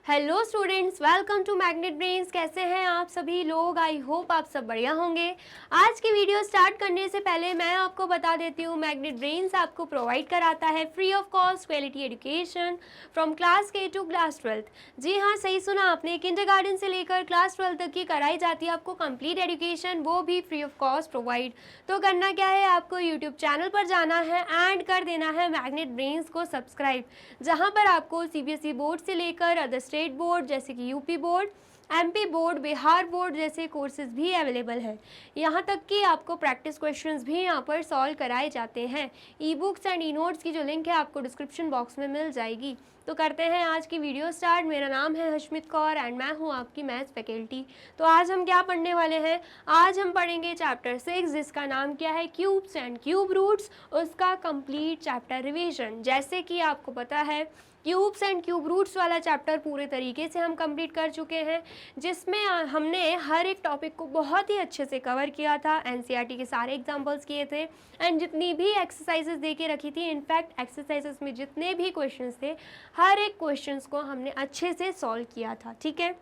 Hello students, welcome to Magnet Brains. कैसे हैं आप सभी लोग? आई होप आप सब बढ़िया होंगे। आज की वीडियो स्टार्ट करने से पहले मैं आपको बता देती हूँ, मैग्नेट ब्रेन्स आपको प्रोवाइड कराता है free of cost quality education from class के टू क्लास 12th। जी हाँ, सही सुना आपने, किंडरगार्टन से लेकर क्लास 12 तक की कराई जाती है आपको कंप्लीट एजुकेशन, वो भी फ्री ऑफ कॉस्ट प्रोवाइड। तो करना क्या है, आपको यूट्यूब चैनल पर जाना है एंड कर देना है मैग्नेट ब्रेन्स को सब्सक्राइब, जहाँ पर आपको CBSE बोर्ड से लेकर अदर स्टेट बोर्ड जैसे कि UP board, MP board, Bihar board जैसे कोर्सेज भी अवेलेबल है। यहाँ तक कि आपको प्रैक्टिस क्वेश्चंस भी यहाँ पर सॉल्व कराए जाते हैं। E books and e notes की जो लिंक है आपको डिस्क्रिप्शन बॉक्स में मिल जाएगी। तो करते हैं आज की वीडियो स्टार्ट। मेरा नाम है हशमित कौर एंड मैं हूँ आपकी मैथ्स फैकल्टी। तो आज हम क्या पढ़ने वाले हैं? आज हम पढ़ेंगे चैप्टर 6, जिसका नाम क्या है, क्यूब्स एंड क्यूब रूट्स, उसका कंप्लीट चैप्टर रिवीजन। जैसे कि आपको पता है, क्यूब्स एंड क्यूब रूट्स वाला चैप्टर पूरे तरीके से हम कंप्लीट कर चुके हैं, जिसमें हमने हर एक टॉपिक को बहुत ही अच्छे से कवर किया था। NCERT के सारे एग्जांपल्स किए थे एंड जितनी भी एक्सरसाइजेस दे के रखी थी, इनफैक्ट एक्सरसाइजेस में जितने भी क्वेश्चंस थे, हर एक क्वेश्चंस को हमने अच्छे से सॉल्व किया था। ठीक है,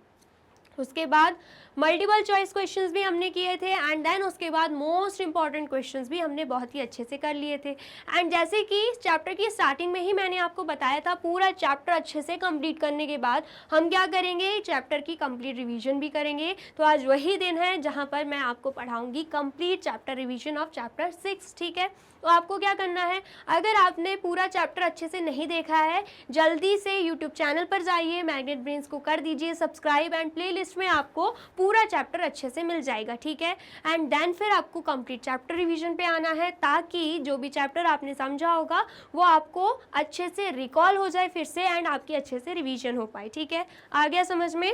उसके बाद मल्टीपल चॉइस क्वेश्चंस भी हमने किए थे एंड देन उसके बाद मोस्ट इंपॉर्टेंट क्वेश्चंस भी हमने बहुत ही अच्छे से कर लिए थे। एंड जैसे कि चैप्टर की स्टार्टिंग में ही मैंने आपको बताया था, पूरा चैप्टर अच्छे से कंप्लीट करने के बाद हम क्या करेंगे, चैप्टर की कंप्लीट रिवीजन भी करेंगे। तो आज वही दिन है जहाँ पर मैं आपको पढ़ाऊँगी complete chapter revision of chapter 6। ठीक है, तो आपको क्या करना है, अगर आपने पूरा चैप्टर अच्छे से नहीं देखा है, जल्दी से यूट्यूब चैनल पर जाइए, मैग्नेट ब्रेन्स को कर दीजिए सब्सक्राइब एंड प्लेलिस्ट में आपको पूरा चैप्टर अच्छे से मिल जाएगा। ठीक है, एंड देन फिर आपको कंप्लीट चैप्टर रिवीजन पे आना है, ताकि जो भी चैप्टर आपने समझा होगा वो आपको अच्छे से रिकॉल हो जाए फिर से एंड आपकी अच्छे से रिवीजन हो पाए। ठीक है, आ गया समझ में?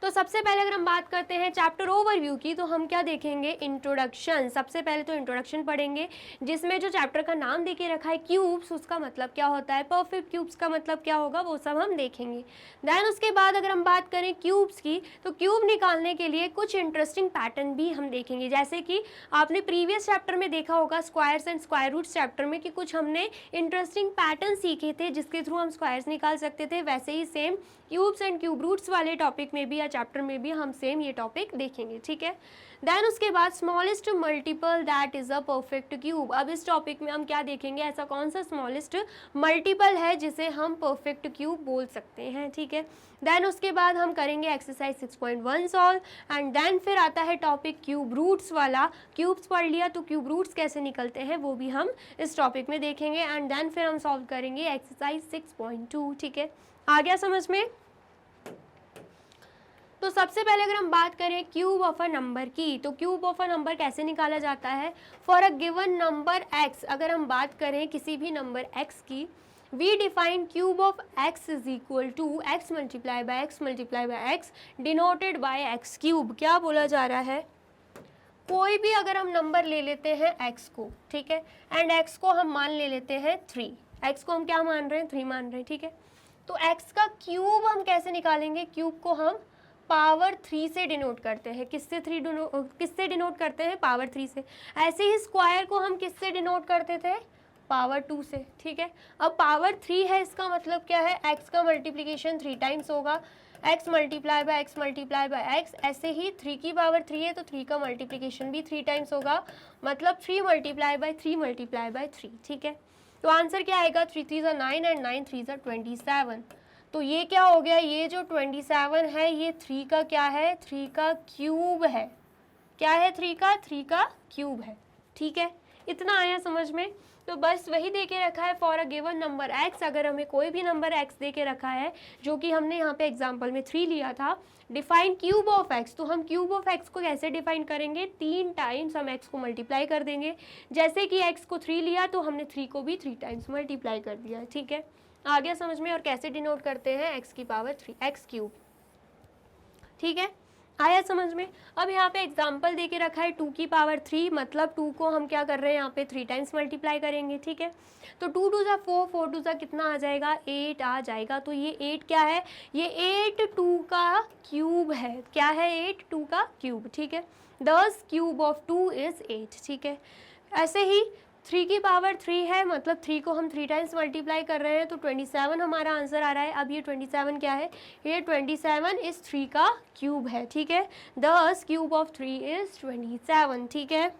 तो सबसे पहले अगर हम बात करते हैं चैप्टर ओवरव्यू की, तो हम क्या देखेंगे, इंट्रोडक्शन। सबसे पहले तो इंट्रोडक्शन पढ़ेंगे, जिसमें जो चैप्टर का नाम देके रखा है क्यूब्स, उसका मतलब क्या होता है, परफेक्ट क्यूब्स का मतलब क्या होगा, वो सब हम देखेंगे। देन उसके बाद अगर हम बात करें क्यूब्स की, तो क्यूब निकालने के लिए कुछ इंटरेस्टिंग पैटर्न भी हम देखेंगे। जैसे कि आपने प्रीवियस चैप्टर में देखा होगा, squares and square roots chapter में, कि कुछ हमने इंटरेस्टिंग पैटर्न सीखे थे जिसके थ्रू हम स्क्वायर्स निकाल सकते थे। वैसे ही same cubes and cube roots वाले टॉपिक में भी या चैप्टर में भी हम सेम ये टॉपिक देखेंगे। ठीक है, देन उसके बाद smallest multiple that is a perfect cube. अब इस टॉपिक में हम क्या देखेंगे, ऐसा कौन सा स्मॉलेस्ट मल्टीपल है जिसे हम परफेक्ट क्यूब बोल सकते हैं। ठीक है, देन उसके बाद हम करेंगे एक्सरसाइज 6.1 सॉल्व एंड देन फिर आता है टॉपिक क्यूब रूट्स वाला। क्यूब्स पढ़ लिया तो क्यूब रूट्स कैसे निकलते हैं वो भी हम इस टॉपिक में देखेंगे एंड देन फिर हम सॉल्व करेंगे एक्सरसाइज 6.2। ठीक है, आ गया समझ में? तो सबसे पहले अगर हम बात करें क्यूब ऑफ अ नंबर की, तो क्यूब ऑफ अ नंबर कैसे निकाला जाता है, for a given number x। अगर हम बात करें किसी भी नंबर x की, we define cube of x is equal to x multiply by x multiply by x denoted by x cube. क्या बोला जा रहा है, कोई भी अगर हम नंबर ले लेते हैं x को, ठीक है, एंड x को हम मान ले लेते हैं 3, x को हम क्या मान रहे हैं, 3 मान रहे हैं। ठीक है, तो x का क्यूब हम कैसे निकालेंगे, क्यूब को हम पावर 3 से डिनोट करते हैं। किससे डिनोट करते हैं, पावर 3 से। ऐसे ही स्क्वायर को हम किससे डिनोट करते थे, पावर 2 से। ठीक है, अब पावर 3 है, इसका मतलब क्या है, x का मल्टीप्लिकेशन 3 टाइम्स होगा, x multiply by x multiply by x। ऐसे ही 3 की पावर 3 है तो 3 का मल्टीप्लिकेशन भी 3 टाइम्स होगा, मतलब 3 मल्टीप्लाई बाय 3 मल्टीप्लाई बाय 3। ठीक है, तो आंसर क्या आएगा, 3 3 ज़ा 9 एंड 9 3 ज़ा 27। तो ये क्या हो गया, ये जो 27 है ये 3 का क्या है, 3 का क्यूब है। क्या है, 3 का क्यूब है। ठीक है, इतना आया समझ में? तो बस वही दे के रखा है, for a given number x। अगर हमें कोई भी नंबर x दे के रखा है, जो कि हमने यहाँ पे एग्जाम्पल में 3 लिया था, डिफाइन क्यूब ऑफ x। तो हम क्यूब ऑफ x को कैसे डिफाइन करेंगे, 3 टाइम्स हम x को मल्टीप्लाई कर देंगे। जैसे कि x को 3 लिया तो हमने 3 को भी 3 टाइम्स मल्टीप्लाई कर दिया। ठीक है, आ गया समझ में? और कैसे डिनोट करते हैं, x की पावर 3, x क्यूब। ठीक है, आया समझ में? अब यहाँ पे एग्जाम्पल दे के रखा है 2 की पावर 3, मतलब 2 को हम क्या कर रहे हैं, यहाँ पे 3 टाइम्स मल्टीप्लाई करेंगे। ठीक है, तो 2 2 ज़ा 4, 4 2 ज़ा कितना आ जाएगा, 8 आ जाएगा। तो ये 8 क्या है, ये 8 2 का क्यूब है। क्या है, 8 2 का क्यूब। ठीक है, 10 क्यूब ऑफ 2 इज 8। ठीक है, ऐसे ही 3 की पावर 3 है, मतलब 3 को हम 3 टाइम्स मल्टीप्लाई कर रहे हैं तो 27 हमारा आंसर आ रहा है। अब ये 27 क्या है, ये 27 इस 3 का क्यूब है, ठीक है। 10 क्यूब ऑफ 3 इज 27, ठीक है।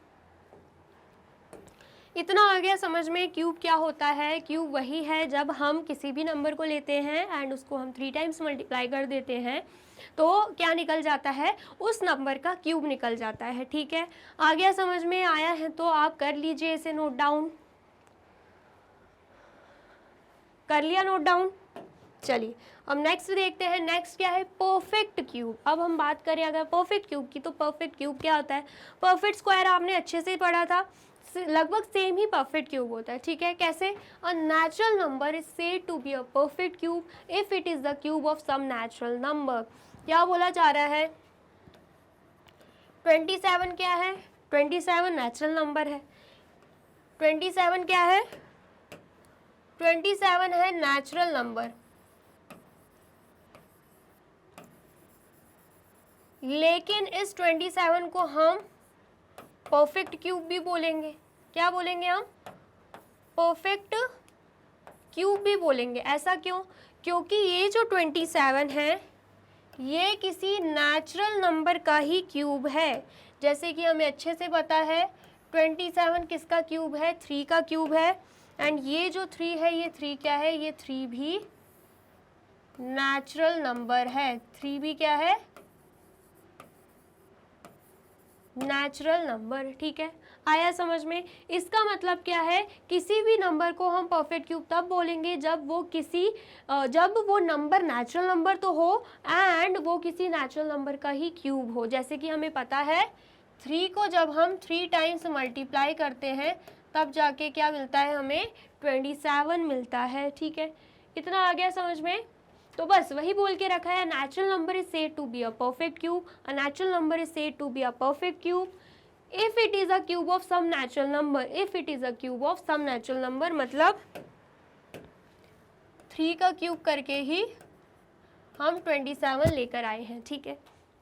इतना आ गया समझ में क्यूब क्या होता है। क्यूब वही है जब हम किसी भी नंबर को लेते हैं एंड उसको हम 3 टाइम्स मल्टीप्लाई कर देते हैं तो क्या निकल जाता है, उस नंबर का क्यूब निकल जाता है, ठीक है। आ गया समझ में, आया है तो आप कर लीजिए इसे नोट डाउन। कर लिया नोट डाउन? चलिए अब नेक्स्ट देखते हैं। नेक्स्ट क्या है, परफेक्ट क्यूब। अब हम बात करें अगर परफेक्ट क्यूब की, तो परफेक्ट क्यूब क्या होता है, परफेक्ट स्क्वायर आपने अच्छे से पढ़ा था, लगभग सेम ही परफेक्ट क्यूब होता है, ठीक है। कैसे, a natural number is said to be a perfect cube if it is the cube of some natural number. क्या बोला जा रहा है, 27 क्या है, 27 नेचुरल नंबर है। 27 क्या है, 27 है नेचुरल नंबर, लेकिन इस 27 को हम परफेक्ट क्यूब भी बोलेंगे। क्या बोलेंगे हम, परफेक्ट क्यूब भी बोलेंगे। ऐसा क्यों, क्योंकि ये जो 27 है ये किसी नेचुरल नंबर का ही क्यूब है। जैसे कि हमें अच्छे से पता है 27 किसका क्यूब है, 3 का क्यूब है। एंड ये जो 3 है, ये 3 क्या है, ये 3 भी नेचुरल नंबर है। 3 भी क्या है, नेचुरल नंबर, ठीक है। आया समझ में? इसका मतलब क्या है, किसी भी नंबर को हम परफेक्ट क्यूब तब बोलेंगे जब वो नंबर नेचुरल नंबर तो हो एंड वो किसी नेचुरल नंबर का ही क्यूब हो। जैसे कि हमें पता है 3 को जब हम 3 टाइम्स मल्टीप्लाई करते हैं तब जाके क्या मिलता है, हमें 27 मिलता है, ठीक है। इतना आ गया समझ में? तो बस वही बोल के रखा है, natural number is said to be a perfect cube, a natural number is said to be a perfect cube if it is a cube of some natural number. If it is a cube of some natural number मतलब 3 का cube करके ही हम 27 लेकर आए हैं, ठीक है।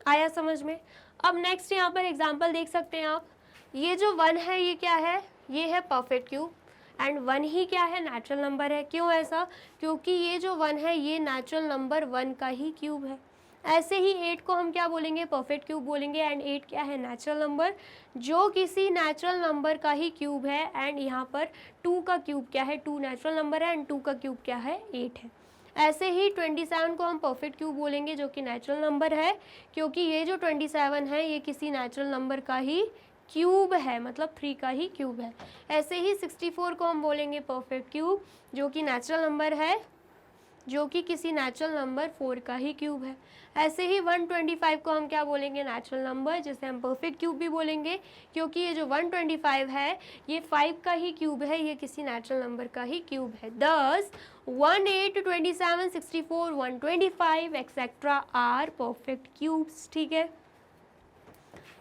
आया समझ में? अब नेक्स्ट यहाँ पर एग्जाम्पल देख सकते हैं आप। ये जो 1 है ये क्या है, ये है परफेक्ट क्यूब एंड 1 ही क्या है, नेचुरल नंबर है। क्यों ऐसा, क्योंकि ये जो 1 है ये नेचुरल नंबर 1 का ही क्यूब है। ऐसे ही 8 को हम क्या बोलेंगे, परफेक्ट क्यूब बोलेंगे एंड 8 क्या है, नेचुरल नंबर जो किसी नेचुरल नंबर का ही क्यूब है। एंड यहाँ पर 2 का क्यूब क्या है, 2 नेचुरल नंबर है एंड 2 का क्यूब क्या है, 8 है। ऐसे ही 27 को हम परफेक्ट क्यूब बोलेंगे जो कि नेचुरल नंबर है, क्योंकि ये जो 27 है ये किसी नेचुरल नंबर का ही क्यूब है, मतलब 3 का ही क्यूब है। ऐसे ही 64 को हम बोलेंगे परफेक्ट क्यूब जो कि नेचुरल नंबर है, जो कि किसी नेचुरल नंबर 4 का ही क्यूब है। ऐसे ही 125 को हम क्या बोलेंगे, नेचुरल नंबर जिसे हम परफेक्ट क्यूब भी बोलेंगे, क्योंकि ये जो 125 है ये 5 का ही क्यूब है, ये किसी नेचुरल नंबर का ही क्यूब है। 10 1 8 27 64 125 एक्सेट्रा आर परफेक्ट क्यूब्स, ठीक है।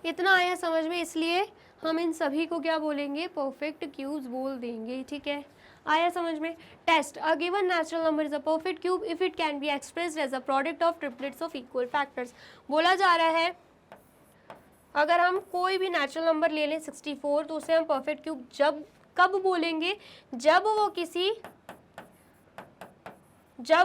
इतना आया समझ में, इसलिए हम इन सभी को क्या बोलेंगे, परफेक्ट क्यूब्स बोल देंगे, ठीक है। आया समझ में? Test, a given natural number is a perfect cube if it can be expressed as a product of triplets of equal factors. बोला जा रहा है अगर हम कोई भी नेचुरल नंबर ले लें 64 तो उसे हम परफेक्ट क्यूब कब बोलेंगे, जब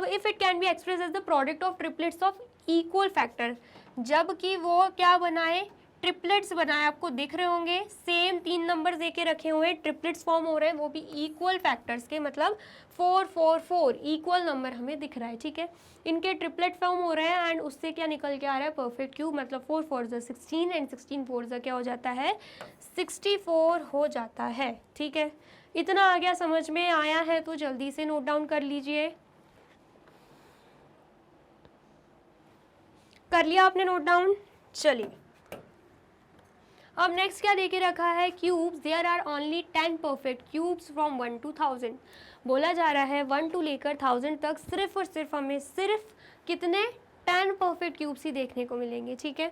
if it can be express as the product of triplets of equal factor, जबकि वो क्या बनाए, ट्रिपलेट्स बनाए। आपको दिख रहे होंगे सेम 3 नंबर दे के रखे हुए हैं, ट्रिपलेट्स फॉर्म हो रहे हैं, वो भी इक्वल फैक्टर्स के, मतलब 4 4 4 इक्वल नंबर हमें दिख रहा है, ठीक है। इनके ट्रिपलेट फॉर्म हो रहे हैं एंड उससे क्या निकल के आ रहा है, परफेक्ट क्यूब, मतलब 4 4 16 एंड 16 4 क्या हो जाता है, 64 हो जाता है, ठीक है। इतना आ गया समझ में? आया है तो जल्दी से नोट डाउन कर लीजिए। कर लिया आपने नोट डाउन? चलिए अब नेक्स्ट क्या देके रखा है, cubes, there are only 10 perfect cubes from 1 to 1000। बोला जा रहा है 1 to लेकर 1000 तक सिर्फ और सिर्फ हमें कितने 10 परफेक्ट क्यूब्स ही देखने को मिलेंगे, ठीक है।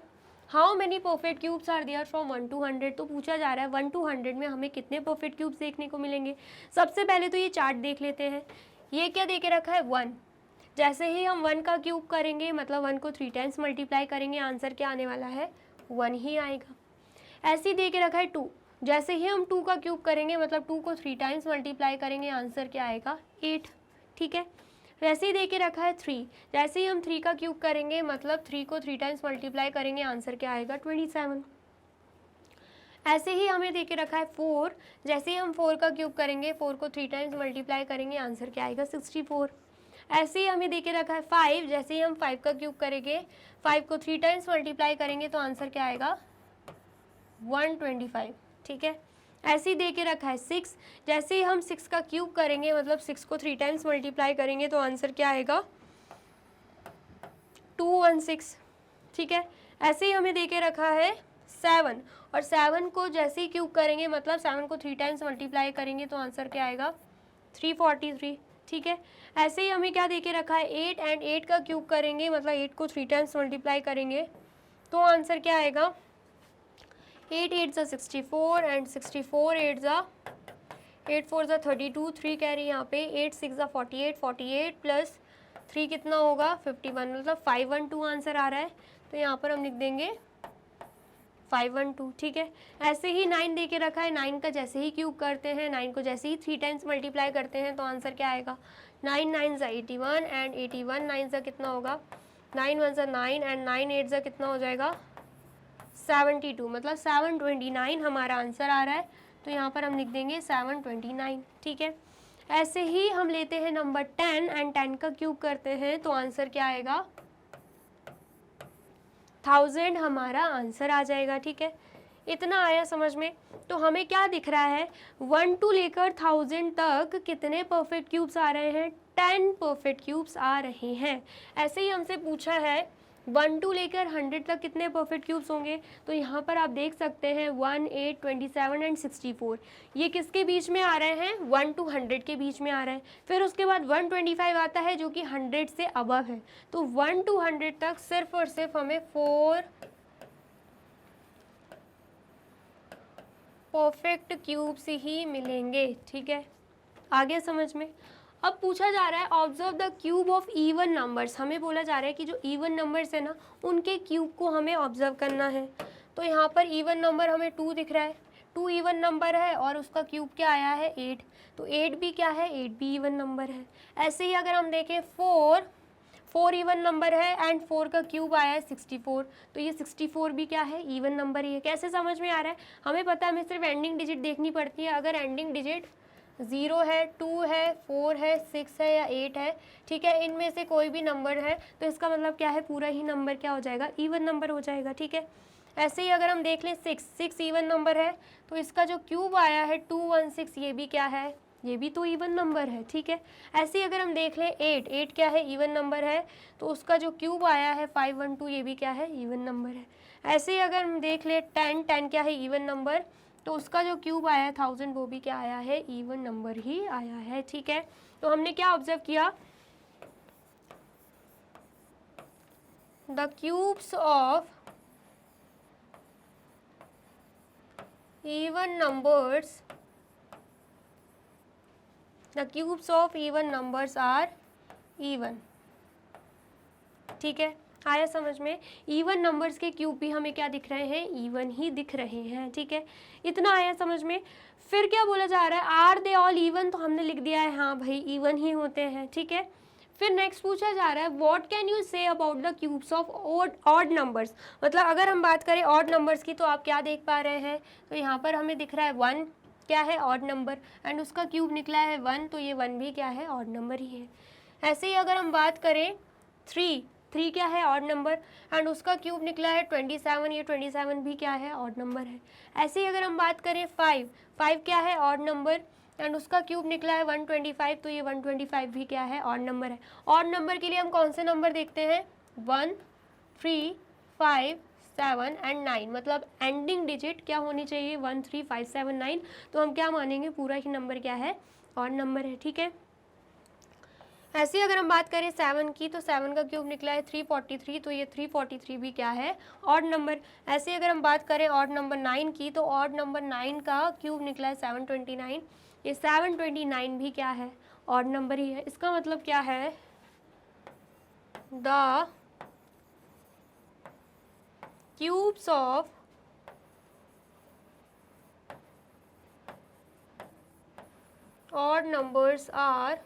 How many perfect cubes are there from 1 to 100, तो पूछा जा रहा है 1 to 100 में हमें कितने परफेक्ट क्यूब्स देखने को मिलेंगे। सबसे पहले तो ये चार्ट देख लेते हैं। ये क्या देके रखा है, 1। जैसे ही हम 1 का क्यूब करेंगे, मतलब 1 को 3 टाइम्स मल्टीप्लाई करेंगे, आंसर क्या आने वाला है, 1 ही आएगा। ऐसे ही दे के रखा है 2, जैसे ही हम 2 का क्यूब करेंगे मतलब 2 को 3 टाइम्स मल्टीप्लाई करेंगे, आंसर क्या आएगा 8। ठीक है, वैसे ही दे के रखा है 3, जैसे ही हम 3 का क्यूब करेंगे मतलब 3 को 3 टाइम्स मल्टीप्लाई करेंगे, आंसर क्या आएगा 27। ऐसे ही हमें दे के रखा है 4, जैसे ही हम 4 का क्यूब करेंगे 4 को 3 टाइम्स मल्टीप्लाई करेंगे, आंसर क्या आएगा 64। ऐसे ही हमें दे के रखा है 5, जैसे ही हम 5 का क्यूब करेंगे 5 को 3 टाइम्स मल्टीप्लाई करेंगे तो आंसर क्या आएगा 125। ठीक है, ऐसे ही दे के रखा है 6, जैसे ही हम 6 का क्यूब करेंगे मतलब 6 को 3 टाइम्स मल्टीप्लाई करेंगे तो आंसर क्या आएगा 216। ठीक है, ऐसे ही हमें दे के रखा है 7, और 7 को जैसे ही क्यूब करेंगे मतलब 7 को 3 टाइम्स मल्टीप्लाई करेंगे तो आंसर क्या आएगा 343। ठीक है, ऐसे ही हमें क्या दे के रखा है 8, एंड 8 का क्यूब करेंगे मतलब 8 को 3 टाइम्स मल्टीप्लाई करेंगे तो आंसर क्या आएगा 8 8 ज़ा 64 एंड 64 8 ज़ा 8 4 ज़ा 32, 3 कह रही है यहाँ पे, 8 6 ज़ा 48, 48 प्लस 3 कितना होगा 51, मतलब 512 आंसर आ रहा है। तो यहाँ पर हम लिख देंगे 512। ठीक है, ऐसे ही 9 दे के रखा है, 9 का जैसे ही क्यूब करते हैं, 9 को जैसे ही 3 टाइम्स मल्टीप्लाई करते हैं तो आंसर क्या आएगा 9 9 ज़ा 81 एंड 81 9 ज़ा कितना होगा 9 1 ज़ा 9 एंड 9 8 ज़ा कितना हो जाएगा 72, मतलब 729 हमारा आंसर आ रहा है। तो यहाँ पर हम लिख देंगे 729। ठीक है, ऐसे ही हम लेते हैं नंबर 10 एंड 10 का क्यूब करते हैं तो आंसर क्या आएगा 1000 हमारा आंसर आ जाएगा। ठीक है, इतना आया समझ में। तो हमें क्या दिख रहा है 1 to लेकर 1000 तक कितने परफेक्ट क्यूब्स आ रहे हैं 10 परफेक्ट क्यूब्स आ रहे हैं। ऐसे ही हमसे पूछा है 1 to लेकर 100 तक कितने परफेक्ट क्यूब्स होंगे, तो यहाँ पर आप देख सकते हैं 1 8 27 एंड 64, ये किसके बीच में आ रहे हैं 1 to 100 के बीच में आ रहे हैं। फिर उसके बाद 125 आता है जो कि 100 से अबव है। तो 1 to 100 तक सिर्फ और सिर्फ हमें 4 परफेक्ट क्यूब्स ही मिलेंगे। ठीक है, आगे समझ में। अब पूछा जा रहा है observe the cube of even numbers, हमें बोला जा रहा है कि जो इवन नंबर्स है ना उनके क्यूब को हमें ऑब्जर्व करना है। तो यहाँ पर इवन नंबर हमें 2 दिख रहा है, 2 इवन नंबर है और उसका क्यूब क्या आया है 8, तो 8 भी क्या है 8 भी इवन नंबर है। ऐसे ही अगर हम देखें 4 इवन नंबर है एंड 4 का क्यूब आया है 64, तो ये 64 भी क्या है इवन नंबर ही है। कैसे समझ में आ रहा है, हमें पता है हमें सिर्फ एंडिंग डिजिट देखनी पड़ती है। अगर एंडिंग डिजिट 0 है 2 है 4 है 6 है या 8 है, ठीक है, इनमें से कोई भी नंबर है तो इसका मतलब क्या है पूरा ही नंबर क्या हो जाएगा इवन नंबर हो जाएगा। ठीक है, ऐसे ही अगर हम देख लें 6 इवन नंबर है तो इसका जो क्यूब आया है 216, ये भी क्या है ये भी तो इवन नंबर है। ठीक है, ऐसे ही अगर हम देख लें 8 क्या है इवन नंबर है, तो उसका जो क्यूब आया है 512, ये भी क्या है इवन नंबर है। ऐसे ही अगर हम देख लें 10 क्या है इवन नंबर, तो उसका जो क्यूब आया है 1000, वो भी क्या आया है इवन नंबर ही आया है। ठीक है, तो हमने क्या ऑब्जर्व किया the cubes of even numbers, the cubes of even numbers are even। ठीक है, आया समझ में। इवन नंबर्स के क्यूब भी हमें क्या दिख रहे हैं इवन ही दिख रहे हैं। ठीक है, इतना आया समझ में। फिर क्या बोला जा रहा है आर दे ऑल इवन, तो हमने लिख दिया है हाँ भाई इवन ही होते हैं। ठीक है, फिर नेक्स्ट पूछा जा रहा है what can you say about the cubes of odd numbers, मतलब अगर हम बात करें ऑड नंबर्स की तो आप क्या देख पा रहे हैं, तो यहाँ पर हमें दिख रहा है 1 क्या है ऑड नंबर एंड उसका क्यूब निकला है 1, तो ये 1 भी क्या है ऑड नंबर ही है। ऐसे ही अगर हम बात करें 3 क्या है ऑड नंबर एंड उसका क्यूब निकला है 27, ये 27 भी क्या है ऑड नंबर है। ऐसे ही अगर हम बात करें 5 क्या है ऑड नंबर एंड उसका क्यूब निकला है 125, तो ये 125 भी क्या है ऑड नंबर है। ऑड नंबर के लिए हम कौन से नंबर देखते हैं 1 3 5 7 एंड 9, मतलब एंडिंग डिजिट क्या होनी चाहिए 1 3 5 7 9, तो हम क्या मानेंगे पूरा ही नंबर क्या है ऑड नंबर है। ठीक है, ऐसे ही अगर हम बात करें 7 की, तो 7 का क्यूब निकला है 343, तो ये 343 भी क्या है ऑड नंबर। ऐसे ही अगर हम बात करें ऑड नंबर 9 की, तो ऑड नंबर 9 का क्यूब निकला है 729, ये 729 भी क्या है ऑड नंबर ही है। इसका मतलब क्या है the cubes of odd numbers are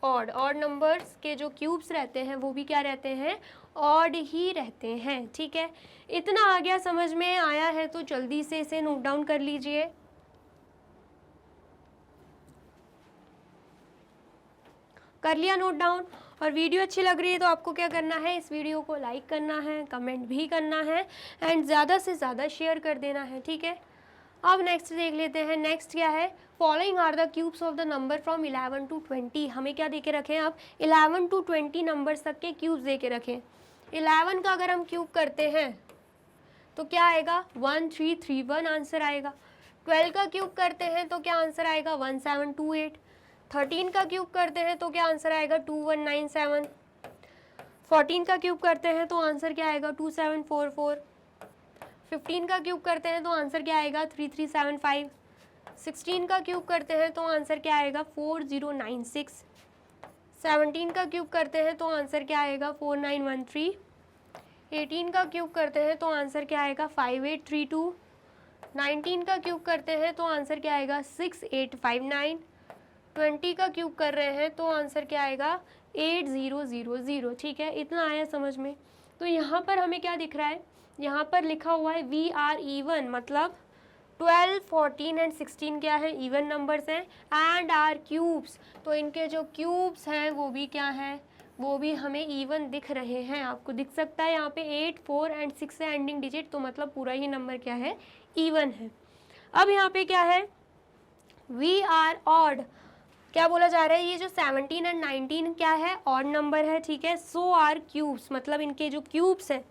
odd, odd numbers के जो क्यूब्स रहते हैं वो भी क्या रहते हैं, ऑड ही रहते हैं। ठीक है, इतना आ गया, समझ में आया है तो जल्दी से इसे नोट डाउन कर लीजिए। कर लिया नोट डाउन? और वीडियो अच्छी लग रही है तो आपको क्या करना है, इस वीडियो को लाइक करना है, कमेंट भी करना है एंड ज़्यादा से ज़्यादा शेयर कर देना है। ठीक है, अब नेक्स्ट देख लेते हैं। नेक्स्ट क्या है, following are the cubes of the number from 11 to 20। हमें क्या दे के रखें, आप 11 to 20 नंबर्स तक के क्यूब्स दे के रखें। 11 का अगर हम क्यूब करते हैं तो क्या आएगा, 1331 आंसर आएगा। 12 का क्यूब करते हैं तो क्या आंसर आएगा, 1728। 13 का क्यूब करते हैं तो क्या आंसर आएगा, 2197। 14 का क्यूब करते हैं तो आंसर क्या आएगा, 2744। 15 का क्यूब करते हैं तो आंसर क्या आएगा, 3375। 16 का क्यूब करते हैं तो आंसर क्या आएगा, 4096। 17 का क्यूब करते हैं तो आंसर क्या आएगा, 4913। 18 का क्यूब करते हैं तो आंसर क्या आएगा, 5832। 19 का क्यूब करते हैं तो आंसर क्या आएगा, 6859। 20 का क्यूब कर रहे हैं तो आंसर क्या आएगा, 8000। ठीक है, इतना आया समझ में? तो यहाँ पर हमें क्या दिख रहा है, यहाँ पर लिखा हुआ है वी आर इवन, मतलब 12, 14 एंड 16 क्या है, इवन नंबर्स हैं। एंड आर क्यूब्स, तो इनके जो क्यूब्स हैं वो भी क्या हैं, वो भी हमें इवन दिख रहे हैं। आपको दिख सकता है यहाँ पे 8, 4 एंड 6 है एंडिंग डिजिट, तो मतलब पूरा ही नंबर क्या है, इवन है। अब यहाँ पे क्या है, वी आर ऑड, क्या बोला जा रहा है, ये जो 17 एंड 19 क्या है, ऑड नंबर है। ठीक है, सो आर क्यूब्स, मतलब इनके जो क्यूब्स हैं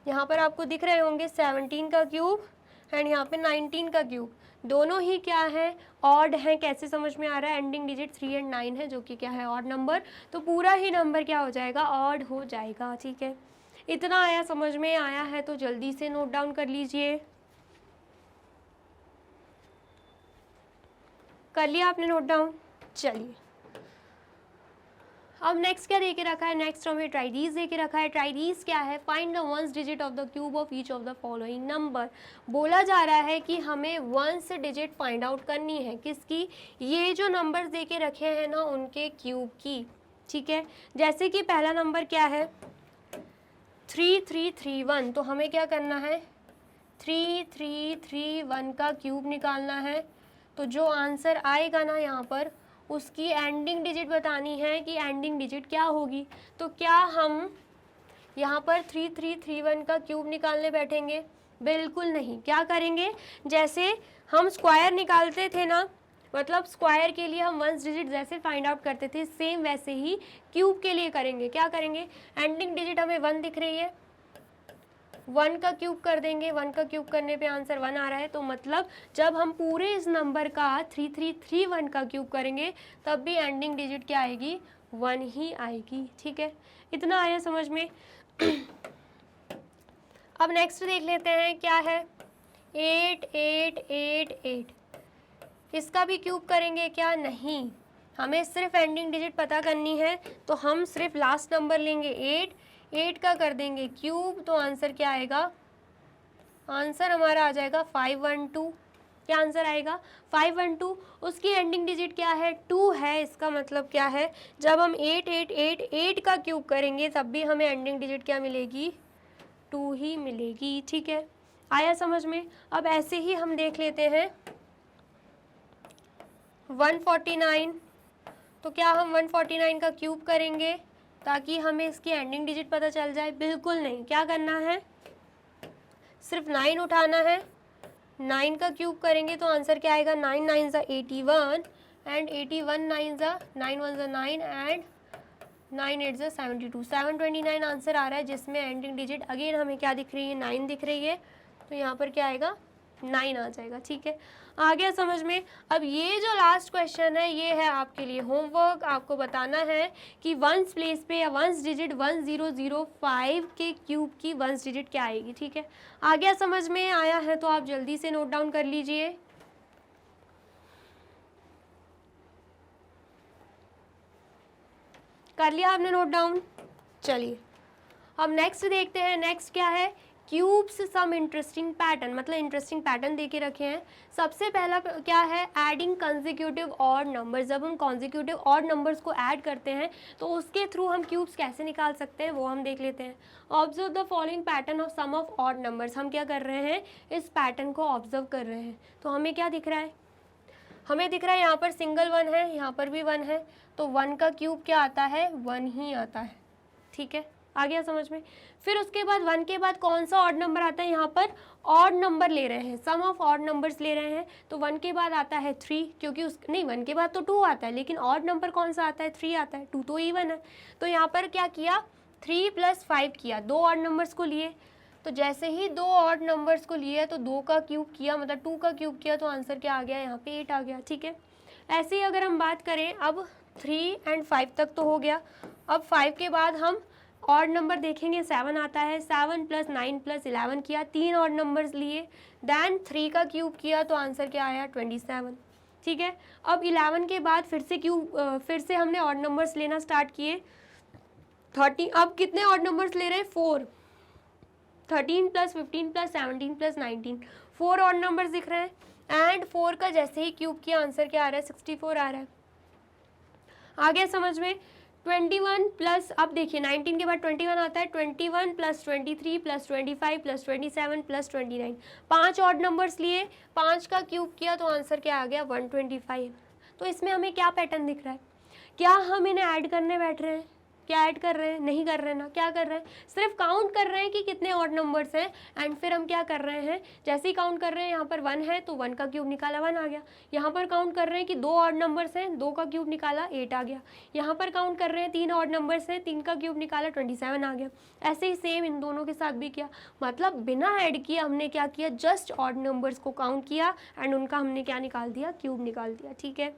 यहाँ पर आपको दिख रहे होंगे, 17 का क्यूब एंड यहाँ पे 19 का क्यूब, दोनों ही क्या है, ऑड है। कैसे समझ में आ रहा है, एंडिंग डिजिट 3 एंड 9 है जो कि क्या है, ऑड नंबर, तो पूरा ही नंबर क्या हो जाएगा, ऑड हो जाएगा। ठीक है, इतना आया, समझ में आया है तो जल्दी से नोट डाउन कर लीजिए। कर लिया आपने नोट डाउन? चलिए, अब नेक्स्ट क्या दे के रखा है, नेक्स्ट हमें ट्राइडीज दे के रखा है। ट्राइडीज क्या है, find the ones digit of the cube of each of the following number. बोला जा रहा है कि हमें वंस डिजिट फाइंड आउट करनी है, किसकी, ये जो नंबर्स दे के रखे हैं ना उनके क्यूब की। ठीक है, जैसे कि पहला नंबर क्या है, 3331, तो हमें क्या करना है, 3331 का क्यूब निकालना है। तो जो आंसर आएगा ना यहाँ पर, उसकी एंडिंग डिजिट बतानी है कि एंडिंग डिजिट क्या होगी। तो क्या हम यहाँ पर 3331 का क्यूब निकालने बैठेंगे, बिल्कुल नहीं। क्या करेंगे, जैसे हम स्क्वायर निकालते थे ना, मतलब स्क्वायर के लिए हम वंस डिजिट जैसे फाइंड आउट करते थे, सेम वैसे ही क्यूब के लिए करेंगे। क्या करेंगे, एंडिंग डिजिट हमें 1 दिख रही है, 1 का क्यूब कर देंगे। 1 का क्यूब करने पे आंसर 1 आ रहा है, तो मतलब जब हम पूरे इस नंबर का 3331 का क्यूब करेंगे तब भी एंडिंग डिजिट क्या आएगी, 1 ही आएगी। ठीक है, इतना आया समझ में? अब नेक्स्ट देख लेते हैं क्या है, 8888, इसका भी क्यूब करेंगे क्या, नहीं, हमें सिर्फ एंडिंग डिजिट पता करनी है। तो हम सिर्फ लास्ट नंबर लेंगे 8 का कर देंगे क्यूब, तो आंसर क्या आएगा, आंसर हमारा आ जाएगा 512। क्या आंसर आएगा, 512। उसकी एंडिंग डिजिट क्या है, 2 है। इसका मतलब क्या है, जब हम 8888 का क्यूब करेंगे तब भी हमें एंडिंग डिजिट क्या मिलेगी, 2 ही मिलेगी। ठीक है, आया समझ में? अब ऐसे ही हम देख लेते हैं 149, तो क्या हम 149 का क्यूब करेंगे ताकि हमें इसकी एंडिंग डिजिट पता चल जाए, बिल्कुल नहीं। क्या करना है, सिर्फ 9 उठाना है, 9 का क्यूब करेंगे तो आंसर क्या आएगा, 9 9 ज़ा 81 एंड 81 9 ज़ा 9 1 ज़ा 9 एंड 9 8 ज़ा 72, 729 आंसर आ रहा है, जिसमें एंडिंग डिजिट अगेन हमें क्या दिख रही है, 9 दिख रही है। तो यहाँ पर क्या आएगा, 9 आ जाएगा। ठीक है, आ गया समझ में? अब ये जो लास्ट क्वेश्चन है ये है आपके लिए होमवर्क। आपको बताना है कि वंस प्लेस पे या वंस डिजिट 1005 के क्यूब की वंस डिजिट क्या आएगी। ठीक है, आ गया समझ में? आया है तो आप जल्दी से नोट डाउन कर लीजिए। कर लिया आपने नोट डाउन? चलिए, अब नेक्स्ट देखते हैं। नेक्स्ट क्या है, क्यूब्स सम इंटरेस्टिंग पैटर्न, मतलब इंटरेस्टिंग पैटर्न दे के रखे हैं। सबसे पहला क्या है, एडिंग कंसेक्यूटिव ऑड नंबर्स। जब हम कंसेक्यूटिव ऑड नंबर्स को ऐड करते हैं तो उसके थ्रू हम क्यूब्स कैसे निकाल सकते हैं वो हम देख लेते हैं। Observe the following pattern of sum of odd numbers. हम क्या कर रहे हैं, इस पैटर्न को ऑब्जर्व कर रहे हैं। तो हमें क्या दिख रहा है, हमें दिख रहा है यहाँ पर सिंगल 1 है, यहाँ पर भी 1 है, तो 1 का क्यूब क्या आता है, 1 ही आता है। ठीक है, आ गया समझ में। फिर उसके बाद 1 के बाद कौन सा ऑड नंबर आता है, यहाँ पर ऑड नंबर ले रहे हैं, सम ऑफ ऑड नंबर्स ले रहे हैं, तो 1 के बाद आता है 3, क्योंकि उस नहीं 1 के बाद तो 2 आता है, लेकिन ऑड नंबर कौन सा आता है, 3 आता है, 2 तो इवन है। तो यहाँ पर क्या किया, 3 + 5 किया, 2 ऑड नंबर्स को लिए। तो जैसे ही 2 ऑड नंबर्स को लिए तो 2 का क्यूब किया, मतलब 2 का क्यूब किया, तो आंसर क्या आ गया, यहाँ पे 8 आ गया। ठीक है, ऐसे ही अगर हम बात करें, अब 3 और 5 तक तो हो गया। अब 5 के बाद हम ऑड नंबर देखेंगे, 7 आता है, 7 + 9 + 11 किया, 3 ऑड नंबर्स लिए, देन 3 का क्यूब किया, तो आंसर क्या आया, 27। ठीक है, अब 11 के बाद फिर से हमने ऑड नंबर्स लेना स्टार्ट किए, 30। अब कितने ऑड नंबर्स ले रहे हैं, 4, 13 + 15 + 17 + 19, 4 ऑड नंबर्स दिख रहे हैं। एंड 4 का जैसे ही क्यूब किया, आंसर क्या आ रहा है, 64 आ रहा है। आ गया समझ में। 21 प्लस, अब देखिए 19 के बाद 21 आता है, 21 + 23 + 25 + 27 + 29, 5 ऑड नंबर्स लिए, 5 का क्यूब किया, तो आंसर क्या आ गया, 125। तो इसमें हमें क्या पैटर्न दिख रहा है, क्या हम इन्हें ऐड करने बैठ रहे हैं, क्या ऐड कर रहे हैं, नहीं कर रहे हैं ना, क्या कर रहे हैं, सिर्फ काउंट कर रहे हैं कि कितने ऑड नंबर्स हैं। एंड फिर हम क्या कर रहे हैं, जैसे ही काउंट कर रहे हैं, यहाँ पर 1 है तो 1 का क्यूब निकाला, 1 आ गया। यहाँ पर काउंट कर रहे हैं कि 2 ऑड नंबर्स हैं, 2 का क्यूब निकाला, 8 आ गया। यहाँ पर काउंट कर रहे हैं 3 ऑड नंबर्स हैं, 3 का क्यूब निकाला, 27 आ गया। ऐसे ही सेम इन दोनों के साथ भी किया, मतलब बिना ऐड किए हमने क्या किया, जस्ट ऑड नंबर्स को काउंट किया एंड उनका हमने क्या निकाल दिया, क्यूब निकाल दिया। ठीक है,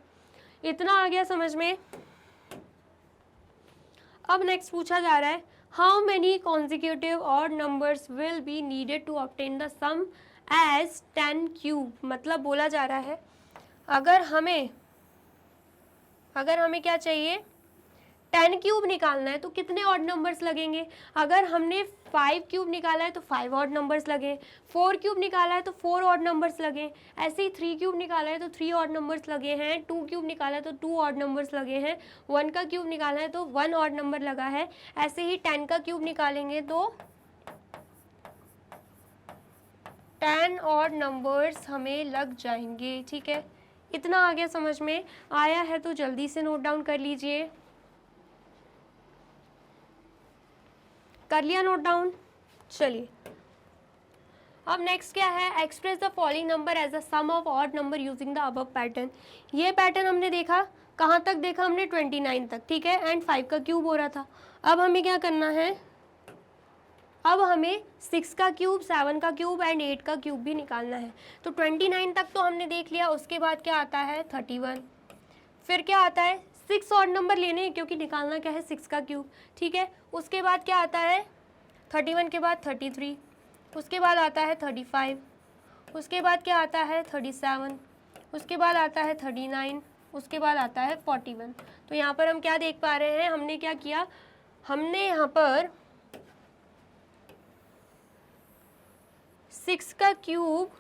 इतना आ गया समझ में। अब नेक्स्ट पूछा जा रहा है, how many consecutive odd numbers will be needed to obtain the sum as 10 cube. मतलब बोला जा रहा है, अगर हमें क्या चाहिए, 10 क्यूब निकालना है तो कितने ऑड नंबर्स लगेंगे। अगर हमने 5 क्यूब निकाला है तो 5 ऑड नंबर्स लगे, 4 क्यूब निकाला है तो 4 ऑड नंबर्स लगे, ऐसे ही 3 क्यूब निकाला है तो 3 ऑड नंबर्स लगे हैं, 2 क्यूब निकाला है तो 2 ऑड नंबर्स लगे हैं, 1 का क्यूब निकाला है तो 1 ऑड नंबर लगा है। ऐसे ही 10 का क्यूब निकालेंगे तो 10 ऑड नंबर्स हमें लग जाएंगे। ठीक है, इतना आ गया समझ में। आया है तो जल्दी से नोट डाउन कर लीजिए। कर लिया नोट डाउन, चलिए अब नेक्स्ट क्या है, express the following number as a sum of odd number using the above pattern. ये पैटर्न हमने देखा, कहाँ तक देखा हमने, 29 तक। ठीक है, एंड 5 का क्यूब हो रहा था। अब हमें क्या करना है, अब हमें 6 का क्यूब, 7 का क्यूब एंड 8 का क्यूब भी निकालना है। तो 29 तक तो हमने देख लिया, उसके बाद क्या आता है, 31, फिर क्या आता है, 6 ऑड नंबर लेने हैं क्योंकि निकालना क्या है, 6 का क्यूब। ठीक है, उसके बाद क्या आता है, 31 के बाद 33, उसके बाद आता है 35, उसके बाद क्या आता है 37, उसके बाद आता है 39, उसके बाद आता है 41। तो यहाँ पर हम क्या देख पा रहे हैं, हमने क्या किया, हमने यहाँ पर 6 का क्यूब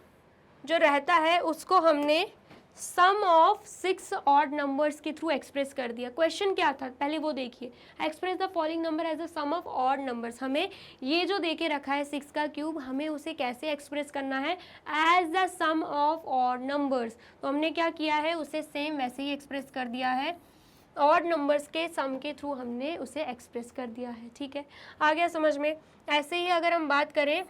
जो रहता है उसको हमने सम ऑफ 6 ऑड नंबर्स के थ्रू एक्सप्रेस कर दिया। क्वेश्चन क्या था पहले वो देखिए, express the following number as a sum of odd numbers. हमें ये जो देके रखा है 6 का क्यूब, हमें उसे कैसे एक्सप्रेस करना है, as the sum of odd numbers. तो हमने क्या किया है, उसे सेम वैसे ही एक्सप्रेस कर दिया है, ऑड नंबर्स के सम के थ्रू हमने उसे एक्सप्रेस कर दिया है। ठीक है, आ गया समझ में। ऐसे ही अगर हम बात करें,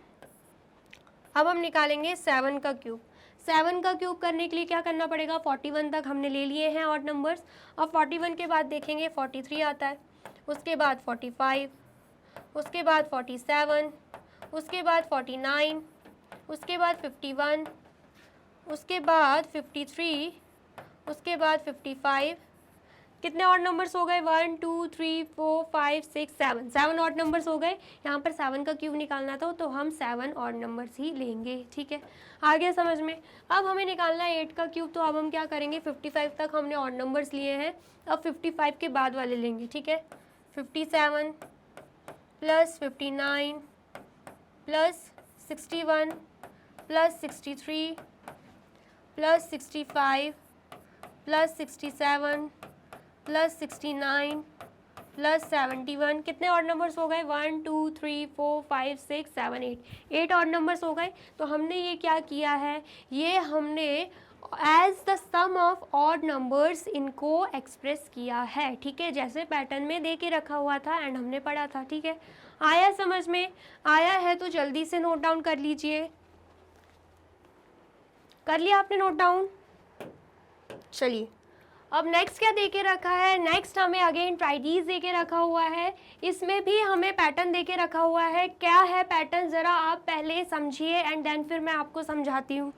अब हम निकालेंगे 7 का क्यूब। 7 का क्यूब करने के लिए क्या करना पड़ेगा, 41 तक हमने ले लिए हैं ऑड नंबर्स। अब 41 के बाद देखेंगे 43 आता है, उसके बाद 45, उसके बाद 47, उसके बाद 49, उसके बाद 51, उसके बाद 53, उसके बाद 55। कितने ऑड नंबर्स हो गए, 1 2 3 4 5 6 7 ऑड नंबर्स हो गए। यहाँ पर 7 का क्यूब निकालना था तो हम 7 ऑड नंबर्स ही लेंगे। ठीक है, आ गया समझ में। अब हमें निकालना है 8 का क्यूब, तो अब हम क्या करेंगे, 55 तक हमने ऑड नंबर्स लिए हैं, अब 55 के बाद वाले लेंगे। ठीक है, 57 + 59 + 61 plus 63 plus 65 plus 67 plus 69 plus 71, कितने ऑड नंबर्स हो गए? 1 2 3 4 5 6 7 8 ऑड नंबर्स हो गए। तो हमने ये क्या किया है, ये हमने as the sum of odd numbers इनको एक्सप्रेस किया है, ठीक है, जैसे पैटर्न में दे के रखा हुआ था एंड हमने पढ़ा था, ठीक है। आया समझ में? आया है तो जल्दी से नोट डाउन कर लीजिए। कर लिया आपने नोट डाउन? चलिए, अब नेक्स्ट क्या दे के रखा है? नेक्स्ट हमें अगेन ट्राइडीज दे के रखा हुआ है, इसमें भी हमें पैटर्न दे के रखा हुआ है। क्या है पैटर्न, ज़रा आप पहले समझिए एंड देन फिर मैं आपको समझाती हूँ।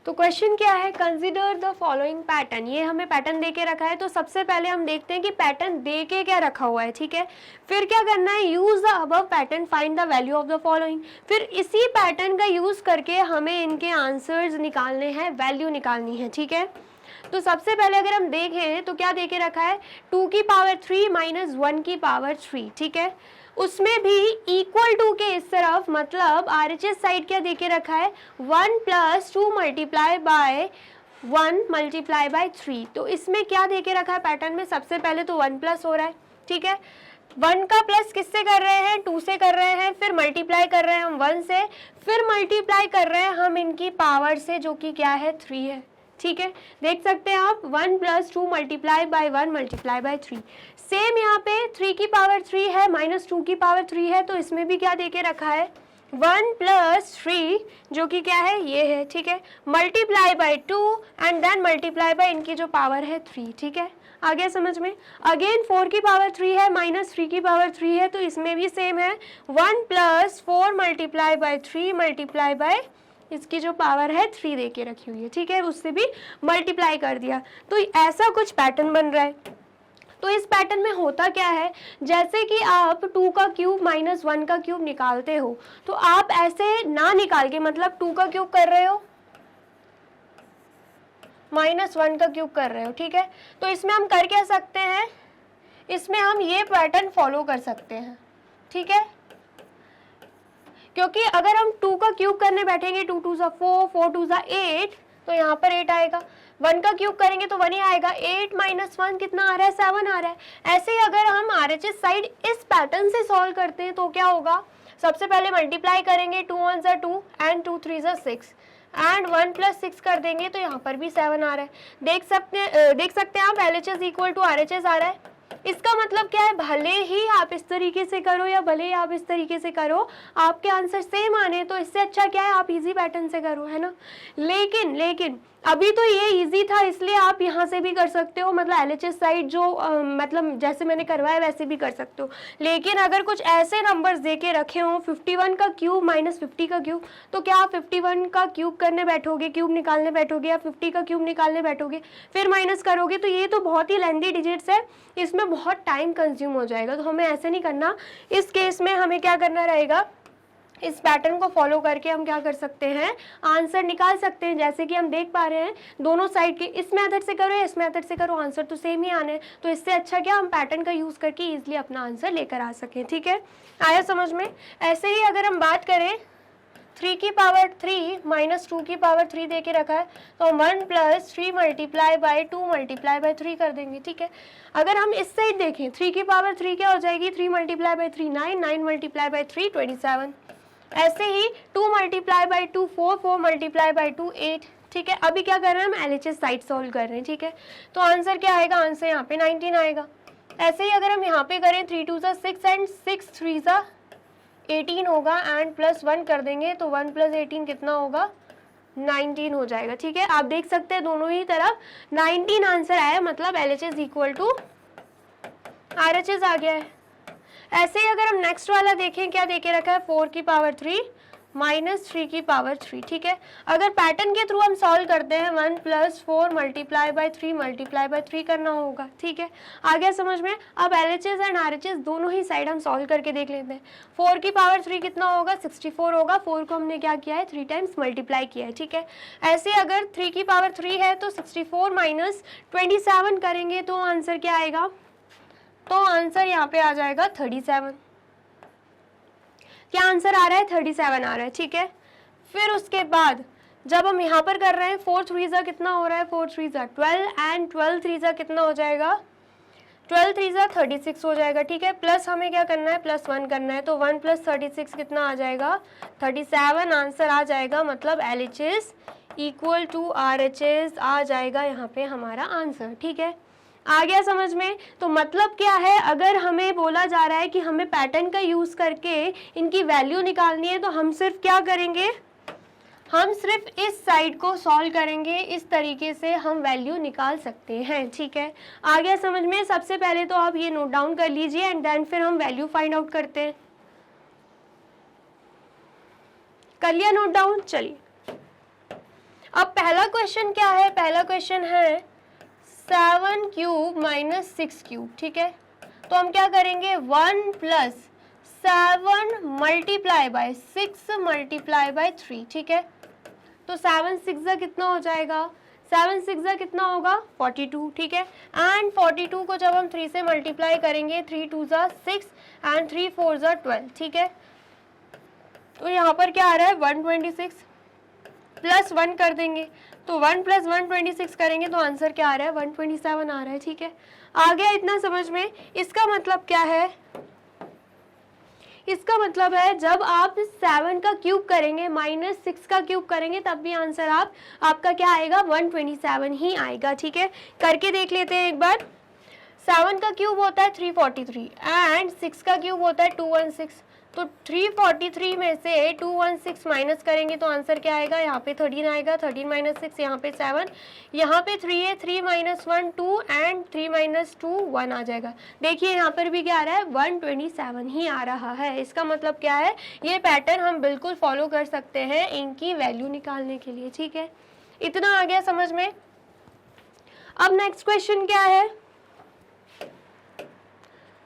तो क्वेश्चन क्या है, कंसिडर द फॉलोइंग पैटर्न। ये हमें पैटर्न दे के रखा है, तो सबसे पहले हम देखते हैं कि पैटर्न दे के क्या रखा हुआ है, ठीक है। फिर क्या करना है, use the above pattern find the value of the following. फिर इसी पैटर्न का यूज करके हमें इनके आंसर्स निकालने हैं, वैल्यू निकालनी है, ठीक है। तो सबसे पहले अगर हम देखें तो क्या दे के रखा है, 2 की पावर 3 माइनस 1 की पावर 3, ठीक है। उसमें भी इक्वल टू के इस तरफ, मतलब RHS साइड क्या दे के रखा है, 1 plus 2 multiply bye 1 multiply by 3। तो इसमें क्या दे के रखा है पैटर्न में, सबसे पहले तो 1 प्लस हो रहा है, ठीक है। 1 का प्लस किससे कर रहे हैं, 2 से कर रहे हैं, फिर मल्टीप्लाई कर रहे हैं हम 1 से, फिर मल्टीप्लाई कर रहे हैं हम इनकी पावर से जो कि क्या है 3 है, ठीक है। देख सकते हैं आप 1 plus 2 multiply bye 1 multiply by 3। Same यहाँ पे 3 की पावर 3 है माइनस 2 की पावर 3 है, तो इसमें भी क्या दे के रखा है, 1 प्लस 3 जो कि क्या है, ये है, ठीक है, multiply by 2 and then multiply by इनकी जो पावर है 3, ठीक है। आ गया समझ में? अगेन 4 की पावर 3 है माइनस 3 की पावर 3 है, तो इसमें भी सेम है, 1 plus 4 multiply by 3 multiply bye इसकी जो पावर है 3 दे के रखी हुई है, ठीक है, उससे भी मल्टीप्लाई कर दिया। तो ऐसा कुछ पैटर्न बन रहा है। तो इस पैटर्न में होता क्या है, जैसे कि आप 2 का क्यूब माइनस 1 का क्यूब निकालते हो, तो आप ऐसे ना निकाल के, मतलब 2 का क्यूब कर रहे हो माइनस 1 का क्यूब कर रहे हो, ठीक है। तो इसमें हम कर क्या सकते हैं, इसमें हम ये पैटर्न फॉलो कर सकते हैं, ठीक है, क्योंकि अगर हम 2 का क्यूब करने बैठेंगे, 2 2 सा 4, 4 2 सा 8, तो यहाँ पर 8 आएगा। 1 का क्यूब करेंगे तो 1 ही आएगा। 8 माइनस 1 कितना आ रहा है, 7 आ रहा है। ऐसे ही अगर हम RHS साइड इस पैटर्न से सॉल्व करते हैं तो क्या होगा, सबसे पहले मल्टीप्लाई करेंगे, 2 1 सा 2 एंड 2 3 सा 6 एंड 1 प्लस 6 कर देंगे तो यहाँ पर भी 7 आ रहा है। देख सकते हैं आप LHS इक्वल टू RHS आ रहा है। इसका मतलब क्या है, भले ही आप इस तरीके से करो या भले ही आप इस तरीके से करो, आपके आंसर सेम आने, तो इससे अच्छा क्या है, आप इजी पैटर्न से करो, है ना। लेकिन अभी तो ये इजी था, इसलिए आप यहाँ से भी कर सकते हो, मतलब LHS साइड जो मतलब जैसे मैंने करवाया वैसे भी कर सकते हो। लेकिन अगर कुछ ऐसे नंबर्स दे के रखे हों, 51 का क्यूब माइनस 50 का क्यूब, तो क्या आप 51 का क्यूब करने बैठोगे, क्यूब निकालने बैठोगे, या 50 का क्यूब निकालने बैठोगे फिर माइनस करोगे, तो ये तो बहुत ही लेंथी डिजिट्स है, इसमें बहुत टाइम कंज्यूम हो जाएगा। तो हमें ऐसे नहीं करना। इस केस में हमें क्या करना रहेगा, इस पैटर्न को फॉलो करके हम क्या कर सकते हैं, आंसर निकाल सकते हैं। जैसे कि हम देख पा रहे हैं दोनों साइड के, इस मेथड से करो इस मेथड से करो, आंसर तो सेम ही आने हैं। तो इससे अच्छा क्या, हम पैटर्न का यूज़ करके इजीली अपना आंसर लेकर आ सकें, ठीक है। आया समझ में? ऐसे ही अगर हम बात करें 3 की पावर 3 माइनस 2 की पावर 3 दे के रखा है, तो 1 plus 3 multiply by 2 multiply by 3 कर देंगे, ठीक है। अगर हम इस साइड देखें, 3 की पावर 3 क्या हो जाएगी, 3 मल्टीप्लाई बाय 3 9, 9 मल्टीप्लाई बाय 3 27। ऐसे ही 2 मल्टीप्लाई बाय 2 4, 4 मल्टीप्लाई बाय 2 8, ठीक है। अभी क्या कर रहे हैं हम, LHS साइड सॉल्व कर रहे हैं, ठीक है। तो आंसर क्या आएगा, आंसर यहाँ पे 19 आएगा। ऐसे ही अगर हम यहाँ पे करें 3 2 सा 6 एंड 6 3 सा 18 होगा एंड प्लस 1 कर देंगे, तो 1 प्लस 18 कितना होगा, 19 हो जाएगा, ठीक है। आप देख सकते हैं दोनों ही तरफ 19 आंसर आया, मतलब LHS इक्वल टू RHS आ गया है। ऐसे ही अगर हम नेक्स्ट वाला देखें, क्या देके रखा है, 4 की पावर 3 माइनस 3 की पावर 3, ठीक है। अगर पैटर्न के थ्रू हम सॉल्व करते हैं, 1 plus 4 multiply by 3 multiply by 3 करना होगा, ठीक है। आ गया समझ में? अब LHS एंड RHS दोनों ही साइड हम सॉल्व करके देख लेते हैं। 4 की पावर 3 कितना होगा, 64 होगा। 4 को हमने क्या किया है, 3 टाइम्स मल्टीप्लाई किया है, ठीक है। ऐसे अगर 3 की पावर 3 है तो 64 माइनस 27 करेंगे तो आंसर क्या आएगा, तो आंसर यहाँ पे आ जाएगा 37। क्या आंसर आ रहा है? 37 आ रहा है, ठीक है। फिर उसके बाद जब हम यहाँ पर कर रहे हैं 4 3 ज़ा कितना हो रहा है? 4 3 ज़ा 12 एंड 12 3 ज़ा कितना हो जाएगा? 12 3 ज़ा 36 हो जाएगा, ठीक है। प्लस हमें क्या करना है? +1 करना है, तो 1 + 36 कितना आ जाएगा? 37 आंसर आ जाएगा, मतलब LHS इक्वल टू RHS आ जाएगा यहाँ पे हमारा आंसर, ठीक है। आ गया समझ में? तो मतलब क्या है, अगर हमें बोला जा रहा है कि हमें पैटर्न का यूज़ करके इनकी वैल्यू निकालनी है, तो हम सिर्फ क्या करेंगे? हम सिर्फ इस साइड को सॉल्व करेंगे, इस तरीके से हम वैल्यू निकाल सकते हैं, ठीक है। आ गया समझ में? सबसे पहले तो आप ये नोट डाउन कर लीजिए एंड देन फिर हम वैल्यू फाइंड आउट करते हैं। कर लिया नोट डाउन? चलिए, अब पहला क्वेश्चन क्या है? पहला क्वेश्चन है 7 क्यूब माइनस 6 क्यूब, ठीक है। तो हम क्या करेंगे? 1 + 7 मल्टीप्लाई बाय 6 मल्टीप्लाई बाय 3, ठीक है। तो 7 6 ज़ा कितना हो जाएगा? 7 6 ज़ा कितना होगा? 42, ठीक है। एंड 42 को जब हम 3 से मल्टीप्लाई करेंगे, 3 2 ज़ा 6 एंड 3 4 ज़ा 12, ठीक है। तो यहाँ पर क्या आ रहा है? 126 प्लस 1 कर देंगे, तो 1 + 126 करेंगे तो आंसर क्या आ रहा है? 127 आ रहा है, ठीक है। आ गया इतना समझ में? इसका मतलब क्या है? इसका मतलब है जब आप 7 का क्यूब करेंगे -6 का क्यूब करेंगे तब भी आंसर आपका क्या आएगा? 127 ही आएगा, ठीक है। करके देख लेते हैं एक बार। 7 का क्यूब होता है 343 एंड 6 का क्यूब होता है 216। तो 343 में से 216 माइनस करेंगे तो आंसर क्या आएगा? यहाँ पे 13 आएगा, 13 - 6, यहाँ पे 7, यहाँ पे 3 है, 3 - 1 2 एंड 3 - 2 1 आ जाएगा। देखिए यहाँ पर भी क्या आ रहा है? 127 ही आ रहा है। इसका मतलब क्या है? ये पैटर्न हम बिल्कुल फॉलो कर सकते हैं इनकी वैल्यू निकालने के लिए, ठीक है। इतना आ गया समझ में? अब नेक्स्ट क्वेश्चन क्या है?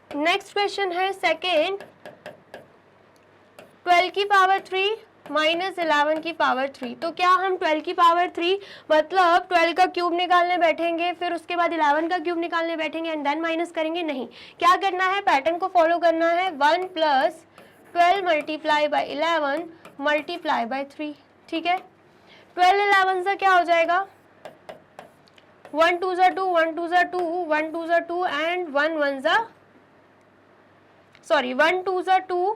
नेक्स्ट क्वेश्चन है सेकेंड, 12 की पावर 3 माइनस 11 की पावर 3। तो क्या हम 12 की पावर 3 मतलब 12 का क्यूब निकालने बैठेंगे, फिर उसके बाद 11 का क्यूब निकालने बैठेंगे एंड देन माइनस करेंगे? नहीं, क्या करना है? पैटर्न को फॉलो करना है। 1 + 12 मल्टीप्लाई बाय 11 मल्टीप्लाई बाय 3, ठीक है। 12 11 से क्या हो जाएगा? 1 2 ज़ा 2, 1 2 ज़ा 2, 1 2 ज़ा 2 एंड 1 1 ज़ा 1 2 ज़ा 2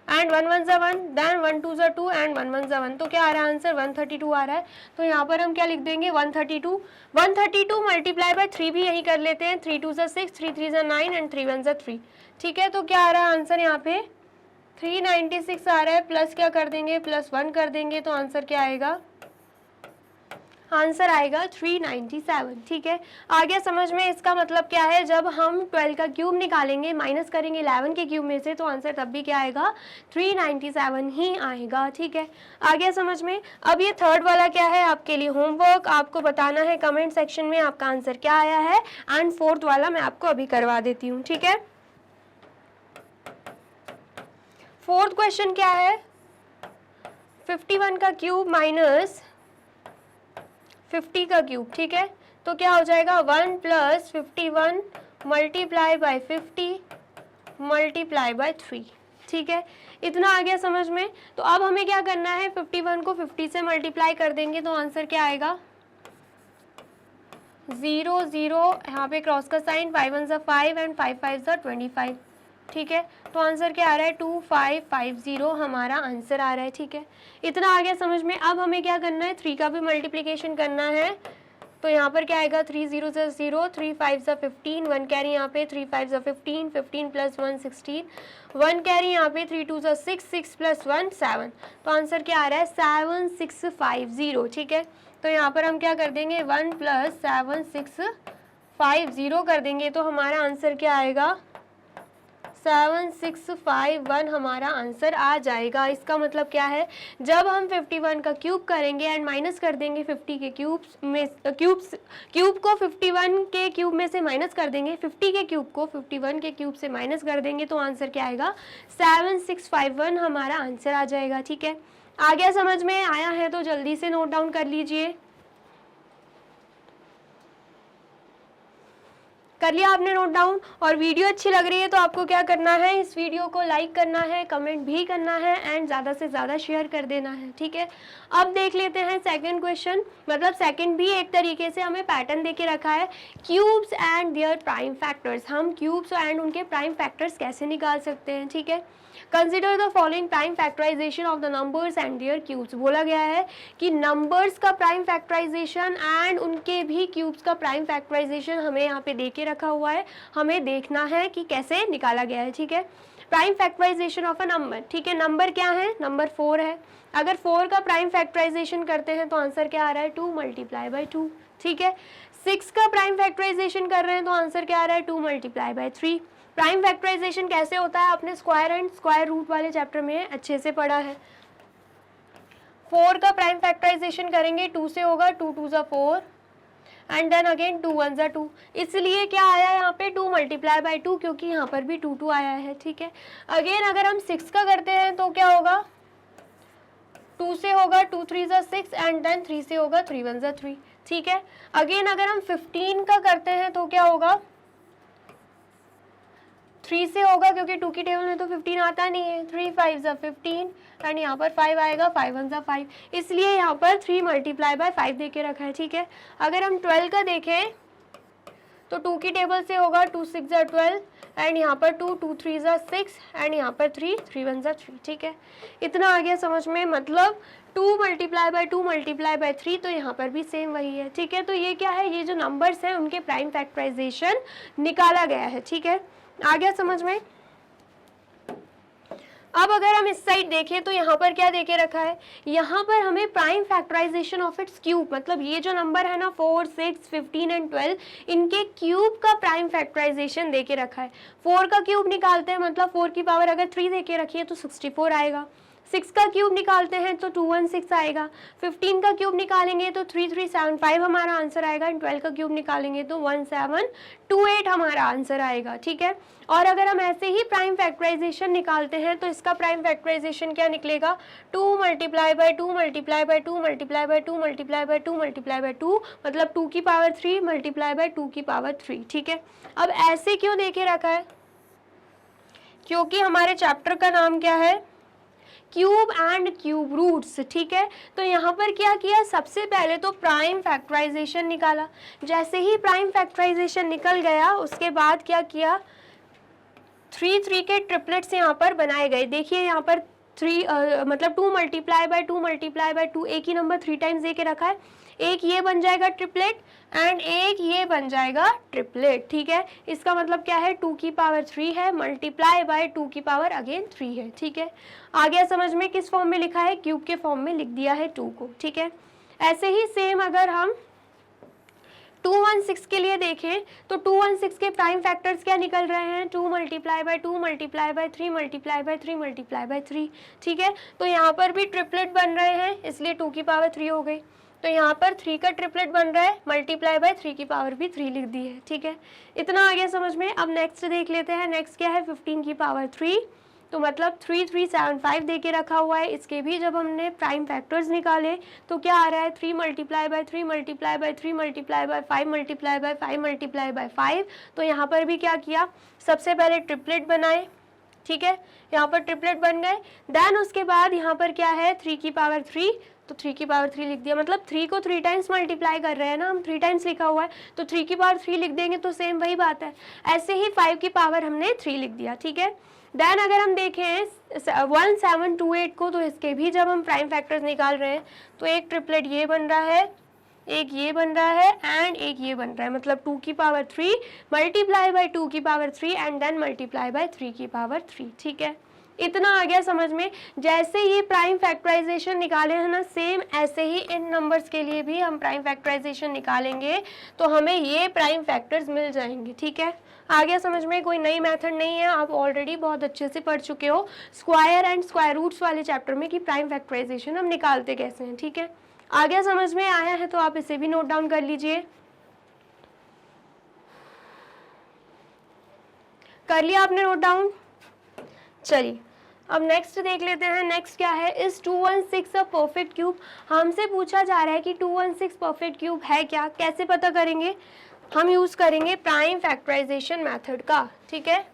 एंड 1 1 ज़ा 1, देन 1 2 ज़ा 2 एंड 1 1 ज़ा 1। तो क्या आ रहा है आंसर? 132 आ रहा है। तो यहाँ पर हम क्या लिख देंगे? 132 मल्टीप्लाई बाय 3 भी यही कर लेते हैं। 3 2 ज़ा 6, 3 3 ज़ा 9 एंड 3 1 ज़ा 3, ठीक है। तो क्या आ रहा है आंसर? यहाँ पे 396 आ रहा है। प्लस क्या कर देंगे? +1 कर देंगे तो आंसर क्या आएगा? आंसर आएगा 397, ठीक है। आ गया समझ में? इसका मतलब क्या है? जब हम 12 का क्यूब निकालेंगे, माइनस करेंगे 11 के क्यूब में से, तो आंसर तब भी क्या आएगा? 397 ही आएगा, ठीक है। आ गया समझ में? अब ये थर्ड वाला क्या है? आपके लिए होमवर्क, आपको बताना है कमेंट सेक्शन में आपका आंसर क्या आया है। एंड फोर्थ वाला मैं आपको अभी करवा देती हूँ, ठीक है। फोर्थ क्वेश्चन क्या है? 51 का क्यूब माइनस 50 का क्यूब, ठीक है। तो क्या हो जाएगा? 1 + 51 मल्टीप्लाई बाय 50 मल्टीप्लाई बाय 3, ठीक है। इतना आ गया समझ में? तो अब हमें क्या करना है? 51 को 50 से मल्टीप्लाई कर देंगे तो आंसर क्या आएगा? 0 0, यहाँ पे क्रॉस का साइन, 5 1 ज़ा 5 एंड 5 5 ज़ा 25, ठीक है। तो आंसर क्या आ रहा है? 2550 हमारा आंसर आ रहा है, ठीक है। इतना आ गया समझ में? अब हमें क्या करना है? 3 का भी मल्टीप्लिकेशन करना है। तो यहाँ पर क्या आएगा? 3 0 ज़ा 0, 3 5 ज़ा 15, 1 कैरी यहाँ पे, 3 5 ज़ा 15, 15 + 1 16, 1 कैरी यहाँ पे, 3 2 ज़ा 6, 6 + 1 7। तो आंसर क्या आ रहा है? 7650, ठीक है। तो यहाँ पर हम क्या कर देंगे? 1 + 7650 कर देंगे तो हमारा आंसर क्या आएगा? 7651 हमारा आंसर आ जाएगा। इसका मतलब क्या है? जब हम 51 का क्यूब करेंगे एंड माइनस कर देंगे 50 के क्यूब को 51 के क्यूब में से माइनस कर देंगे, 50 के क्यूब को 51 के क्यूब से माइनस कर देंगे तो आंसर क्या आएगा? 7651 हमारा आंसर आ जाएगा, ठीक है। आ गया समझ में? आया है तो जल्दी से नोट डाउन कर लीजिए। कर लिया आपने नोट डाउन? और वीडियो अच्छी लग रही है तो आपको क्या करना है, इस वीडियो को लाइक करना है, कमेंट भी करना है एंड ज़्यादा से ज़्यादा शेयर कर देना है, ठीक है। अब देख लेते हैं सेकंड क्वेश्चन, मतलब सेकंड भी एक तरीके से हमें पैटर्न दे के रखा है, cubes and their prime factors. हम क्यूब्स एंड उनके प्राइम फैक्टर्स कैसे निकाल सकते हैं, ठीक है। Consider the following prime factorization of the numbers and their cubes. बोला गया है कि नंबर्स का प्राइम फैक्टराइजेशन एंड उनके भी क्यूब्स का प्राइम फैक्टराइजेशन हमें यहाँ पे दे के रखा हुआ है, हमें देखना है कि कैसे निकाला गया है, ठीक है। Prime factorization of a number, ठीक है। नंबर क्या है, नंबर 4 है। अगर 4 का प्राइम फैक्टराइजेशन करते हैं तो आंसर क्या आ रहा है, 2 मल्टीप्लाई बाई 2, ठीक है। 6 का प्राइम फैक्टराइजेशन कर रहे हैं तो आंसर क्या आ रहा है, 2 मल्टीप्लाई बाई 3। प्राइम फैक्टराइजेशन कैसे होता है, आपने स्क्वायर एंड स्क्वायर रूट वाले चैप्टर में अच्छे से पढ़ा है। 4 का प्राइम फैक्टराइजेशन करेंगे, 2 से होगा, 2 2 ज़ा 4 एंड देन अगेन 2 1 ज़ा 2। इसलिए क्या आया यहाँ पे 2 मल्टीप्लाई बाई 2, क्योंकि यहाँ पर भी 2 2 आया है, ठीक है। अगेन अगर हम 6 का करते हैं तो क्या होगा, 2 से होगा 2 3 ज़ा 6 एंड देन 3 से होगा 3 1 ज़ा 3, ठीक है। अगेन अगर हम 15 का करते हैं तो क्या होगा, 3 से होगा, क्योंकि 2 की टेबल में तो 15 आता नहीं है, 3 5 ज़ा 15 एंड यहाँ पर 5 आएगा, 5 1 ज़ा 5, इसलिए यहाँ पर 3 मल्टीप्लाई बाय 5 दे के रखा है, ठीक है। अगर हम 12 का देखें तो 2 की टेबल से होगा 2 6 ज़ा 12 एंड यहाँ पर 2 2 3 ज़ा 6 एंड यहाँ पर 3 3 1 ज़ा 3, ठीक है। इतना आ गया समझ में, मतलब 2 मल्टीप्लाई बाय 2 मल्टीप्लाई बाय 3, तो यहाँ पर भी सेम वही है, ठीक है। तो ये क्या है, ये जो नंबर्स हैं उनके प्राइम फैक्टराइजेशन निकाला गया है, ठीक है। आ गया समझ में। अब अगर हम इस साइड देखें तो यहाँ पर क्या देके रखा है, यहाँ पर हमें prime factorization of its cube, मतलब ये जो नंबर है ना 4 6 15 एंड 12, इनके क्यूब का प्राइम फैक्टराइजेशन देके रखा है। 4 का क्यूब निकालते हैं, मतलब 4 की पावर अगर 3 देके रखी है तो 64 आएगा। 6 का क्यूब निकालते हैं तो 216 आएगा। 15 का क्यूब निकालेंगे तो 3375 हमारा आंसर आएगा। 12 का क्यूब निकालेंगे तो 1728 हमारा आंसर आएगा, ठीक है। और अगर हम ऐसे ही प्राइम फैक्टराइजेशन निकालते हैं तो इसका प्राइम फैक्टराइजेशन क्या निकलेगा, 2 multiply by 2 multiply by 2 multiply by 2 multiply by 2 multiply by 2, मतलब 2 की पावर 3 मल्टीप्लाई बाय 2 की पावर 3, ठीक है। अब ऐसे क्यों देके रखा है, क्योंकि हमारे चैप्टर का नाम क्या है, क्यूब एंड क्यूब रूट्स, ठीक है। तो यहाँ पर क्या किया, सबसे पहले तो प्राइम फैक्टराइजेशन निकाला। जैसे ही प्राइम फैक्टराइजेशन निकल गया उसके बाद क्या किया, 3 3 के ट्रिपलेट्स यहाँ पर बनाए गए। देखिए यहाँ पर 3 मतलब 2 मल्टीप्लाई बाय 2 मल्टीप्लाई बाय 2, एक ही नंबर 3 टाइम्स दे के रखा है। एक ये बन जाएगा ट्रिपलेट एंड एक ये बन जाएगा ट्रिपलेट, ठीक है। इसका मतलब क्या है, 2 की पावर 3 है मल्टीप्लाई बाय 2 की पावर अगेन 3 है, ठीक है। आ गया समझ में, किस फॉर्म में लिखा है, क्यूब के फॉर्म में लिख दिया है 2 को, ठीक है। ऐसे ही सेम अगर हम 216 के लिए देखें तो 216 के प्राइम फैक्टर्स क्या निकल रहे हैं, 2 multiply by 2 multiply by 3 multiply by 3 multiply by 3, ठीक है। तो यहाँ पर भी ट्रिपलेट बन रहे हैं, इसलिए 2 की पावर 3 हो गई। तो यहाँ पर 3 का ट्रिपलेट बन रहा है, मल्टीप्लाई बाय 3 की पावर भी 3 लिख दी है, ठीक है। इतना आ गया समझ में। अब नेक्स्ट देख लेते हैं, नेक्स्ट क्या है, 15 की पावर 3, तो मतलब 3375 दे के रखा हुआ है। इसके भी जब हमने प्राइम फैक्टर्स निकाले तो क्या आ रहा है, 3 multiply by 3 multiply by 3 multiply bye 5 multiply by 5 multiply by 5। तो यहाँ पर भी क्या किया, सबसे पहले ट्रिपलेट बनाए, ठीक है, यहाँ पर ट्रिपलेट बन गए। देन उसके बाद यहाँ पर क्या है, 3 की पावर 3, तो 3 की पावर 3 लिख दिया, मतलब 3 को 3 टाइम्स मल्टीप्लाई कर रहे हैं ना हम, 3 टाइम्स लिखा हुआ है तो 3 की पावर 3 लिख देंगे तो सेम वही बात है। ऐसे ही 5 की पावर हमने 3 लिख दिया, ठीक है। देन अगर हम देखें 1728 को, तो इसके भी जब हम प्राइम फैक्टर्स निकाल रहे हैं तो एक ट्रिपलेट ये बन रहा है, एक ये बन रहा है एंड एक ये बन रहा है, मतलब 2 की पावर 3 मल्टीप्लाई बाय 2 की power 3 and then multiply by 3 की पावर 3, ठीक है। इतना आ गया समझ में। जैसे ये प्राइम फैक्टराइजेशन निकाले हैं ना, सेम ऐसे ही इन नंबर्स के लिए भी हम प्राइम फैक्टराइजेशन निकालेंगे तो हमें ये प्राइम फैक्टर्स मिल जाएंगे, ठीक है। आ गया समझ में, कोई नई मेथड नहीं है, आप ऑलरेडी बहुत अच्छे से पढ़ चुके हो स्क्वायर एंड स्क्वायर रूट्स वाले चैप्टर में कि प्राइम फैक्टराइजेशन हम निकालते कैसे हैं, ठीक है। आ गया समझ में, आया है तो आप इसे भी नोट डाउन कर लीजिए। कर लिया आपने नोट डाउन? चलिए अब नेक्स्ट देख लेते हैं। नेक्स्ट क्या है, इस 216 अ परफेक्ट क्यूब। हमसे पूछा जा रहा है कि 216 परफेक्ट क्यूब है क्या, कैसे पता करेंगे। हम यूज करेंगे प्राइम फैक्टराइजेशन मेथड का, ठीक है।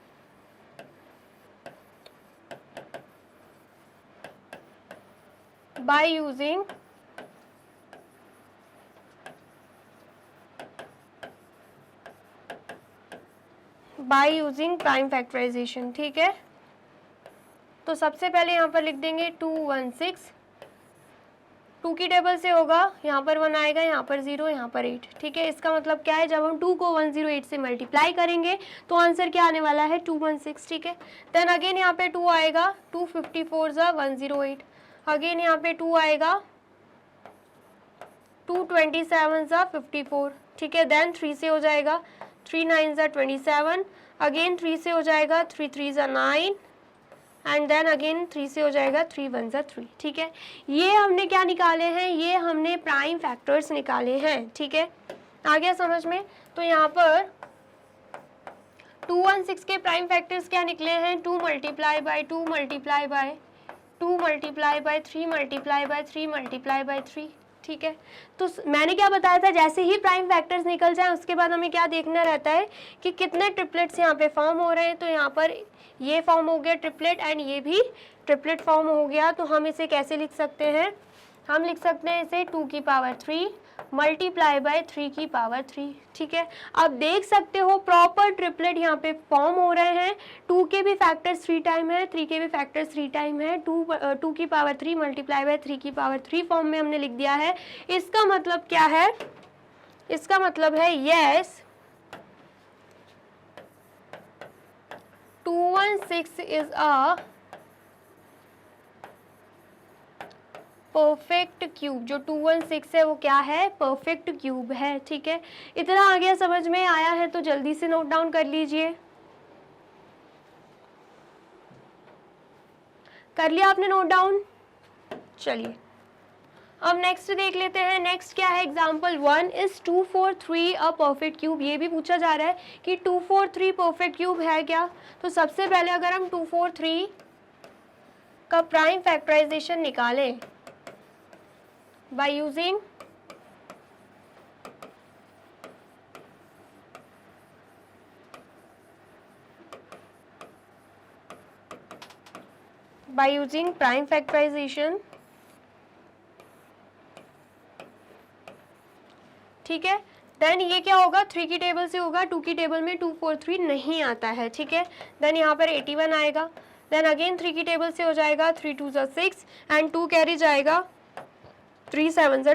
बाय यूजिंग प्राइम फैक्टराइजेशन, ठीक है। तो सबसे पहले यहाँ पर लिख देंगे 216, 2 की टेबल से होगा, यहाँ पर 1 आएगा, यहाँ पर 0, यहाँ पर 8, ठीक है। इसका मतलब क्या है, जब हम 2 को 108 से मल्टीप्लाई करेंगे तो आंसर क्या आने वाला है 216, ठीक है। देन अगेन यहाँ पे 2 आएगा, 254 ज़ा 108, अगेन यहाँ पे 2 आएगा, 227 ज़ा 54, ठीक है। देन 3 से हो जाएगा, 3 9 ज़ा 27, अगेन 3 से हो जाएगा, 3 3 ज़ा 9, एंड देन अगेन 3 से हो जाएगा, 3 1 ज़ा 3, ठीक है। ये हमने क्या निकाले हैं, ये हमने प्राइम फैक्टर्स निकाले हैं, ठीक है। आ गया समझ में। तो यहाँ पर 216 के प्राइम फैक्टर्स क्या निकले हैं, 2 multiply by 2 multiply by 2 multiply by 3 multiply by 3 multiply by 3, ठीक है। तो मैंने क्या बताया था, जैसे ही प्राइम फैक्टर्स निकल जाए उसके बाद हमें क्या देखना रहता है कि कितने ट्रिपलेट्स यहाँ पे फॉर्म हो रहे हैं। तो यहाँ पर ये फॉर्म हो गया ट्रिपलेट एंड ये भी ट्रिपलेट फॉर्म हो गया। तो हम इसे कैसे लिख सकते हैं, हम लिख सकते हैं इसे 2 की पावर 3 मल्टीप्लाई बाय 3 की पावर 3, ठीक है। अब देख सकते हो प्रॉपर ट्रिपलेट यहाँ पे फॉर्म हो रहे हैं। 2 के भी फैक्टर्स 3 टाइम है, 3 के भी फैक्टर्स 3 टाइम है। 2 की पावर 3 मल्टीप्लाई बाय 3 की पावर 3 फॉर्म में हमने लिख दिया है। इसका मतलब क्या है, इसका मतलब है yes 216 is a perfect cube. जो 216 है वो क्या है, परफेक्ट क्यूब है, ठीक है। इतना आ गया, समझ में आया है तो जल्दी से नोट डाउन कर लीजिए। कर लिया आपने नोट डाउन? चलिए अब नेक्स्ट देख लेते हैं। नेक्स्ट क्या है, example 1 is 243 a perfect cube. ये भी पूछा जा रहा है कि 243 परफेक्ट क्यूब है क्या। तो सबसे पहले अगर हम 243 का प्राइम फैक्टराइजेशन निकालें by using prime factorization, ठीक है। देन ये क्या होगा, 3 की टेबल से होगा, 2 की टेबल में 243 नहीं आता है, ठीक है। देन यहाँ पर 81 आएगा। देन अगेन 3 की टेबल से हो जाएगा, 3 2 ज़ा 6 एंड 2 कैरी जाएगा, 3 7 ज़ा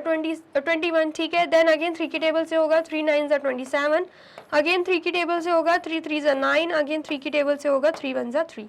21, ठीक है। देन अगेन 3 की टेबल से होगा, 3 9 ज़ा 27, अगेन 3 की टेबल से होगा, 3 3 ज़ा 9, अगेन 3 की टेबल से होगा, 3 1 ज़ा 3।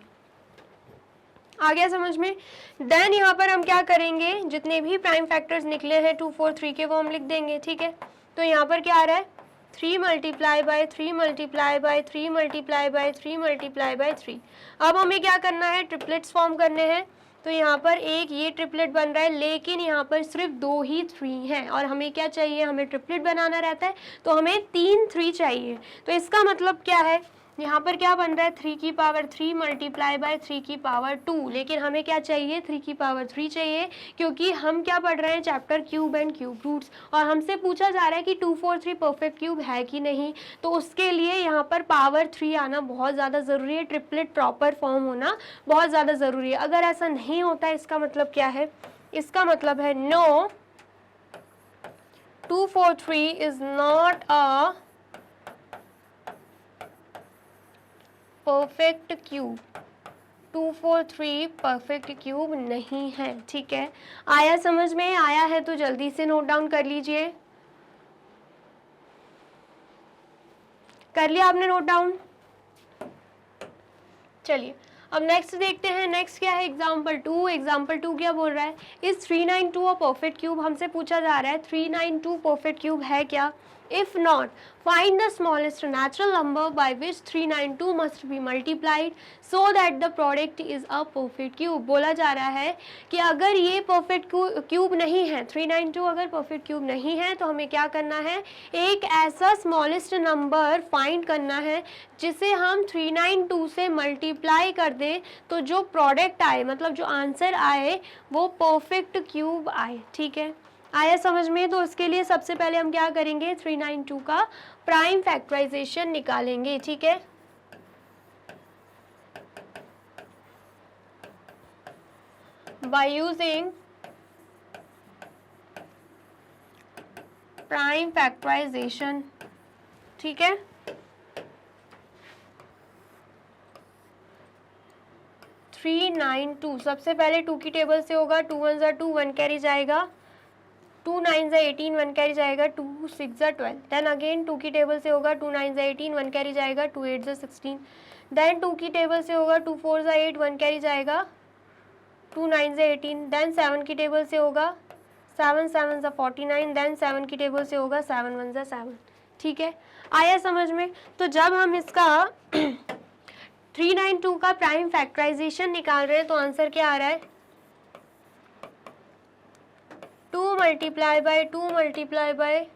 आ गया समझ में। देन यहाँ पर हम क्या करेंगे, जितने भी प्राइम फैक्टर्स निकले हैं 243 के वो हम लिख देंगे, ठीक है। तो यहाँ पर क्या आ रहा है, 3 multiply by 3 multiply by 3 multiply by 3 multiply by 3। अब हमें क्या करना है, ट्रिपलेट्स फॉर्म करने हैं। तो यहाँ पर एक ये ट्रिपलेट बन रहा है, लेकिन यहाँ पर सिर्फ 2 ही 3 हैं और हमें क्या चाहिए, हमें ट्रिपलेट बनाना रहता है तो हमें 3 3 चाहिए। तो इसका मतलब क्या है, यहाँ पर क्या बन रहा है, 3 की पावर 3 मल्टीप्लाई बाय 3 की पावर 2, लेकिन हमें क्या चाहिए, 3 की पावर 3 चाहिए, क्योंकि हम क्या पढ़ रहे हैं, chapter cube and cube roots, और हमसे पूछा जा रहा है कि 243 परफेक्ट क्यूब है कि नहीं। तो उसके लिए यहाँ पर पावर 3 आना बहुत ज़्यादा ज़रूरी है, ट्रिपलेट प्रॉपर फॉर्म होना बहुत ज़्यादा ज़रूरी है। अगर ऐसा नहीं होता है, इसका मतलब क्या है, इसका मतलब है no 243 is not a perfect cube. 243 perfect cube नहीं है, ठीक है। आया समझ में, आया है तो जल्दी से नोट डाउन कर लीजिए। कर लिया आपने नोट डाउन? चलिए अब नेक्स्ट देखते हैं। नेक्स्ट क्या है, एग्जाम्पल 2। एग्जाम्पल 2 क्या बोल रहा है, इस 392 अ परफेक्ट क्यूब। हमसे पूछा जा रहा है 392 परफेक्ट क्यूब है क्या। If not, find the smallest natural number by which 392 must be multiplied so that the product is a perfect cube। बोला जा रहा है कि अगर ये परफेक्ट क्यूब नहीं है, 392 अगर परफेक्ट क्यूब नहीं है तो हमें क्या करना है, एक ऐसा स्मॉलेस्ट नंबर फाइंड करना है जिसे हम 392 से मल्टीप्लाई कर दें तो जो प्रोडक्ट आए, मतलब जो आंसर आए वो परफेक्ट क्यूब आए, ठीक है। आया समझ में? तो उसके लिए सबसे पहले हम क्या करेंगे, 392 का प्राइम फैक्टराइजेशन निकालेंगे, ठीक है। बाय यूजिंग प्राइम फैक्टराइजेशन, ठीक है। थ्री 9 2 सबसे पहले 2 की टेबल से होगा, 2 1 ज़ा 2, 1 कैरी जाएगा, 2 9 ज़ा 18, 1 कैरी जाएगा, 2 6 ज़ा 12। देन अगेन 2 की टेबल से होगा, 2 9 ज़ा 18, 1 कैरी जाएगा, 2 8 ज़ा 16। देन 2 की टेबल से होगा, 2 4 ज़ा 8, 1 कैरी जाएगा, 2 9 ज़ा 18। देन 7 की टेबल से होगा, 7 7 ज़ा 49। देन 7 की टेबल से होगा, 7 1 ज़ा 7, ठीक है। आया समझ में? तो जब हम इसका 392 का प्राइम फैक्टराइजेशन निकाल रहे हैं तो आंसर क्या आ रहा है, 2 multiply by 2 multiply by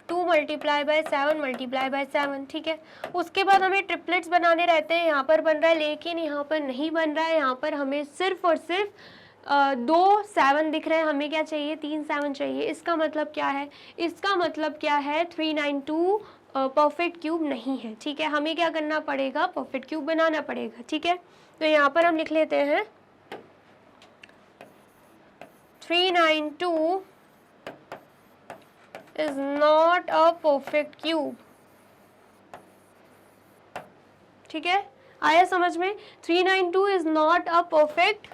2 multiply bye 7 multiply by 7, ठीक है। उसके बाद हमें ट्रिपलेट्स बनाने रहते हैं, यहाँ पर बन रहा है लेकिन यहाँ पर नहीं बन रहा है, यहाँ पर हमें सिर्फ और सिर्फ 2 7 दिख रहे हैं, हमें क्या चाहिए, 3 7 चाहिए। इसका मतलब क्या है, इसका मतलब क्या है, 392 परफेक्ट क्यूब नहीं है, ठीक है। हमें क्या करना पड़ेगा, परफेक्ट क्यूब बनाना पड़ेगा, ठीक है। तो यहाँ पर हम लिख लेते हैं 392 is not a perfect cube, ठीक है। आया समझ में? 392 is not a perfect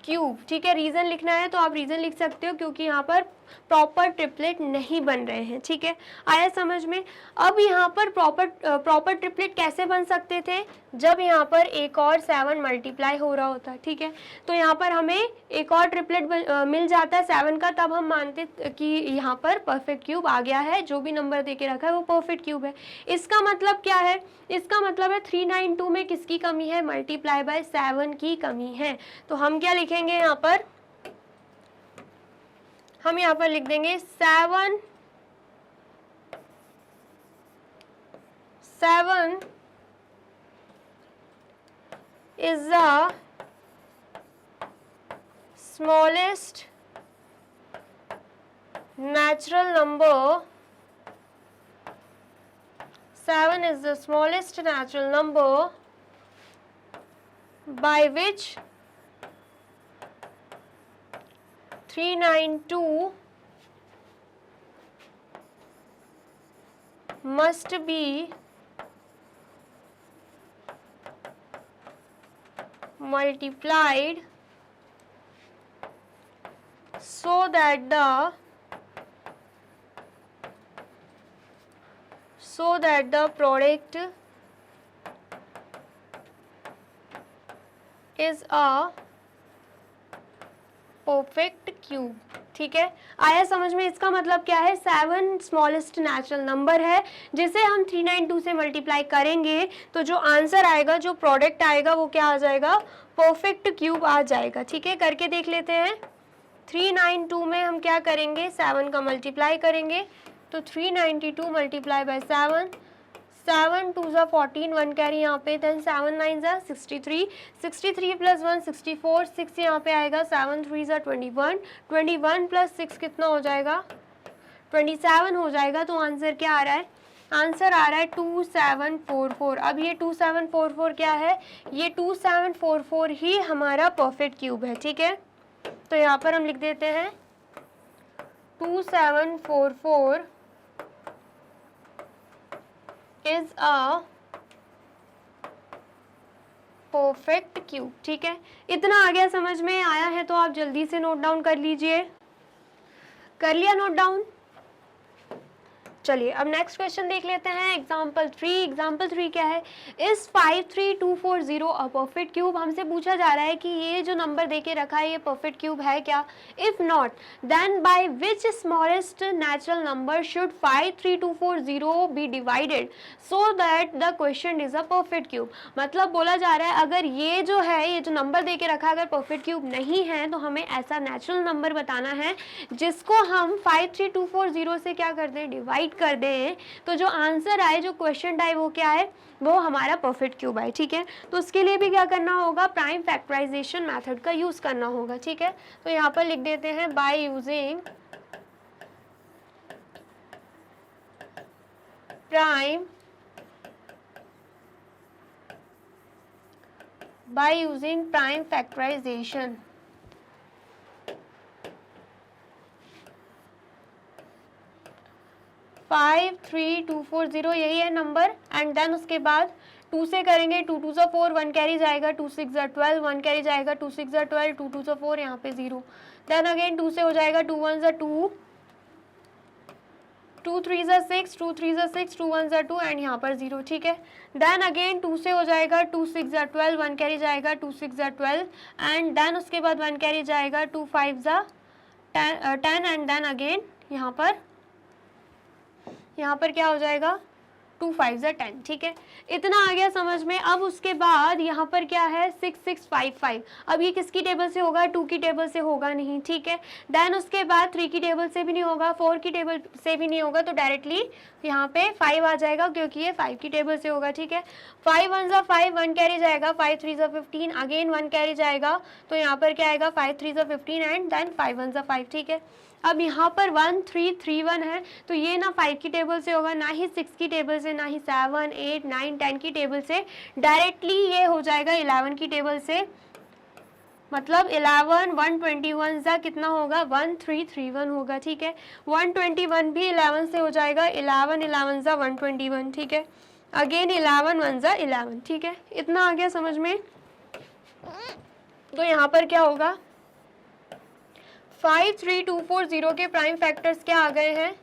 cube, ठीक है। रीजन लिखना है तो आप रीजन लिख सकते हो क्योंकि यहाँ पर प्रॉपर ट्रिपलेट नहीं बन रहे हैं, ठीक है। आया समझ में? अब यहाँ पर प्रॉपर ट्रिपलेट कैसे बन सकते थे, जब यहाँ पर एक और 7 मल्टीप्लाई हो रहा होता, ठीक है। तो यहाँ पर हमें एक और ट्रिपलेट मिल जाता है 7 का, तब हम मानते कि यहाँ पर परफेक्ट क्यूब आ गया है, जो भी नंबर दे के रखा है वो परफेक्ट क्यूब है। इसका मतलब क्या है, इसका मतलब है 392 में किसकी कमी है, मल्टीप्लाई बाय 7 की कमी है। तो हम क्या लिखेंगे यहाँ पर, हम यहाँ पर लिख देंगे 7 is the smallest natural number. 7 is the smallest natural number by which 392 must be multiplied so that the product is a perfect cube, ठीक है। आया समझ में? इसका मतलब क्या है, 7 स्मॉलेस्ट नेचुरल नंबर है जिसे हम 392 से मल्टीप्लाई करेंगे तो जो आंसर आएगा, जो प्रोडक्ट आएगा वो क्या आ जाएगा, परफेक्ट क्यूब आ जाएगा, ठीक है। करके देख लेते हैं। 392 में हम क्या करेंगे, 7 का मल्टीप्लाई करेंगे तो 392 मल्टीप्लाई बाय 7, 7 2 ज़ा 14, 1 कैरी यहाँ पे, देन 7 9 ज़ा 63, 63 प्लस 1 64, 6 यहाँ पे आएगा, 7 3 ज़ा 21, 21 प्लस 6 कितना हो जाएगा, 27 हो जाएगा। तो आंसर क्या आ रहा है, आंसर आ रहा है 2744। अब ये 2744 क्या है, ये 2744 ही हमारा परफेक्ट क्यूब है, ठीक है। तो यहाँ पर हम लिख देते हैं 2744 is a परफेक्ट क्यूब, ठीक है। इतना आ गया, समझ में आया है तो आप जल्दी से नोट डाउन कर लीजिए। कर लिया नोट डाउन? चलिए अब नेक्स्ट क्वेश्चन देख लेते हैं। एग्जाम्पल 3। एग्जाम्पल 3 क्या है, इस 53240 अ परफेक्ट क्यूब। हमसे पूछा जा रहा है कि ये जो नंबर देके रखा है ये परफेक्ट क्यूब है क्या। If not then by which smallest natural number should 53240 be divided so that the quotient is a perfect cube. मतलब बोला जा रहा है अगर ये जो है, ये जो नंबर देके रखा है अगर परफेक्ट क्यूब नहीं है तो हमें ऐसा नेचुरल नंबर बताना है जिसको हम 53240 से क्या कर दें, डिवाइड डिवाइड कर दें तो जो आंसर आए, जो क्वेश्चन आए, वो क्या है, वो हमारा परफेक्ट क्यूब है। ठीक है, तो उसके लिए भी क्या करना होगा, प्राइम फैक्टराइजेशन मेथड का यूज़ करना होगा। ठीक है, तो यहाँ पर लिख देते हैं बाय यूजिंग प्राइम फैक्टराइजेशन। 53240 यही है नंबर। एंड देन उसके बाद 2 से करेंगे, 2 2 4, 1 कैरी जाएगा, 2 6 12, 1 कैरी जाएगा, 2 6 12, 2 2 4, यहाँ पे 0। देन अगेन 2 से हो जाएगा, 2 1 2, 2 3 6, 2 3 6, 2 1 2 एंड यहाँ पर 0। ठीक है, देन अगेन 2 से हो जाएगा, 2 6 12, 1 कैरी जाएगा, 2 6 12 एंड देन उसके बाद 1 कैरी जाएगा, 2 5 10 एंड देन अगेन यहाँ पर क्या हो जाएगा, 2 5 10। ठीक है, इतना आ गया समझ में। अब उसके बाद यहाँ पर क्या है, 6 6 5 5। अब ये किसकी टेबल से होगा, 2 की टेबल से होगा नहीं। ठीक है, देन उसके बाद 3 की टेबल से भी नहीं होगा, 4 की टेबल से भी नहीं होगा, तो डायरेक्टली यहाँ पे 5 आ जाएगा क्योंकि ये 5 की टेबल से होगा। ठीक है, 5 1 5, 1 कैरी जाएगा, 5 3 15, अगेन 1 कैरी जाएगा, तो यहाँ पर क्या आएगा, 5 3 15 एंड देन 5 1 5। ठीक है, अब यहाँ पर 1 3 3 1 है, तो ये ना 5 की टेबल से होगा, ना ही 6 की टेबल से, ना ही 7 8 9 10 की टेबल से, डायरेक्टली ये हो जाएगा 11 की टेबल से। मतलब 11 121 ज़ा कितना होगा, 1331 होगा। ठीक है, 121 भी 11 से हो जाएगा, 11 11 ज़ा 121। ठीक है, अगेन 11 1 ज़ा 11। ठीक है, इतना आ गया समझ में। तो यहाँ पर क्या होगा, 53240 के प्राइम फैक्टर्स क्या आ गए हैं,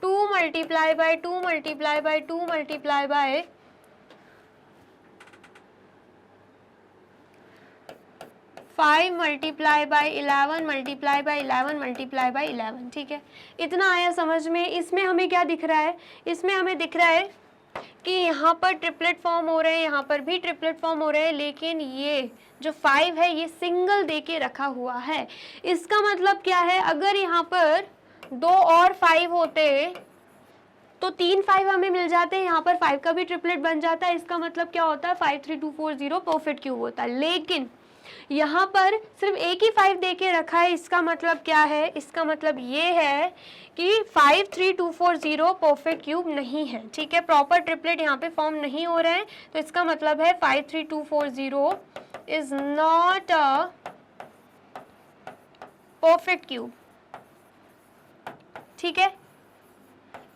2 multiply by 2 multiply by 2 multiply bye 5 multiply by 11 multiply by 11 multiply by 11। ठीक है, इतना आया समझ में। इसमें हमें क्या दिख रहा है, इसमें हमें दिख रहा है कि यहाँ पर ट्रिपलेट फॉर्म हो रहे हैं, यहाँ पर भी ट्रिपलेट फॉर्म हो रहे हैं, लेकिन ये जो 5 है ये सिंगल दे के रखा हुआ है। इसका मतलब क्या है, अगर यहाँ पर 2 और 5 होते तो 3 5 हमें मिल जाते हैं, यहाँ पर 5 का भी ट्रिपलेट बन जाता है। इसका मतलब क्या होता है, 53240 परफेक्ट क्यूब होता है। लेकिन यहाँ पर सिर्फ एक ही 5 दे के रखा है, इसका मतलब क्या है, इसका मतलब ये है कि 53240 परफेक्ट क्यूब नहीं है। ठीक है, प्रॉपर ट्रिपलेट यहाँ पे फॉर्म नहीं हो रहे हैं, तो इसका मतलब है 53240 is not a perfect cube. ठीक है,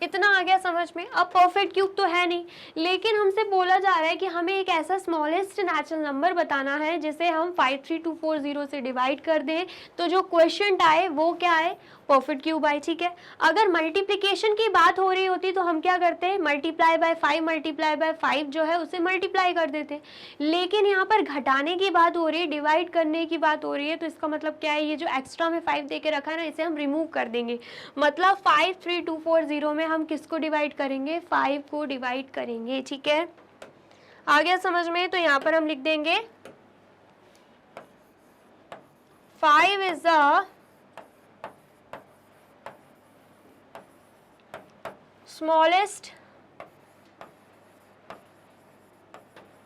इतना आ गया समझ में। अब परफेक्ट क्यूब तो है नहीं, लेकिन हमसे बोला जा रहा है कि हमें एक ऐसा स्मॉलेस्ट नेचुरल नंबर बताना है जिसे हम 53240 से डिवाइड कर दें, तो जो क्वेश्चन आए वो क्या है, परफेक्ट क्यूब आए। ठीक है, अगर मल्टीप्लिकेशन की बात हो रही होती तो हम क्या करते हैं, मल्टीप्लाई बाय 5 मल्टीप्लाई बाय 5 जो है उसे मल्टीप्लाई कर देते, लेकिन यहाँ पर घटाने की बात हो रही है, डिवाइड करने की बात हो रही है, तो इसका मतलब क्या है, ये जो एक्स्ट्रा में 5 दे के रखा है ना, इसे हम रिमूव कर देंगे। मतलब 53240 में हम किसको डिवाइड करेंगे, 5 को डिवाइड करेंगे। ठीक है, आ गया समझ में। तो यहाँ पर हम लिख देंगे 5 is the smallest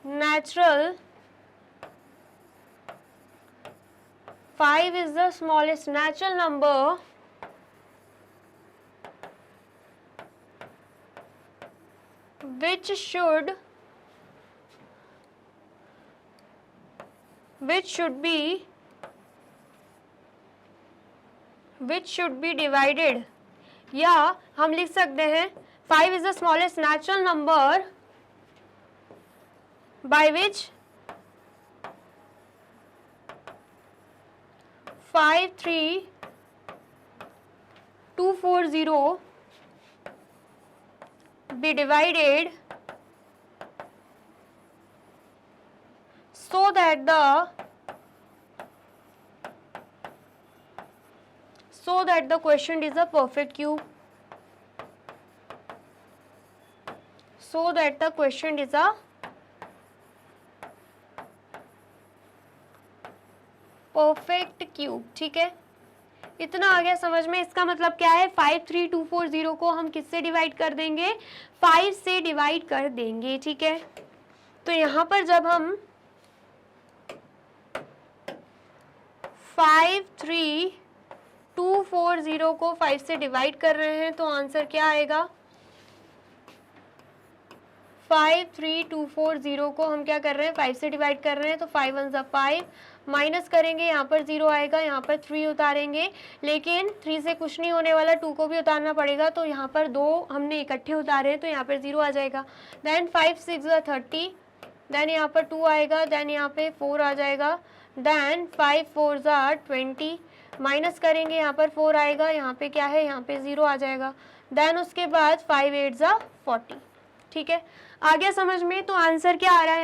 natural 5 is the smallest natural number which should be divided, या हम लिख सकते हैं 5 is the smallest natural number by which 53240 be divided so that the quotient is a perfect cube. So that the quotient is a perfect cube. ठीक है, इतना आ गया समझ में। इसका मतलब क्या है, 53240 को हम किससे डिवाइड कर देंगे, 5 से डिवाइड कर देंगे, ठीक है। तो यहाँ पर जब हम 53240 को 5 से डिवाइड कर रहे हैं तो आंसर क्या आएगा, 53240 को हम क्या कर रहे हैं, 5 से डिवाइड कर रहे हैं, तो 5 1 जा 5, माइनस करेंगे, यहाँ पर 0 आएगा, यहाँ पर 3 उतारेंगे, लेकिन 3 से कुछ नहीं होने वाला, 2 को भी उतारना पड़ेगा, तो यहाँ पर 2 हमने इकट्ठे उतारे हैं तो यहाँ पर 0 आ जाएगा। देन 5 6 जा 30, देन यहाँ पर 2 आएगा, देन यहाँ पे 4 आ जाएगा, देन 5 4 जा 20, माइनस करेंगे, यहाँ पर 4 आएगा, यहाँ पे क्या है, यहाँ पे 0 आ जाएगा। देन उसके बाद 5 8 जा 40, ठीक है। आ गया समझ में। तो आंसर क्या आ रहा है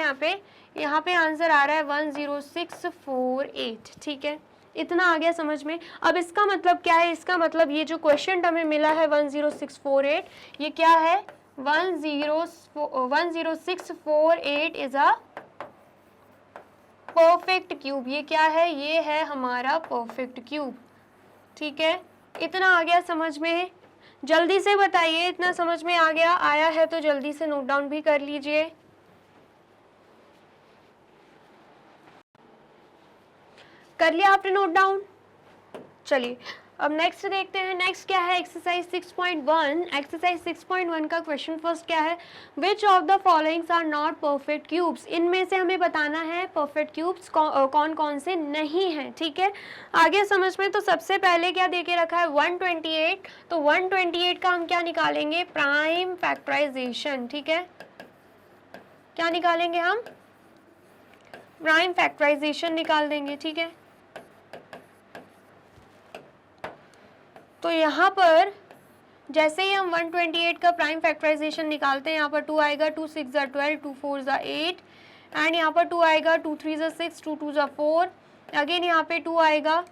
यहाँ पे आंसर आ रहा है 10648, ठीक है। इतना आ गया समझ में। अब इसका मतलब क्या है, इसका मतलब ये जो क्वेश्चन हमें मिला है 10648, ये क्या है, 10648 इज अ परफेक्ट क्यूब। ये क्या है, ये है हमारा परफेक्ट क्यूब, ठीक है। इतना आ गया समझ में। जल्दी से बताइए, इतना समझ में आ गया, आया है तो जल्दी से नोट डाउन भी कर लीजिए। कर लिया आपने नोट डाउन? चलिए अब नेक्स्ट देखते हैं। नेक्स्ट क्या है, एक्सरसाइज 6.1। एक्सरसाइज 6.1 का क्वेश्चन फर्स्ट क्या है, which of the followings are not perfect cubes. इनमें से हमें बताना है परफेक्ट क्यूब्स कौन कौन से नहीं हैं, ठीक है। आगे समझ में। तो सबसे पहले क्या दे के रखा है, 128। तो 128 का हम क्या निकालेंगे, प्राइम फैक्टराइजेशन, ठीक है। क्या निकालेंगे हम, प्राइम फैक्टराइजेशन निकाल देंगे, ठीक है। तो यहाँ पर जैसे ही हम 128 का प्राइम फैक्टराइजेशन निकालते हैं, यहाँ पर 2 आएगा, 2 6 जा 12, 2 4 जा 8, एंड यहाँ पर 2 आएगा, 2 3 जा 6, 2 2 जा 4, अगेन यहाँ पे 2 आएगा,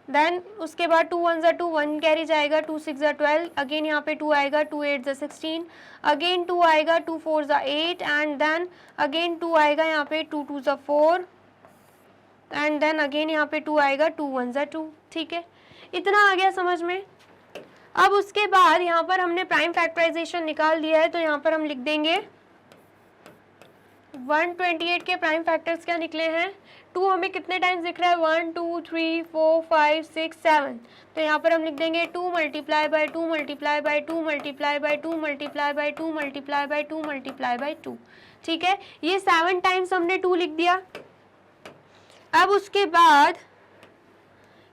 देन उसके बाद 2 1 जा 2, 1 कैरी जाएगा, 2 6 जा 12, अगेन यहाँ पे 2 आएगा, 2 8 जा 16, अगेन 2 आएगा, 2 4 जा 8, एंड देन अगेन 2 आएगा यहाँ पे, 2 2 जा 4, एंड देन अगेन यहाँ पे 2 आएगा, 2 1 जा 2, ठीक है। इतना आ गया समझ में। अब उसके बाद यहाँ पर हमने प्राइम फैक्टराइजेशन निकाल दिया है, तो यहाँ पर हम लिख देंगे 128 के प्राइम फैक्टर्स क्या निकले हैं, 2 हमें कितने टाइम्स दिख रहा है, 1 2 3 4 5 6 7, तो यहाँ पर हम लिख देंगे 2 multiply by 2 multiply by 2 multiply by 2 multiply by 2 multiply by 2 multiply by 2, ठीक है। ये 7 टाइम्स हमने 2 लिख दिया। अब उसके बाद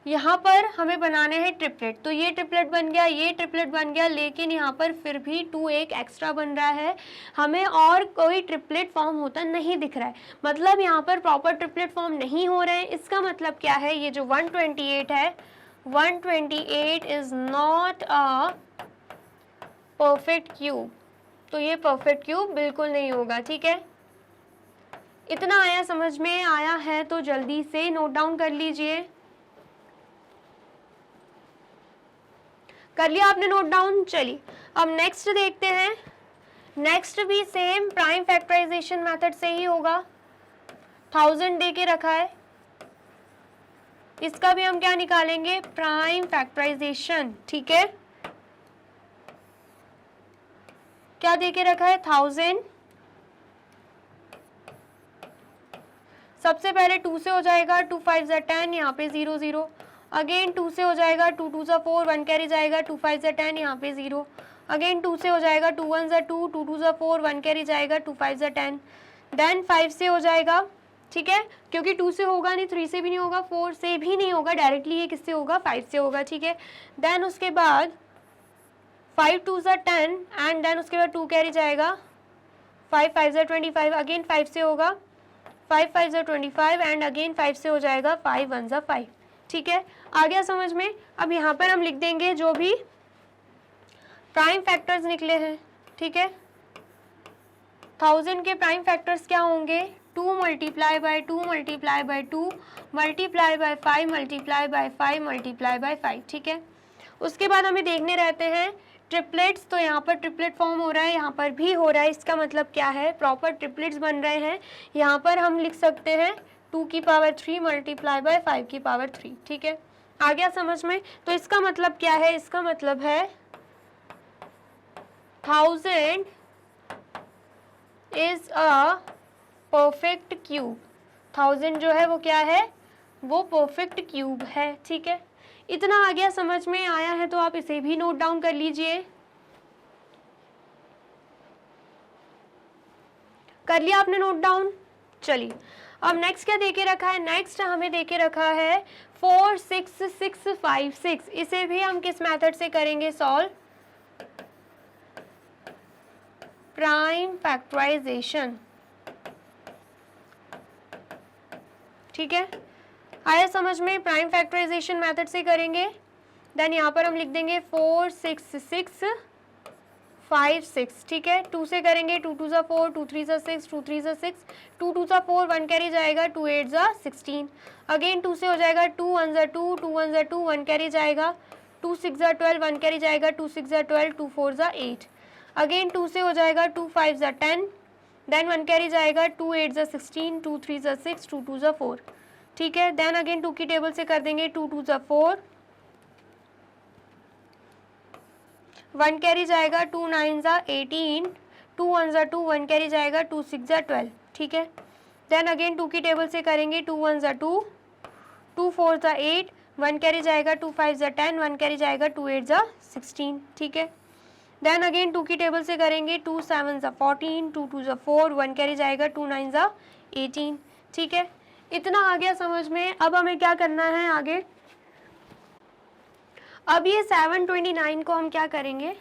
यहाँ पर हमें बनाने हैं ट्रिपलेट, तो ये ट्रिपलेट बन गया, ये ट्रिपलेट बन गया, लेकिन यहाँ पर फिर भी 2 एक एक्स्ट्रा बन रहा है, हमें और कोई ट्रिपलेट फॉर्म होता नहीं दिख रहा है, मतलब यहाँ पर प्रॉपर ट्रिपलेट फॉर्म नहीं हो रहे हैं। इसका मतलब क्या है, ये जो 128 है, 128 is not a perfect cube, तो ये परफेक्ट क्यूब बिल्कुल नहीं होगा, ठीक है। इतना आया समझ में, आया है तो जल्दी से नोट डाउन कर लीजिए। कर लिया आपने नोट डाउन? चलिए अब नेक्स्ट देखते हैं। नेक्स्ट भी सेम प्राइम फैक्टराइजेशन मेथड से ही होगा, 1000 दे के रखा है, इसका भी हम क्या निकालेंगे, प्राइम फैक्टराइजेशन, ठीक है। क्या दे के रखा है, 1000। सबसे पहले 2 से हो जाएगा, 2 5 जा 10, यहाँ पे 0 0, अगेन 2 से हो जाएगा, 2 2 जा 4, 1 कैरी जाएगा, 2 5 जा 10, यहाँ पे 0, अगेन 2 से हो जाएगा, 2 1 जा 2, 2 2 जा 4, 1 कैरी जाएगा, 2 5 जा 10, देन 5 से हो जाएगा, ठीक है, क्योंकि 2 से होगा नहीं, 3 से भी नहीं होगा, 4 से भी नहीं होगा, डायरेक्टली ये किससे होगा, 5 से होगा, ठीक है। देन उसके बाद 5 2 जा 10, एंड देन उसके बाद 2 कैरी जाएगा, 5 5 जा 25, अगेन 5 से होगा, 5 5 जा 25, एंड अगेन 5 से हो जाएगा, 5 1 जा 5, ठीक है। आ गया समझ में। अब यहाँ पर हम लिख देंगे जो भी प्राइम फैक्टर्स निकले हैं, ठीक है। 1000 के प्राइम फैक्टर्स क्या होंगे, 2 multiply by 2 multiply by 2 multiply bye 5 multiply by 5 multiply by 5, ठीक है। उसके बाद हमें देखने रहते हैं ट्रिपलेट्स, तो यहाँ पर ट्रिपलेट फॉर्म हो रहा है, यहाँ पर भी हो रहा है, इसका मतलब क्या है, प्रॉपर ट्रिपलेट्स बन रहे हैं। यहाँ पर हम लिख सकते हैं 2 की पावर 3 मल्टीप्लाई बाय 5 की पावर 3, ठीक है। आ गया समझ में? तो इसका मतलब क्या है, इसका मतलब है 1000 इज अ परफेक्ट क्यूब। 1000 जो है वो क्या है, वो परफेक्ट क्यूब है। ठीक है, इतना आ गया, समझ में आया है तो आप इसे भी नोट डाउन कर लीजिए। कर लिया आपने नोट डाउन? चलिए अब नेक्स्ट क्या देके रखा है, नेक्स्ट हमें देके रखा है 46656। इसे भी हम किस मेथड से करेंगे सॉल्व, प्राइम फैक्टराइजेशन। ठीक है, आया समझ में? प्राइम फैक्टराइजेशन मेथड से करेंगे। देन यहाँ पर हम लिख देंगे 46656। ठीक है, 2 से करेंगे, 2 2 ज़ा 4, 2 3 ज़ा 6, 2 3 ज़ा 6, 2 2 ज़ा 4, 1 कैरी जाएगा, 2 8 ज़ा 16। अगेन 2 से हो जाएगा, 2 1 ज़ा 2, 2 1 ज़ा 2, 1 कैरी जाएगा, 2 6 ज़ा 12, 1 कैरी जाएगा, 2 6 ज़ा 12, 2 4 ज़ा 8। अगेन 2 से हो जाएगा, 2 5 ज़ा 10, देन 1 कैरी जाएगा, 2 8 ज़ा 16, 2 3 ज़ा 6, 2 2 ज़ा 4। ठीक है, देन अगेन 2 की टेबल से कर देंगे, 2 2 ज़ा 4, 1 कैरी जाएगा, 2 9 ज़ा 18, 2 1 ज़ा 2, 1 कैरी जाएगा, 2 6 ज़ा 12। ठीक है, देन अगेन 2 की टेबल से करेंगे, 2 1 ज़ा 2, 2 4 ज़ा 8, 1 कैरी जाएगा, 2 5 ज़ा 10, 1 कैरी जाएगा, 2 8 ज़ा 16। ठीक है, देन अगेन 2 की टेबल से करेंगे, 2 7 ज़ा 14, 2 2 ज़ा 4, 1 कैरी जाएगा, 2 9 ज़ा 18। ठीक है, इतना आ गया समझ में। अब हमें क्या करना है आगे, अब ये 729 को हम क्या करेंगे,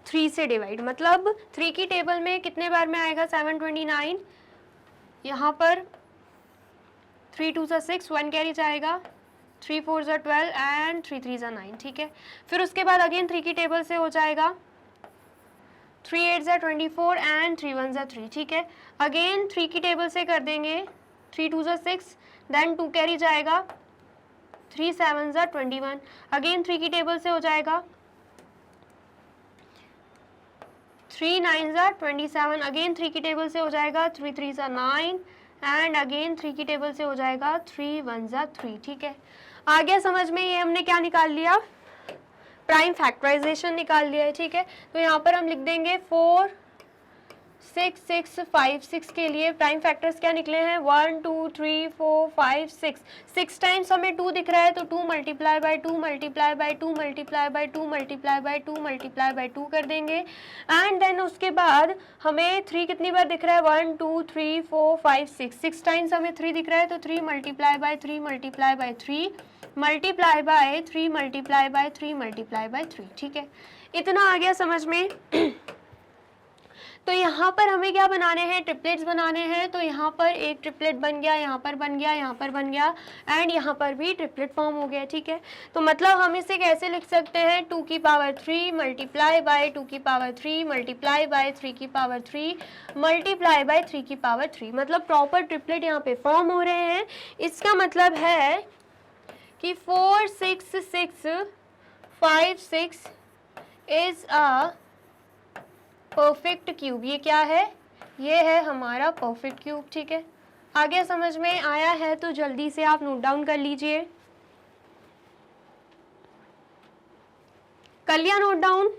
3 से डिवाइड, मतलब 3 की टेबल में कितने बार में आएगा 729, यहाँ पर 3 2 ज़ा 6, 1 कैरी जाएगा, 3 4 ज़ा 12 एंड 3 3 ज़ा 9। ठीक है, फिर उसके बाद अगेन 3 की टेबल से हो जाएगा, 3 8 ज़ा 24 एंड 3 1 ज़ा 3। ठीक है, अगेन 3 की टेबल से कर देंगे, 3 2 ज़ा 6, देन 2 कैरी जाएगा, 3 7 ज़ा 21। अगेन 3 की टेबल से हो जाएगा, 3 9 ज़ा 27। अगेन 3 की टेबल से हो जाएगा, 3 3 ज़ा 9 एंड अगेन 3 की टेबल से हो जाएगा, 3 1 ज़ा 3। ठीक है, आ गया समझ में? ये हमने क्या निकाल लिया, प्राइम फैक्टराइजेशन निकाल लिया है। ठीक है, तो यहाँ पर हम लिख देंगे 46656 के लिए प्राइम फैक्टर्स क्या निकले हैं, 1 2 3 4 5 6। 6 टाइम्स हमें 2 दिख रहा है तो 2 multiply by 2 multiply by 2 multiply by 2 multiply by 2 multiply by 2 कर देंगे। एंड देन उसके बाद हमें 3 कितनी बार दिख रहा है, 1 2 3 4 5 6। 6 टाइम्स हमें 3 दिख रहा है तो 3 multiply by 3 multiply by 3 multiply by 3 multiply by 3 multiply by 3। ठीक है, इतना आ गया समझ में? तो यहाँ पर हमें क्या बनाने हैं, ट्रिपलेट्स बनाने हैं। तो यहाँ पर एक ट्रिपलेट बन गया, यहाँ पर बन गया, यहाँ पर बन गया एंड यहाँ पर भी ट्रिपलेट फॉर्म हो गया। ठीक है, तो मतलब हम इसे कैसे लिख सकते हैं, 2 की पावर 3 मल्टीप्लाई बाय 2 की पावर 3 मल्टीप्लाई बाय 3 की पावर 3 मल्टीप्लाई बाय 3 की पावर 3। मतलब प्रॉपर ट्रिपलेट यहाँ पे फॉर्म हो रहे हैं। इसका मतलब है कि 46656 इज अ परफेक्ट क्यूब। ये क्या है, ये है हमारा परफेक्ट क्यूब। ठीक है, आगे समझ में आया है तो जल्दी से आप नोट डाउन कर लीजिए। कर लिया नोट डाउन?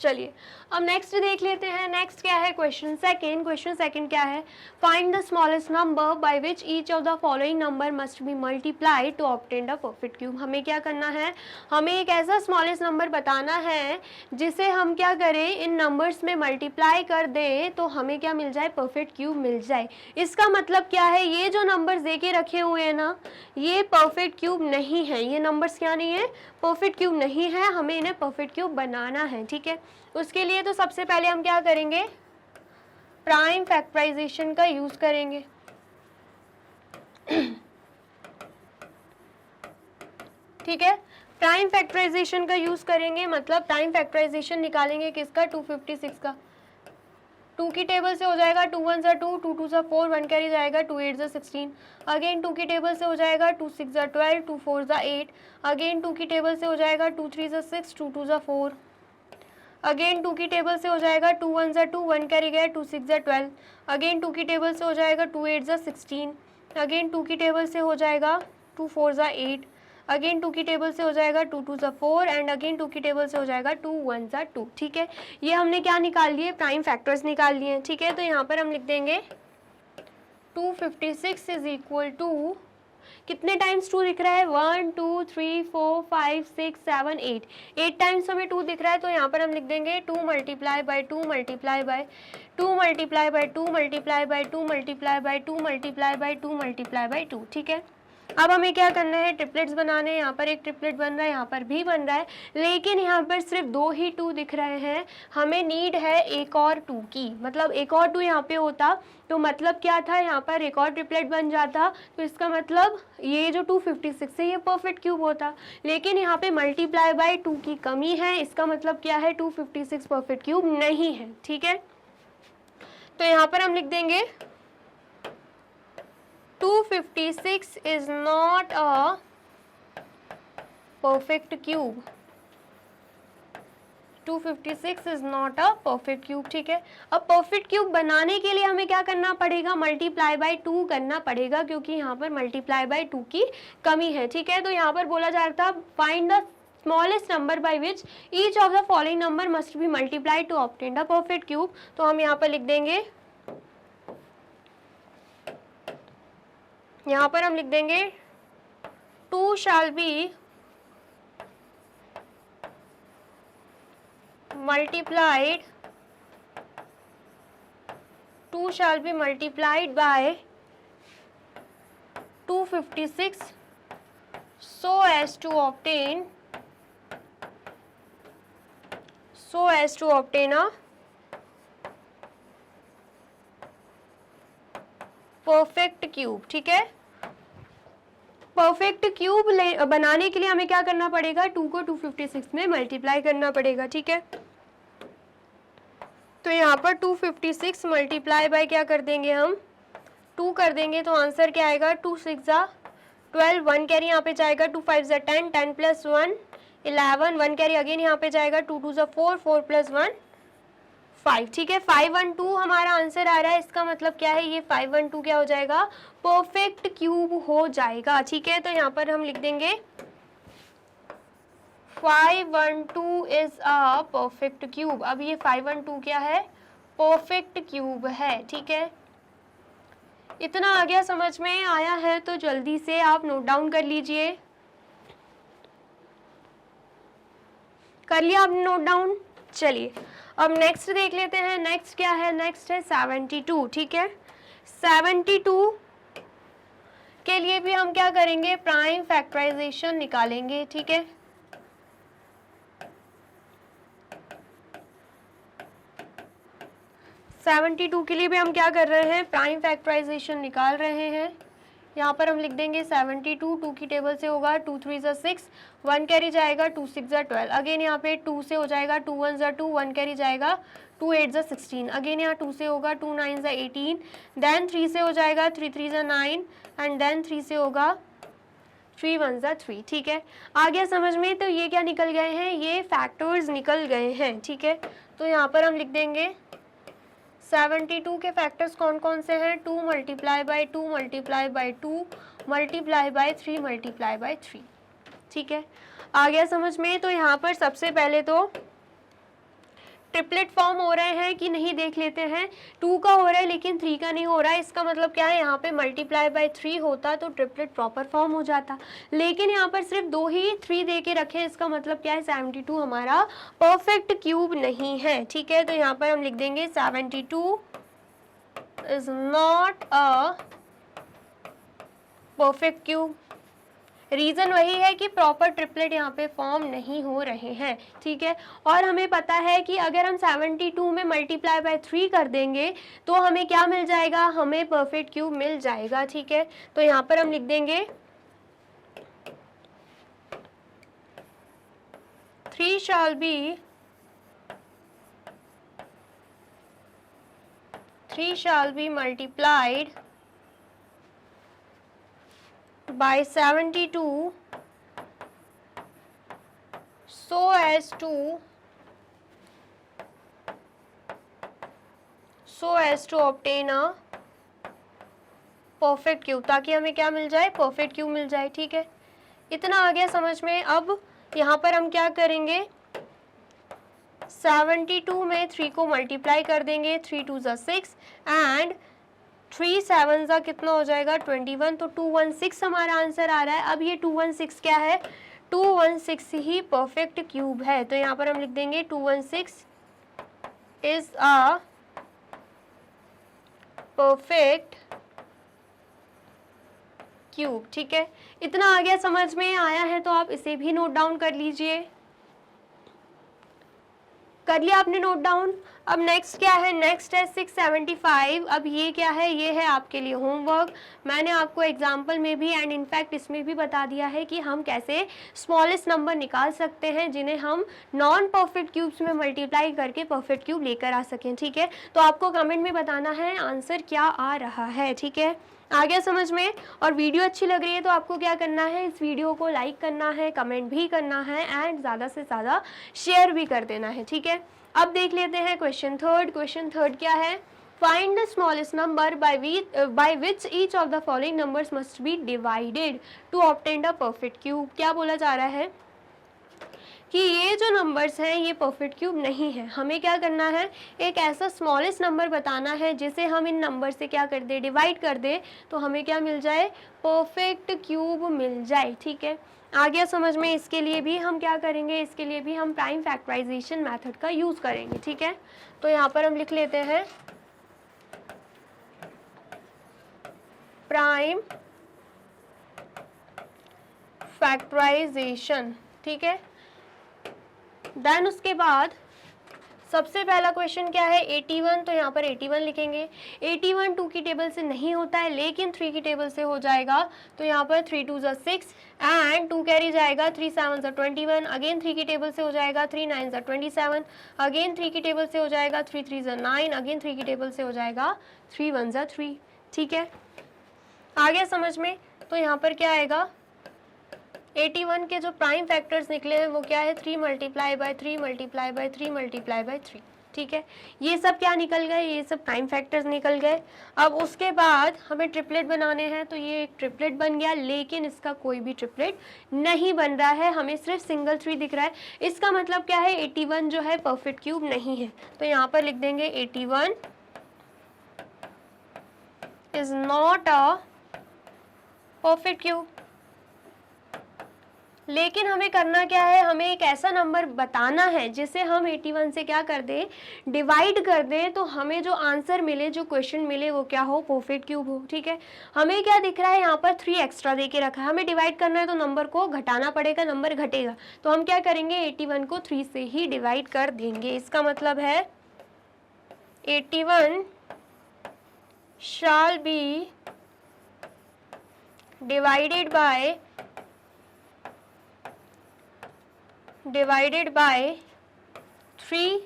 चलिए अब नेक्स्ट देख लेते हैं। नेक्स्ट क्या है, क्वेश्चन सेकंड। क्वेश्चन सेकंड क्या है, find the smallest number by which each of the following number must be multiplied to obtain the perfect cube. हमें क्या करना है, हमें एक ऐसा स्मॉलेस्ट नंबर बताना है जिसे हम क्या करें, इन नंबर्स में मल्टीप्लाई कर दें तो हमें क्या मिल जाए, परफेक्ट क्यूब मिल जाए। इसका मतलब क्या है, ये जो नंबर्स दे के रखे हुए हैं ना, ये परफेक्ट क्यूब नहीं है। ये नंबर्स क्या नहीं है, परफेक्ट क्यूब नहीं है। हमें इन्हें परफेक्ट क्यूब बनाना है। ठीक है, उसके लिए तो सबसे पहले हम क्या करेंगे, प्राइम फैक्टराइजेशन का यूज करेंगे। ठीक है, प्राइम फैक्टराइजेशन का यूज करेंगे, मतलब प्राइम फैक्टराइजेशन निकालेंगे किसका, 256 का। 2 की टेबल से हो जाएगा 2 1 ज़ा 2, 2 2 ज़ा 4, 1 कैरी जाएगा, 2 8 ज़ा 16। अगेन 2 की टेबल से हो जाएगा 2 6 ज़ा 12, 2 4 ज़ा 8। अगेन 2 की टेबल से हो जाएगा 2 3 ज़ा 6, 2 2 ज़ा 4। अगेन 2 की टेबल से हो जाएगा 2 1 ज़ा 2, 1 कैरी गया, 2 6 ज़ा 12। अगेन 2 की टेबल से हो जाएगा 2 8 ज़ा 16। अगेन 2 की टेबल से हो जाएगा 2 4 ज़ा 8। अगेन 2 की टेबल से हो जाएगा 2 2 4 एंड अगेन 2 की टेबल से हो जाएगा 2 1 2। ठीक है, ये हमने क्या निकाल लिए, प्राइम फैक्टर्स निकाल लिए हैं। ठीक है, तो यहाँ पर हम लिख देंगे 256 इज इक्वल टू, कितने टाइम्स 2 दिख रहा है, 1 2 3 4 5 6 7 8, 8 टाइम्स हमें 2 दिख रहा है। तो यहाँ पर हम लिख देंगे 2 multiply by 2 multiply by 2 multiply by 2 multiply by 2 multiply by 2 multiply by 2 multiply by 2। ठीक है, अब हमें क्या करना है, ट्रिपलेट्स बनाने हैं। यहाँ पर एक ट्रिपलेट बन रहा है, यहाँ पर भी बन रहा है, लेकिन यहाँ पर सिर्फ 2 ही 2 दिख रहे हैं। हमें नीड है एक और 2 की, मतलब एक और 2 यहाँ पे होता तो मतलब क्या था, यहाँ पर एक और ट्रिपलेट बन जाता। तो इसका मतलब ये जो 256 है ये परफेक्ट क्यूब होता, लेकिन यहाँ पे मल्टीप्लाई बाय 2 की कमी है। इसका मतलब क्या है, 256 परफेक्ट क्यूब नहीं है। ठीक है, तो यहाँ पर हम लिख देंगे 256 is not a perfect cube. 256 is not a perfect cube। ठीक है, अब परफेक्ट क्यूब बनाने के लिए हमें क्या करना पड़ेगा, मल्टीप्लाई बाय 2 करना पड़ेगा, क्योंकि यहाँ पर मल्टीप्लाई बाय 2 की कमी है। ठीक है, तो यहाँ पर बोला जा रहा था find the smallest number by which each of the following number must be multiplied to obtain the perfect cube. तो हम यहाँ पर लिख देंगे, यहाँ पर हम लिख देंगे 2 shall be multiplied, 2 shall be multiplied by 256 so as to obtain a perfect cube. ठीक है, परफेक्ट क्यूब बनाने के लिए हमें क्या करना पड़ेगा, 2 को 256 में मल्टीप्लाई करना पड़ेगा। ठीक है, तो यहाँ पर 256 मल्टीप्लाई बाय क्या कर देंगे, हम 2 कर देंगे, तो आंसर क्या आएगा, 2 6 12, 1 कैरी यहाँ पे जाएगा, 2 5 10, 10 प्लस 1 11, 1 कैरी अगेन यहाँ पे जाएगा, 2 2 4, 4 प्लस 1 5। ठीक है, 512 हमारा आंसर आ रहा है। इसका मतलब क्या है, ये 512 क्या हो जाएगा, परफेक्ट क्यूब हो जाएगा। ठीक है, तो यहाँ पर हम लिख देंगे 512 इज अ परफेक्ट क्यूब। अब ये 512 क्या है, परफेक्ट क्यूब है। ठीक है, इतना आ गया, समझ में आया है तो जल्दी से आप नोट डाउन कर लीजिए। कर लिया आपने नोट डाउन? चलिए अब नेक्स्ट देख लेते हैं। नेक्स्ट क्या है, नेक्स्ट है 72। ठीक है, 72 के लिए भी हम क्या करेंगे, प्राइम फैक्टराइजेशन निकालेंगे। ठीक है, सेवेंटी टू के लिए भी हम क्या कर रहे हैं, प्राइम फैक्टराइजेशन निकाल रहे हैं। यहाँ पर हम लिख देंगे 72, 2 की टेबल से होगा 2 3 6, 1 कैरी जाएगा, 2 6 12, अगेन यहाँ पे 2 से हो जाएगा 2 1 2, 1 कैरी जाएगा, 2 8 16, अगेन यहाँ 2 से होगा 2 9 18, देन 3 से हो जाएगा 3 3 9, एंड देन 3 से होगा 3 1 3। ठीक है, आ गया समझ में? तो ये क्या निकल गए हैं, ये फैक्टर्स निकल गए हैं। ठीक है, तो यहाँ पर हम लिख देंगे 72 के फैक्टर्स कौन कौन से हैं, 2 multiply by 2 multiply by 2 multiply by 3 multiply by 3। ठीक है, आ गया समझ में? तो यहाँ पर सबसे पहले तो ट्रिपलेट फॉर्म हो रहे हैं कि नहीं देख लेते हैं। 2 का हो रहा है लेकिन 3 का नहीं हो रहा है। इसका मतलब क्या है, यहाँ पे मल्टीप्लाई बाय 3 होता तो ट्रिपलेट प्रॉपर फॉर्म हो जाता, लेकिन यहाँ पर सिर्फ 2 ही 3 दे के रखे। इसका मतलब क्या है, 72 हमारा परफेक्ट क्यूब नहीं है। ठीक है, तो यहाँ पर हम लिख देंगे 72 is not a perfect cube. Reason वही है कि प्रॉपर ट्रिपलेट यहाँ पे फॉर्म नहीं हो रहे हैं। ठीक है, और हमें पता है कि अगर हम 72 में मल्टीप्लाई बाय 3 कर देंगे तो हमें क्या मिल जाएगा, हमें परफेक्ट क्यूब मिल जाएगा। ठीक है, तो यहाँ पर हम लिख देंगे 3 shall be multiplied by 72 so as to obtain a perfect cube, ताकि हमें क्या मिल जाए, परफेक्ट क्यूब मिल जाए। ठीक है, इतना आ गया समझ में। अब यहाँ पर हम क्या करेंगे, 72 में 3 को मल्टीप्लाई कर देंगे, 3 2 ज़ा 6 एंड 3 7 ज़ा कितना हो जाएगा 21, तो 216 हमारा आंसर आ रहा है। अब ये 216 क्या है, 216 ही परफेक्ट क्यूब है, तो यहाँ पर हम लिख देंगे 216 इज अ परफेक्ट क्यूब। ठीक है, इतना आ गया समझ में आया है तो आप इसे भी नोट डाउन कर लीजिए। कर लिया आपने नोट डाउन। अब नेक्स्ट क्या है, नेक्स्ट है 675। अब ये क्या है, ये है आपके लिए होमवर्क। मैंने आपको एग्जाम्पल में भी एंड इनफैक्ट इसमें भी बता दिया है कि हम कैसे स्मॉलेस्ट नंबर निकाल सकते हैं जिन्हें हम नॉन परफेक्ट क्यूब्स में मल्टीप्लाई करके परफेक्ट क्यूब लेकर आ सकें। ठीक है, तो आपको कमेंट में बताना है आंसर क्या आ रहा है। ठीक है, आ गया समझ में। और वीडियो अच्छी लग रही है तो आपको क्या करना है, इस वीडियो को लाइक करना है, कमेंट भी करना है एंड ज़्यादा से ज़्यादा शेयर भी कर देना है। ठीक है, अब देख लेते हैं क्वेश्चन थर्ड। क्वेश्चन थर्ड क्या है, find the smallest number by which each of the following numbers must be divided to obtain the perfect cube. क्या बोला जा रहा है कि ये जो नंबर्स हैं ये परफेक्ट क्यूब नहीं है। हमें क्या करना है, एक ऐसा स्मॉलेस्ट नंबर बताना है जिसे हम इन नंबर से क्या कर दे, डिवाइड कर दे, तो हमें क्या मिल जाए, परफेक्ट क्यूब मिल जाए। ठीक है, आ गया समझ में। इसके लिए भी हम क्या करेंगे, इसके लिए भी हम प्राइम फैक्टराइजेशन मेथड का यूज़ करेंगे। ठीक है, तो यहाँ पर हम लिख लेते हैं प्राइम फैक्टराइजेशन। ठीक है, देन उसके बाद सबसे पहला क्वेश्चन क्या है, 81, तो यहाँ पर 81 लिखेंगे। 81 2 की टेबल से नहीं होता है लेकिन 3 की टेबल से हो जाएगा, तो यहाँ पर 3 2 ज़ा 6 एंड 2 कैरी जाएगा, 3 7 ज़ा 21, अगेन 3 की टेबल से हो जाएगा, 3 9 ज़ा 27, अगेन 3 की टेबल से हो जाएगा, 3 3 ज़ा 9, अगेन 3 की टेबल से हो जाएगा, 3 1 ज़ा 3। ठीक है, आ गया समझ में। तो यहाँ पर क्या आएगा, 81 के जो प्राइम फैक्टर्स निकले हैं वो क्या है, 3 multiply by 3 multiply by 3 multiply by 3। ठीक है, ये सब क्या निकल गए, ये सब प्राइम फैक्टर्स निकल गए। अब उसके बाद हमें ट्रिपलेट बनाने हैं, तो ये एक ट्रिपलेट बन गया, लेकिन इसका कोई भी ट्रिपलेट नहीं बन रहा है, हमें सिर्फ सिंगल 3 दिख रहा है। इसका मतलब क्या है, 81 जो है परफेक्ट क्यूब नहीं है, तो यहाँ पर लिख देंगे 81 is not a perfect cube. लेकिन हमें करना क्या है, हमें एक ऐसा नंबर बताना है जिसे हम 81 से क्या कर दें, डिवाइड कर दें, तो हमें जो आंसर मिले, जो क्वेश्चन मिले वो क्या हो, परफेक्ट क्यूब हो। ठीक है, हमें क्या दिख रहा है, यहाँ पर 3 एक्स्ट्रा दे के रखा है, हमें डिवाइड करना है तो नंबर को घटाना पड़ेगा, नंबर घटेगा, तो हम क्या करेंगे, 81 को 3 से ही डिवाइड कर देंगे। इसका मतलब है 81 shall be divided by 3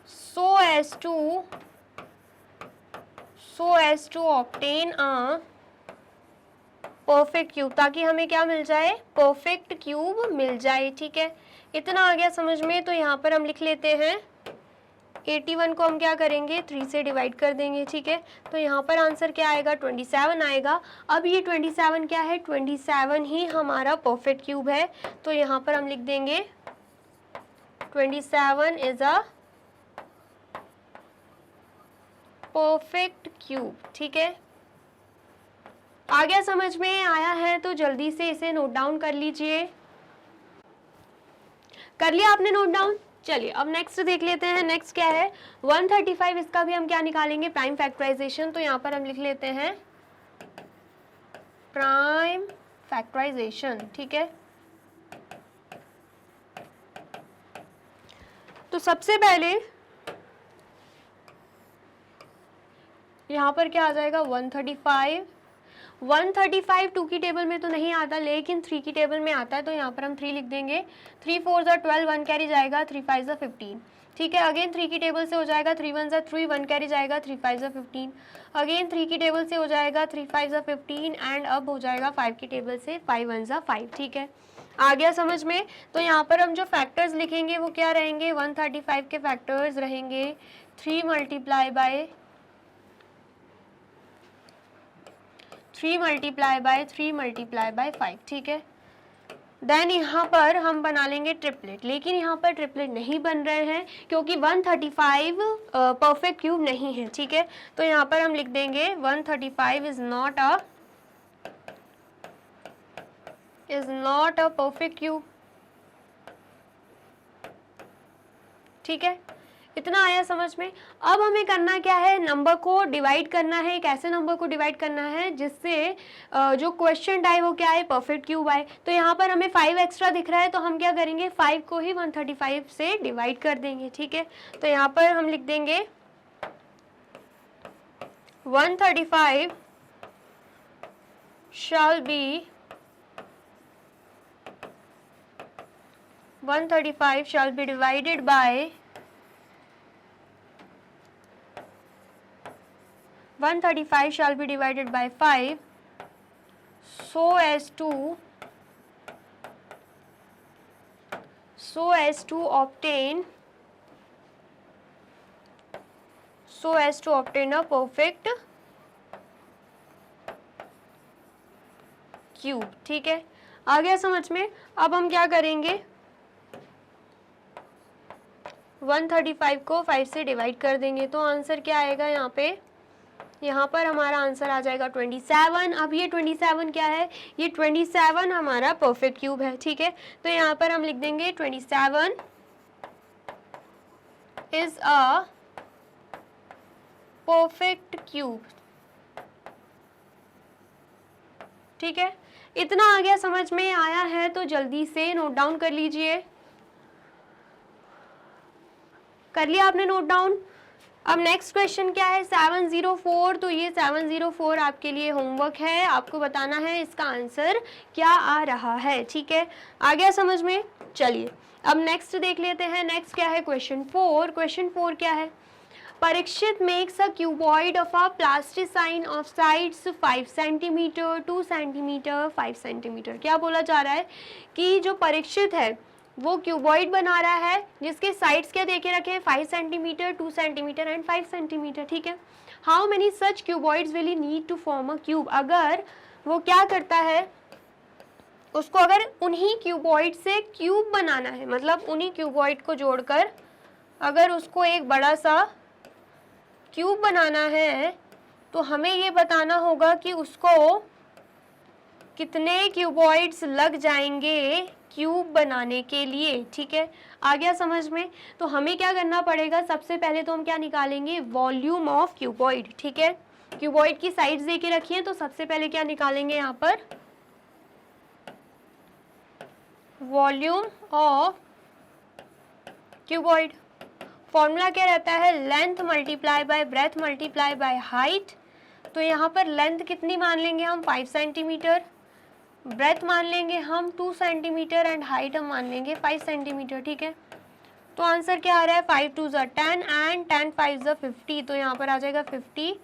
so as to obtain a perfect cube, ताकि हमें क्या मिल जाए, परफेक्ट क्यूब मिल जाए। ठीक है, इतना आ गया समझ में। तो यहाँ पर हम लिख लेते हैं 81 को हम क्या करेंगे, 3 से डिवाइड कर देंगे। ठीक है, तो यहाँ पर आंसर क्या आएगा, 27 आएगा। अब ये 27 क्या है, 27 ही हमारा परफेक्ट क्यूब है, तो यहाँ पर हम लिख देंगे 27 इज अ परफेक्ट क्यूब। ठीक है, आ गया समझ में, आया है तो जल्दी से इसे नोट डाउन कर लीजिए। कर लिया आपने नोट डाउन। चलिए अब नेक्स्ट देख लेते हैं। नेक्स्ट क्या है, 135। इसका भी हम क्या निकालेंगे, प्राइम फैक्टराइजेशन। तो यहाँ पर हम लिख लेते हैं प्राइम फैक्टराइजेशन। ठीक है, तो सबसे पहले यहाँ पर क्या आ जाएगा, 135। 135 2 की टेबल में तो नहीं आता लेकिन 3 की टेबल में आता है, तो यहाँ पर हम 3 लिख देंगे। 3 4 ज़ा 12, 1 कैरी जाएगा, 3 5 ज़ा 15। ठीक है, अगेन 3 की टेबल से हो जाएगा, 3 1 ज़ा 3, 1 कैरी जाएगा, 3 5 ज़ा 15। अगेन 3 की टेबल से हो जाएगा, 3 5 ज़ा 15 एंड अब हो जाएगा 5 की टेबल से 5 1 ज़ा 5। ठीक है, आ गया समझ में। तो यहाँ पर हम जो फैक्टर्स लिखेंगे वो क्या रहेंगे, 135 के फैक्टर्स रहेंगे 3 मल्टीप्लाई बाय 3 मल्टीप्लाई बाय 5। ठीक है, देन यहाँ पर हम बना लेंगे ट्रिपलेट, लेकिन यहाँ पर ट्रिपलेट नहीं बन रहे हैं क्योंकि 135 परफेक्ट क्यूब नहीं है, ठीक है। तो यहाँ पर हम लिख देंगे 135 is not a perfect cube, ठीक है। इतना आया समझ में। अब हमें करना क्या है, नंबर को डिवाइड करना है। एक ऐसे नंबर को डिवाइड करना है जिससे जो क्वेश्चन आए वो क्या है, परफेक्ट क्यूब आए। तो यहाँ पर हमें 5 एक्स्ट्रा दिख रहा है, तो हम क्या करेंगे, 5 को ही 135 से डिवाइड कर देंगे, ठीक है। तो यहाँ पर हम लिख देंगे 135 shall be 135 shall be divided by 135 shall be divided by 5 so as to obtain a perfect cube, ठीक है। आ गया समझ में। अब हम क्या करेंगे, 135 को 5 से डिवाइड कर देंगे, तो आंसर क्या आएगा यहाँ पे, यहाँ पर हमारा आंसर आ जाएगा 27। अब ये 27 क्या है, ये 27 हमारा परफेक्ट क्यूब है, ठीक है। तो यहाँ पर हम लिख देंगे 27 इज अ परफेक्ट क्यूब, ठीक है। इतना आ गया समझ में। आया है तो जल्दी से नोट डाउन कर लीजिए। कर लिया आपने नोट डाउन। अब नेक्स्ट क्वेश्चन क्या है, 704। तो ये 704 आपके लिए होमवर्क है, आपको बताना है इसका आंसर क्या आ रहा है, ठीक है। आ गया समझ में। चलिए अब नेक्स्ट देख लेते हैं। नेक्स्ट क्या है, क्वेश्चन 4। क्वेश्चन 4 क्या है, Parikshit makes a cuboid of a plasticine of sides 5 centimetre, 2 centimetre, 5 centimetre. क्या बोला जा रहा है कि जो परीक्षित है वो क्यूबॉइड बना रहा है जिसके साइड्स क्या देके रखे हैं, 5 सेंटीमीटर, 2 सेंटीमीटर एंड 5 सेंटीमीटर, ठीक है। How many such cuboids will he need to form a cube. अगर वो क्या करता है, उसको अगर उन्हीं क्यूबॉइड से क्यूब बनाना है, मतलब उन्हीं क्यूबॉइड को जोड़कर अगर उसको एक बड़ा सा क्यूब बनाना है, तो हमें ये बताना होगा कि उसको कितने क्यूबॉइड्स लग जाएंगे क्यूब बनाने के लिए, ठीक है। आ गया समझ में। तो हमें क्या करना पड़ेगा, सबसे पहले तो हम क्या निकालेंगे, वॉल्यूम ऑफ क्यूबॉइड, ठीक है। क्यूबॉइड की साइड्स देके रखी है, तो सबसे पहले क्या निकालेंगे यहाँ पर, वॉल्यूम ऑफ क्यूबॉइड। फॉर्मूला क्या रहता है, length multiply by breath multiply by height. तो यहाँ पर लेंथ कितनी मान लेंगे हम, 5 सेंटीमीटर, ब्रेथ मान लेंगे हम 2 सेंटीमीटर एंड हाइट हम मान लेंगे 5 सेंटीमीटर, ठीक है। तो आंसर क्या आ रहा है, 5 2 ज़ा 10 एंड 10 5 ज़ा 50। तो यहाँ पर आ जाएगा 50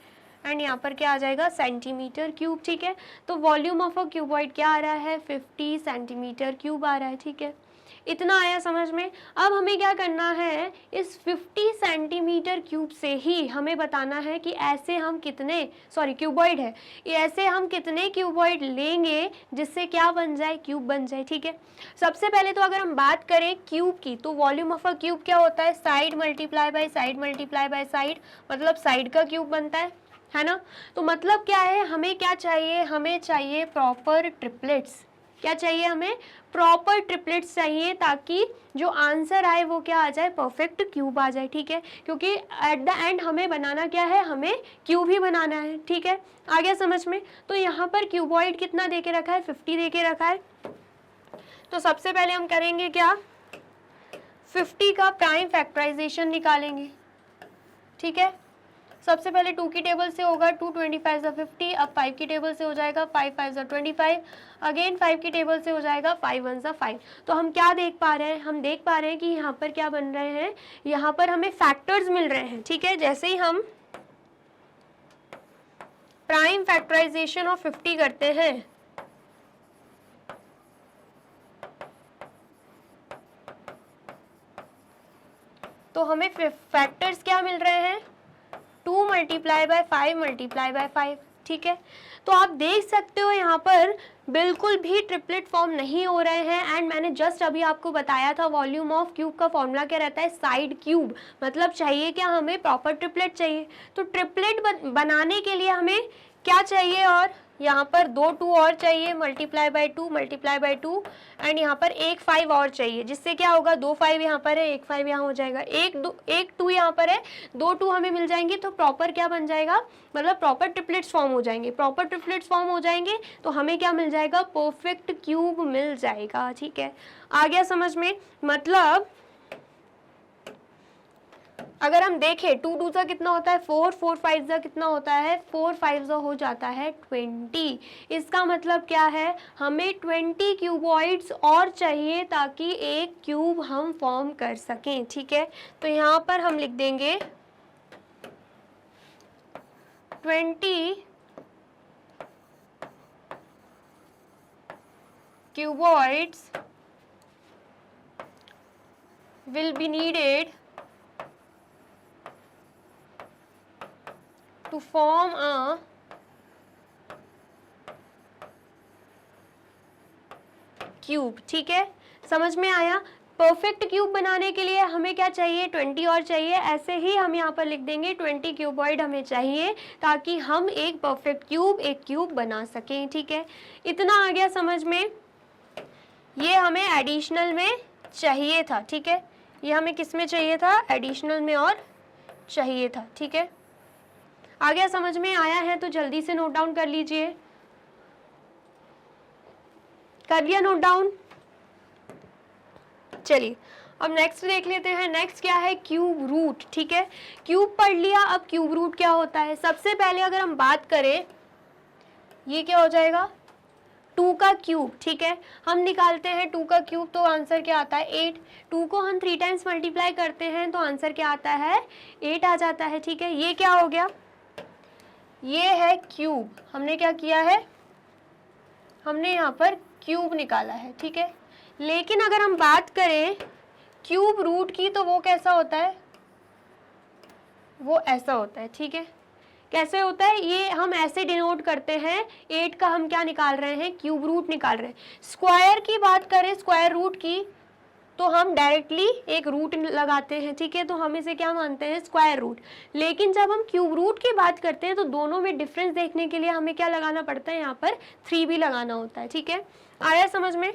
एंड यहाँ पर क्या आ जाएगा, सेंटीमीटर क्यूब, ठीक है। तो वॉल्यूम ऑफ अ क्यूबॉइड क्या आ रहा है, 50 सेंटीमीटर क्यूब आ रहा है, ठीक है। इतना आया समझ में। अब हमें क्या करना है, इस 50 सेंटीमीटर क्यूब से ही हमें बताना है कि ऐसे हम कितने, सॉरी क्यूबॉइड है, ऐसे हम कितने क्यूबॉइड लेंगे जिससे क्या बन जाए, क्यूब बन जाए, ठीक है। सबसे पहले तो अगर हम बात करें क्यूब की, तो वॉल्यूम ऑफ अ क्यूब क्या होता है, side multiply by side multiply by side, मतलब साइड का क्यूब बनता है ना। तो मतलब क्या है, हमें क्या चाहिए, हमें चाहिए प्रॉपर ट्रिपलेट्स। क्या चाहिए हमें, प्रॉपर ट्रिपलेट्स चाहिए, ताकि जो आंसर आए वो क्या आ जाए, परफेक्ट क्यूब आ जाए, ठीक है। क्योंकि एट द एंड हमें बनाना क्या है, हमें क्यूब ही बनाना है, ठीक है। आ गया समझ में। तो यहाँ पर क्यूबॉइड कितना देके रखा है, 50 देके रखा है। तो सबसे पहले हम करेंगे क्या, 50 का प्राइम फैक्टराइजेशन निकालेंगे, ठीक है। सबसे पहले 2 की टेबल से होगा 2 25 ज़ा 50, अब 5 की टेबल से हो जाएगा 5 5 ज़ा 25, अगेन 5 की टेबल से हो जाएगा 5 1 ज़ा 5। तो हम क्या देख पा रहे हैं, हम देख पा रहे हैं कि यहाँ पर क्या बन रहे हैं, यहाँ पर हमें फैक्टर्स मिल रहे हैं, ठीक है। जैसे ही हम प्राइम फैक्टराइजेशन ऑफ 50 करते हैं, तो हमें फैक्टर्स क्या मिल रहे हैं, 2 मल्टीप्लाई बाय 5 मल्टीप्लाई बाय 5, ठीक है। तो आप देख सकते हो यहाँ पर बिल्कुल भी ट्रिपलेट फॉर्म नहीं हो रहे हैं। एंड मैंने जस्ट अभी आपको बताया था वॉल्यूम ऑफ क्यूब का फॉर्मूला क्या रहता है, साइड क्यूब, मतलब चाहिए क्या, हमें प्रॉपर ट्रिपलेट चाहिए। तो ट्रिपलेट बनाने के लिए हमें क्या चाहिए, और यहाँ पर 2 2 और चाहिए, मल्टीप्लाई बाय 2 एंड यहाँ पर एक 5 और चाहिए, जिससे क्या होगा, 2 5 यहाँ पर है, एक 5 यहाँ हो जाएगा, एक 2 यहाँ पर है, 2 2 हमें मिल जाएंगे, तो प्रॉपर क्या बन जाएगा, मतलब प्रॉपर ट्रिपलेट्स फॉर्म हो जाएंगे। प्रॉपर ट्रिपलेट्स फॉर्म हो जाएंगे तो हमें क्या मिल जाएगा, परफेक्ट क्यूब मिल जाएगा। ठीक है, आ गया समझ में। मतलब अगर हम देखें 2 2 कितना होता है 4, 4 5 कितना होता है 4 5 हो जाता है 20। इसका मतलब क्या है, हमें 20 क्यूबॉइड्स और चाहिए ताकि एक क्यूब हम फॉर्म कर सकें। ठीक है, तो यहाँ पर हम लिख देंगे 20 cuboids will be needed to form a cube. ठीक है, समझ में आया। परफेक्ट क्यूब बनाने के लिए हमें क्या चाहिए, 20 और चाहिए। ऐसे ही हम यहाँ पर लिख देंगे 20 क्यूबॉइड हमें चाहिए ताकि हम एक परफेक्ट क्यूब, एक क्यूब बना सकें। ठीक है, इतना आ गया समझ में। ये हमें एडिशनल में चाहिए था। ठीक है, ये हमें किस में चाहिए था, एडिशनल में और चाहिए था। ठीक है, आ गया समझ में, आया है तो जल्दी से नोट डाउन कर लीजिए। कर लिया नोट डाउन? चलिए अब नेक्स्ट देख लेते हैं। नेक्स्ट क्या है, क्यूब रूट। ठीक है, क्यूब पढ़ लिया, अब क्यूब रूट क्या होता है। सबसे पहले अगर हम बात करें, ये क्या हो जाएगा, 2 का क्यूब। ठीक है, हम निकालते हैं 2 का क्यूब तो आंसर क्या आता है, 8। 2 को हम 3 टाइम्स मल्टीप्लाई करते हैं तो आंसर क्या आता है, 8 आ जाता है। ठीक है, ये क्या हो गया, ये है क्यूब। हमने क्या किया है, हमने यहाँ पर क्यूब निकाला है। ठीक है, लेकिन अगर हम बात करें क्यूब रूट की तो वो कैसा होता है, वो ऐसा होता है। ठीक है, कैसे होता है, ये हम ऐसे डिनोट करते हैं, 8 का हम क्या निकाल रहे हैं, क्यूब रूट निकाल रहे हैं। स्क्वायर की बात करें, स्क्वायर रूट की, तो हम डायरेक्टली एक रूट लगाते हैं। ठीक है, तो हम इसे क्या मानते हैं, स्क्वायर रूट। लेकिन जब हम क्यूब रूट की बात करते हैं तो दोनों में डिफरेंस देखने के लिए हमें क्या लगाना पड़ता है, यहाँ पर 3 भी लगाना होता है। ठीक है, आया समझ में।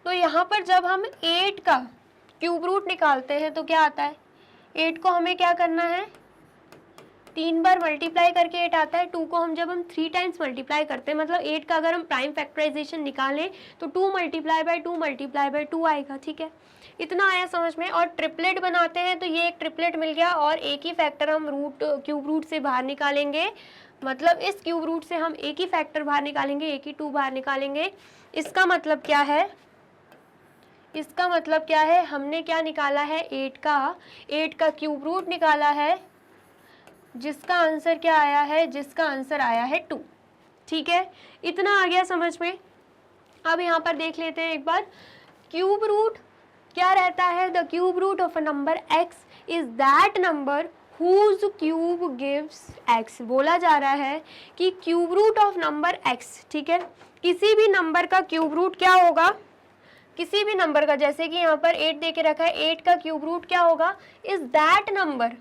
तो यहाँ पर जब हम 8 का क्यूब रूट निकालते हैं तो क्या आता है, 8 को हमें क्या करना है, 3 बार मल्टीप्लाई करके 8 आता है। 2 को हम जब हम 3 टाइम्स मल्टीप्लाई करते हैं, मतलब 8 का अगर हम प्राइम फैक्टराइजेशन निकालें तो 2 मल्टीप्लाई बाय 2 आएगा। ठीक है, इतना आया समझ में। और ट्रिपलेट बनाते हैं तो ये एक ट्रिपलेट मिल गया और एक ही फैक्टर हम क्यूब रूट से बाहर निकालेंगे, मतलब इस क्यूब रूट से हम एक ही फैक्टर बाहर निकालेंगे, एक ही 2 बाहर निकालेंगे। इसका मतलब क्या है, इसका मतलब क्या है, हमने क्या निकाला है, 8 का क्यूब रूट निकाला है, जिसका आंसर क्या आया है, जिसका आंसर आया है 2। ठीक है, इतना आ गया समझ में। अब यहाँ पर देख लेते हैं एक बार, क्यूब रूट क्या रहता है, the cube root of a number x is that number whose cube gives x। बोला जा रहा है कि cube root of number x, ठीक है, किसी भी नंबर का क्यूब रूट क्या होगा, किसी भी नंबर का, जैसे कि यहाँ पर 8 दे के रखा है, 8 का क्यूब रूट क्या होगा, इज दैट नंबर,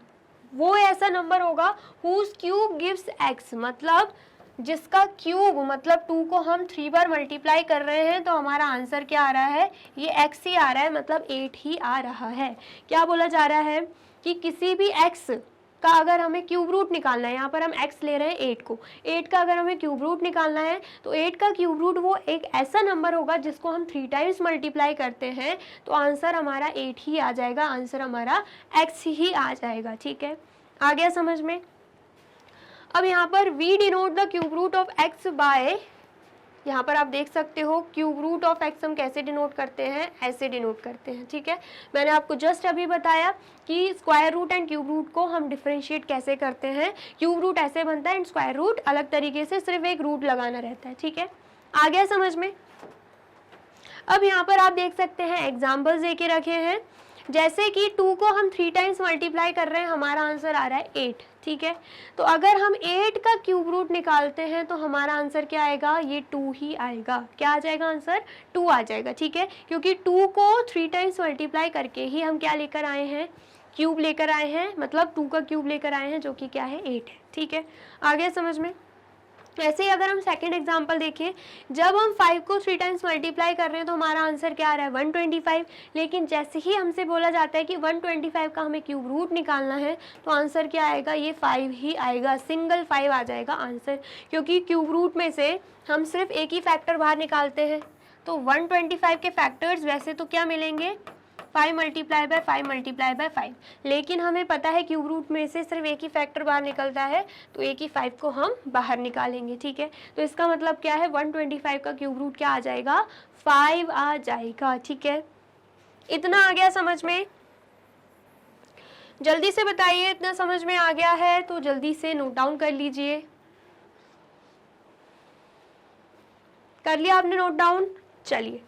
वो ऐसा नंबर होगा हुज क्यूब गिव्स x, मतलब जिसका क्यूब, मतलब 2 को हम 3 बार मल्टीप्लाई कर रहे हैं तो हमारा आंसर क्या आ रहा है, ये x ही आ रहा है, मतलब 8 ही आ रहा है। क्या बोला जा रहा है कि किसी भी x का अगर हमें क्यूब रूट निकालना है, यहाँ पर हम x ले रहे हैं 8 को, 8 का अगर हमें क्यूब रूट निकालना है तो 8 का क्यूब रूट वो एक ऐसा नंबर होगा जिसको हम 3 टाइम्स मल्टीप्लाई करते हैं तो आंसर हमारा 8 ही आ जाएगा, आंसर हमारा x ही आ जाएगा। ठीक है, आ गया समझ में। अब यहाँ पर we denote the cube root of x by, यहाँ पर आप देख सकते हो क्यूब रूट ऑफ x हम कैसे डिनोट करते हैं, ऐसे डिनोट करते हैं। ठीक है, मैंने आपको जस्ट अभी बताया कि square root and cube root को हम डिफरेंशिएट कैसे करते हैं। क्यूब रूट ऐसे बनता है एंड स्क्वायर रूट अलग तरीके से, सिर्फ एक रूट लगाना रहता है। ठीक है, आ गया समझ में। अब यहाँ पर आप देख सकते हैं एग्जाम्पल्स दे के रखे हैं। जैसे कि 2 को हम 3 टाइम्स मल्टीप्लाई कर रहे हैं, हमारा आंसर आ रहा है 8, ठीक है। तो अगर हम 8 का क्यूब रूट निकालते हैं तो हमारा आंसर क्या आएगा, ये 2 ही आएगा। क्या आ जाएगा आंसर, 2 आ जाएगा, ठीक है, क्योंकि 2 को 3 टाइम्स मल्टीप्लाई करके ही हम क्या लेकर आए हैं, क्यूब लेकर आए हैं, मतलब 2 का क्यूब लेकर आए हैं, जो कि क्या है, 8 है, ठीक है। आ गया समझ में। ऐसे ही अगर हम सेकंड एग्जांपल देखें, जब हम 5 को 3 टाइम्स मल्टीप्लाई कर रहे हैं तो हमारा आंसर क्या आ रहा है, 125। लेकिन जैसे ही हमसे बोला जाता है कि 125 का हमें क्यूब रूट निकालना है तो आंसर क्या आएगा, ये 5 ही आएगा, सिंगल 5 आ जाएगा आंसर, क्योंकि क्यूब रूट में से हम सिर्फ एक ही फैक्टर बाहर निकालते हैं। तो 125 के फैक्टर्स वैसे तो क्या मिलेंगे, 5 मल्टीप्लाई बाय 5 मल्टीप्लाई बाय 5, लेकिन हमें पता है क्यूब रूट में से सिर्फ एक ही फैक्टर बाहर निकलता है, तो एक ही 5 को हम बाहर निकालेंगे, ठीक है। तो इसका मतलब क्या है, 125 का क्यूब रूट क्या आ जाएगा, 5 आ जाएगा, ठीक है। इतना आ गया समझ में, जल्दी से बताइए, इतना समझ में आ गया है तो जल्दी से नोट डाउन कर लीजिए। कर लिया आपने नोट डाउन, चलिए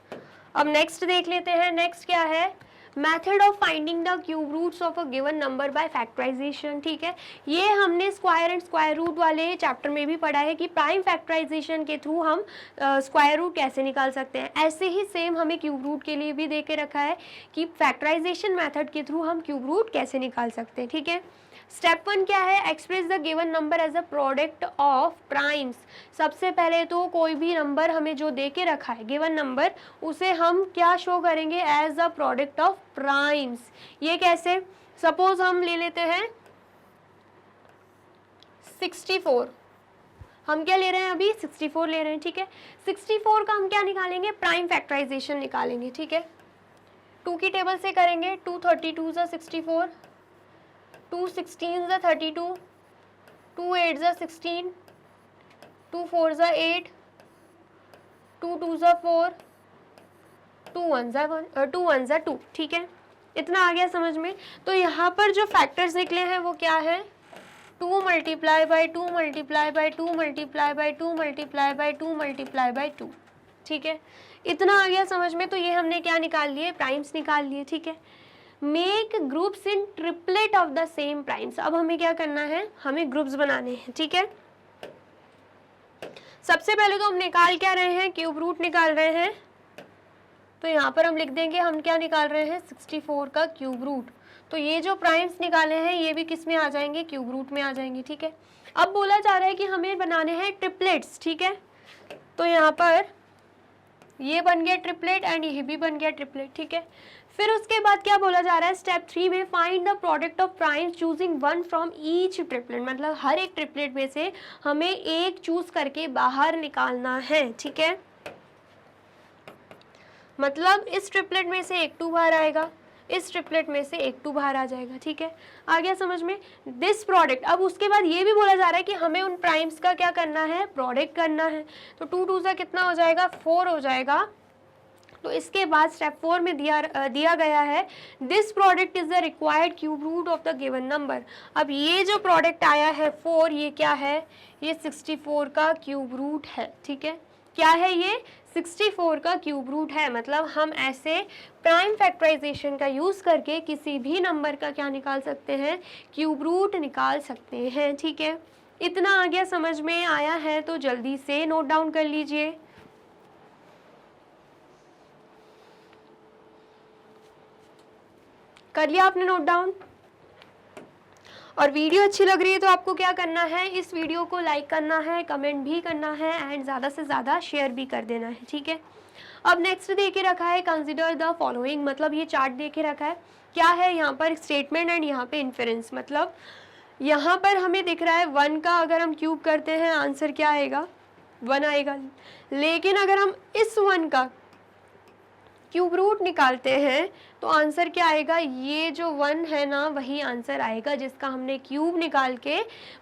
अब नेक्स्ट देख लेते हैं। नेक्स्ट क्या है, method of finding the cube roots of a given number by factorization, ठीक है। ये हमने स्क्वायर एंड स्क्वायर रूट वाले चैप्टर में भी पढ़ा है कि प्राइम फैक्टराइजेशन के थ्रू हम स्क्वायर रूट कैसे निकाल सकते हैं। ऐसे ही सेम हमें क्यूब रूट के लिए भी दे के रखा है कि फैक्टराइजेशन मेथड के थ्रू हम क्यूब रूट कैसे निकाल सकते हैं, ठीक है। स्टेप 1 क्या है, express the given number as a product of primes. सबसे पहले तो कोई भी नंबर हमें जो दे के रखा है गिवन नंबर, उसे हम क्या शो करेंगे, as a product of primes. ये कैसे, सपोज हम ले लेते हैं 64, हम क्या ले रहे हैं अभी, 64 ले रहे हैं, ठीक है। 64 का हम क्या निकालेंगे, प्राइम फैक्टराइजेशन निकालेंगे, ठीक है। 2 की टेबल से करेंगे, 2 32 ज़ा 64, 2 16 ज़ा 32, 2 8 ज़ा 16, 2 4 ज़ा 8, 2 2 ज़ा 4, 2 1 ज़ा 2, ठीक है। इतना आ गया समझ में। तो यहाँ पर जो फैक्टर्स निकले हैं वो क्या है, 2 multiply by 2 multiply by 2 multiply by 2 multiply by 2 multiply by 2, ठीक है। इतना आ गया समझ में। तो ये हमने क्या निकाल लिए, प्राइम्स निकाल लिए, ठीक है। Make groups in triplet of the same primes. अब हमें क्या करना है, हमें ग्रुप्स बनाने हैं, ठीक है। सबसे पहले तो हम निकाल क्या रहे हैं, क्यूब रूट निकाल रहे हैं। तो यहाँ पर हम लिख देंगे हम क्या निकाल रहे हैं, 64 का क्यूब रूट। तो ये जो प्राइम्स निकाले हैं ये भी किस में आ जाएंगे, क्यूब रूट में आ जाएंगे, ठीक है। अब बोला जा रहा है कि हमें बनाने हैं ट्रिपलेट्स, ठीक है। तो यहाँ पर ये बन गया ट्रिपलेट एंड ये भी बन गया ट्रिपलेट, ठीक है। फिर उसके बाद क्या बोला जा रहा है, स्टेप 3 में find the product of primes choosing one from each triplet. मतलब हर एक ट्रिपलेट में से हमें एक चूज करके बाहर निकालना है, ठीक है। मतलब इस ट्रिपलेट में से एक 2 बाहर आएगा, इस ट्रिपलेट में से एक 2 बाहर आ जाएगा, ठीक है। आ गया समझ में, दिस प्रोडक्ट। अब उसके बाद ये भी बोला जा रहा है कि हमें उन प्राइम्स का क्या करना है, प्रोडक्ट करना है। तो 2 2 ज़ा कितना हो जाएगा, 4 हो जाएगा। तो इसके बाद स्टेप 4 में दिया गया है, this product is the required cube root of the given number. अब ये जो प्रोडक्ट आया है 4, ये क्या है, ये 64 का क्यूब रूट है, ठीक है। क्या है ये, 64 का क्यूब रूट है। मतलब हम ऐसे प्राइम फैक्टराइजेशन का यूज़ करके किसी भी नंबर का क्या निकाल सकते हैं, क्यूब रूट निकाल सकते हैं, ठीक है। इतना आ गया समझ में आया है तो जल्दी से नोट डाउन कर लीजिए। कर लिया आपने नोट डाउन। और वीडियो अच्छी लग रही है तो आपको क्या करना है, इस वीडियो को लाइक करना है, कमेंट भी करना है एंड ज़्यादा से ज़्यादा शेयर भी कर देना है, ठीक है। अब नेक्स्ट दे के रखा है, कंसिडर द फॉलोइंग। मतलब ये चार्ट दे के रखा है, क्या है यहाँ पर, स्टेटमेंट एंड यहाँ पे इन्फेरेंस। मतलब यहाँ पर हमें दिख रहा है 1 का अगर हम क्यूब करते हैं आंसर क्या आएगा, 1 आएगा। लेकिन अगर हम इस 1 का क्यूब रूट निकालते हैं तो आंसर क्या आएगा, ये जो 1 है ना वही आंसर आएगा जिसका हमने क्यूब निकाल के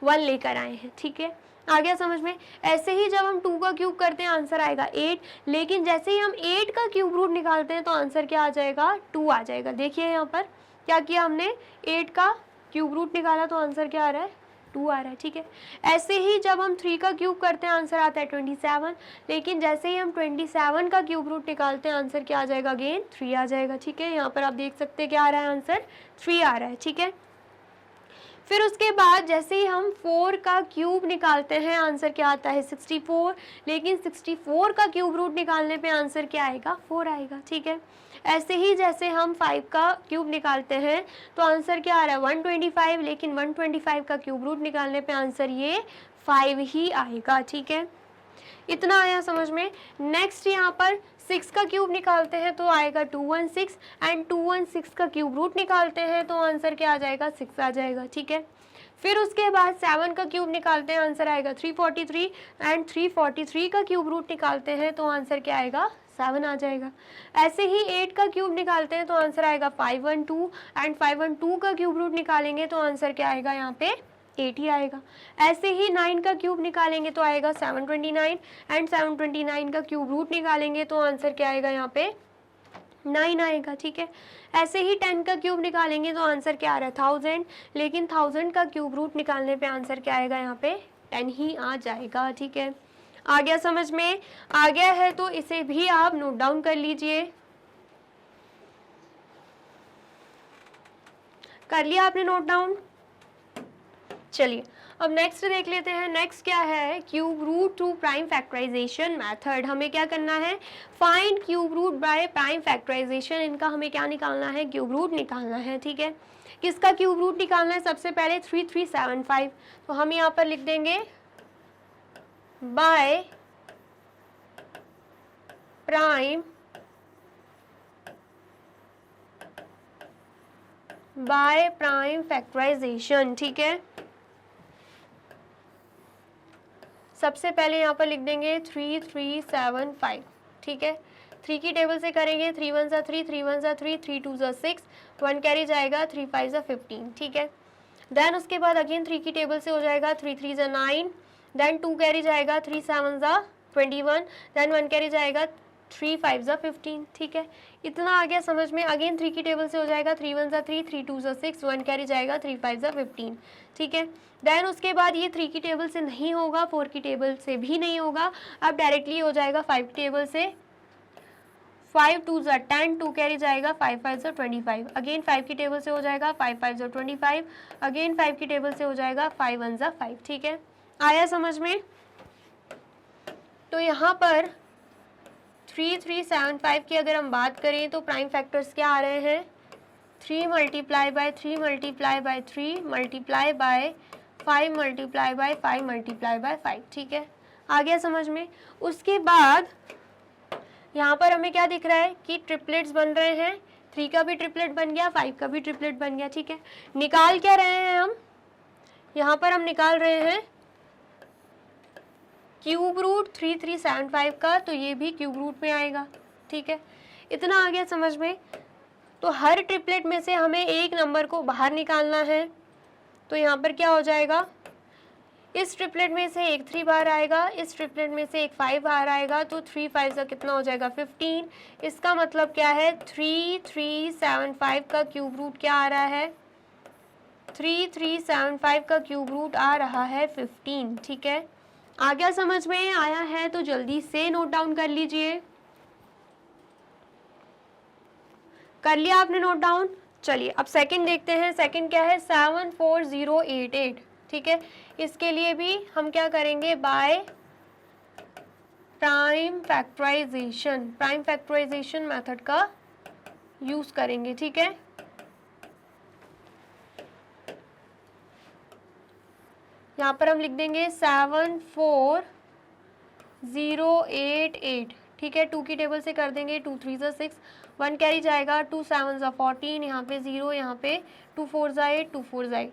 1 लेकर आए हैं, ठीक है। आ गया समझ में। ऐसे ही जब हम 2 का क्यूब करते हैं आंसर आएगा 8, लेकिन जैसे ही हम 8 का क्यूब रूट निकालते हैं तो आंसर क्या आ जाएगा, 2 आ जाएगा। देखिए यहाँ पर क्या किया हमने, 8 का क्यूब रूट निकाला तो आंसर क्या आ रहा है, 2 2 आ रहा है, ठीक है। ऐसे ही जब हम 3 का क्यूब करते हैं आंसर आता है 27, लेकिन जैसे ही हम 27 का क्यूब रूट निकालते हैं आंसर क्या आ जाएगा, अगेन 3 आ जाएगा, ठीक है। यहाँ पर आप देख सकते हैं क्या आ रहा है, आंसर 3 आ रहा है, ठीक है। फिर उसके बाद जैसे ही हम 4 का क्यूब निकालते हैं आंसर क्या आता है 64, लेकिन 64 का क्यूब रूट निकालने पे आंसर क्या आएगा, 4 आएगा, ठीक है। ऐसे ही जैसे हम 5 का क्यूब निकालते हैं तो आंसर क्या आ रहा है 125, लेकिन 125 का क्यूब रूट निकालने पे आंसर ये 5 ही आएगा, ठीक है। इतना आया समझ में। नेक्स्ट यहाँ पर 6 का क्यूब निकालते हैं तो आएगा 216, एंड 216 का क्यूब रूट निकालते हैं तो आंसर क्या आ जाएगा, 6 आ जाएगा, ठीक है। फिर उसके बाद 7 का क्यूब निकालते हैं आंसर आएगा 343, एंड 343 का क्यूब रूट निकालते हैं तो आंसर क्या आएगा, 7 आ जाएगा। ऐसे ही 8 का क्यूब निकालते हैं तो आंसर आएगा 512, एंड 512 का क्यूब रूट निकालेंगे तो आंसर क्या आएगा, यहाँ पे 8 ही आएगा। ऐसे ही 9 का क्यूब निकालेंगे तो आएगा 729, एंड 729 का क्यूब रूट निकालेंगे तो आंसर क्या आएगा, यहाँ पे 9 आएगा, ठीक है। ऐसे ही 10 का क्यूब निकालेंगे तो आंसर क्या आ रहा है 1000, लेकिन 1000 का क्यूब रूट निकालने पे आंसर क्या आएगा, यहाँ पे 10 ही आ जाएगा, ठीक है। आ गया समझ में, आ गया है तो इसे भी आप नोट डाउन कर लीजिए। कर लिया आपने नोट डाउन, चलिए अब नेक्स्ट देख लेते हैं। नेक्स्ट क्या है, cube root through prime factorization method. हमें क्या करना है, find cube root by prime factorization. इनका हमें क्या निकालना है, क्यूब रूट निकालना है, ठीक है। किसका क्यूब रूट निकालना है, सबसे पहले 3375, तो हम यहाँ पर लिख देंगे बाय प्राइम फैक्टराइजेशन, ठीक है। सबसे पहले यहाँ पर लिख देंगे 3375, ठीक है। 3 की टेबल से करेंगे, 3 1 सा 3, 3 1 सा 3, 3 2 सा 6, 1 कैरी जाएगा, 3 5 सा 15, ठीक है। देन उसके बाद अगेन 3 की टेबल से हो जाएगा, 3 3 सा 9, देन 2 कैरी जाएगा, 3 7 सा 21, देन 1 कैरी जाएगा, 3 5 सा 15, ठीक है। इतना आ गया समझ में। अगेन 3 की टेबल से हो जाएगा, 3 1 सा 3, 3 2 सा 6, 1 कैरी जाएगा, 3 5 सा 15, ठीक है। देन उसके बाद ये 3 की टेबल से नहीं होगा, 4 की टेबल से भी नहीं होगा, अब डायरेक्टली हो जाएगा 5 की टेबल से, 5 2 सा 10, 2 कैरी जाएगा, 5 5 सा 25, अगेन 5 की टेबल से हो जाएगा, 5 5 सा 25, अगेन 5 की टेबल से हो जाएगा, 5 1 सा 5, ठीक है। आया समझ में। तो यहाँ पर 3375 की अगर हम बात करें तो प्राइम फैक्टर्स क्या आ रहे हैं, 3 multiply by 3 multiply by 3 multiply bye 5 multiply by 5 multiply by 5, ठीक है। आ गया समझ में। उसके बाद यहाँ पर हमें क्या दिख रहा है कि ट्रिपलेट्स बन रहे हैं, 3 का भी ट्रिपलेट बन गया, 5 का भी ट्रिपलेट बन गया, ठीक है। निकाल क्या रहे हैं हम, यहाँ पर हम निकाल रहे हैं क्यूब रूट 3375 का, तो ये भी क्यूब रूट में आएगा, ठीक है। इतना आ गया समझ में। तो हर ट्रिपलेट में से हमें एक नंबर को बाहर निकालना है, तो यहाँ पर क्या हो जाएगा, इस ट्रिपलेट में से एक 3 बाहर आएगा, इस ट्रिपलेट में से एक 5 बाहर आएगा, तो 3 5 का कितना हो जाएगा 15। इसका मतलब क्या है, 3375 का क्यूब रूट क्या आ रहा है, 3375 का क्यूब रूट आ रहा है 15, ठीक है। आ गया समझ में, आया है तो जल्दी से नोट डाउन कर लीजिए। कर लिया आपने नोट डाउन। चलिए अब सेकंड देखते हैं। सेकंड क्या है, 74088, ठीक है। इसके लिए भी हम क्या करेंगे, बाय प्राइम फैक्टराइजेशन मेथड का यूज करेंगे, ठीक है। यहाँ पर हम लिख देंगे 74088, ठीक है। 2 की टेबल से कर देंगे, 2 3 सा 6, 1 कैरी जाएगा, 2 7 सा 14, यहाँ पे 0, यहाँ पे 2 4 सा 8, 2 4 सा 8।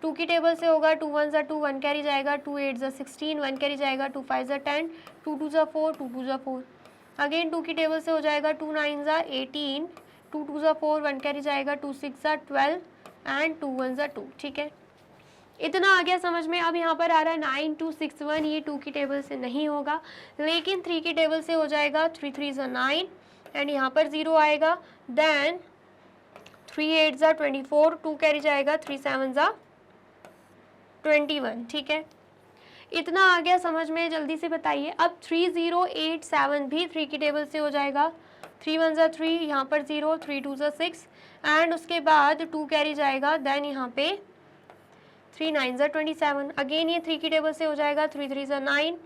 2 की टेबल से होगा, 2 1 सा 2, 1 कैरी जाएगा, 2 8 सा 16, 1 कैरी जाएगा, 2 5 सा 10, 2 2 सा 4, 2 2 सा 4। अगेन 2 की टेबल से हो जाएगा, 2 9 सा 18, 2 2 सा 4, 1 कैरी जाएगा, 2 6 सा 12, एंड 2 1 सा 2, ठीक है। इतना आ गया समझ में। अब यहाँ पर आ रहा है 9261, ये 2 की टेबल से नहीं होगा, लेकिन 3 की टेबल से हो जाएगा, 3 3 सा 9, एंड यहाँ पर 0 आएगा, देन 3 8 सा 24, 2 कैरी जाएगा, 3 7 सा 21, ठीक है। इतना आ गया समझ में, जल्दी से बताइए। अब 3087 भी 3 की टेबल से हो जाएगा। 3 1 ज़ा 3, यहाँ पर 0, 3 2 ज़ा 6 एंड उसके बाद 2 कैरी जाएगा, देन यहाँ पे 3 9 ज़ा 27, अगेन ये 3 की टेबल से हो जाएगा। 3 3 ज़ा 9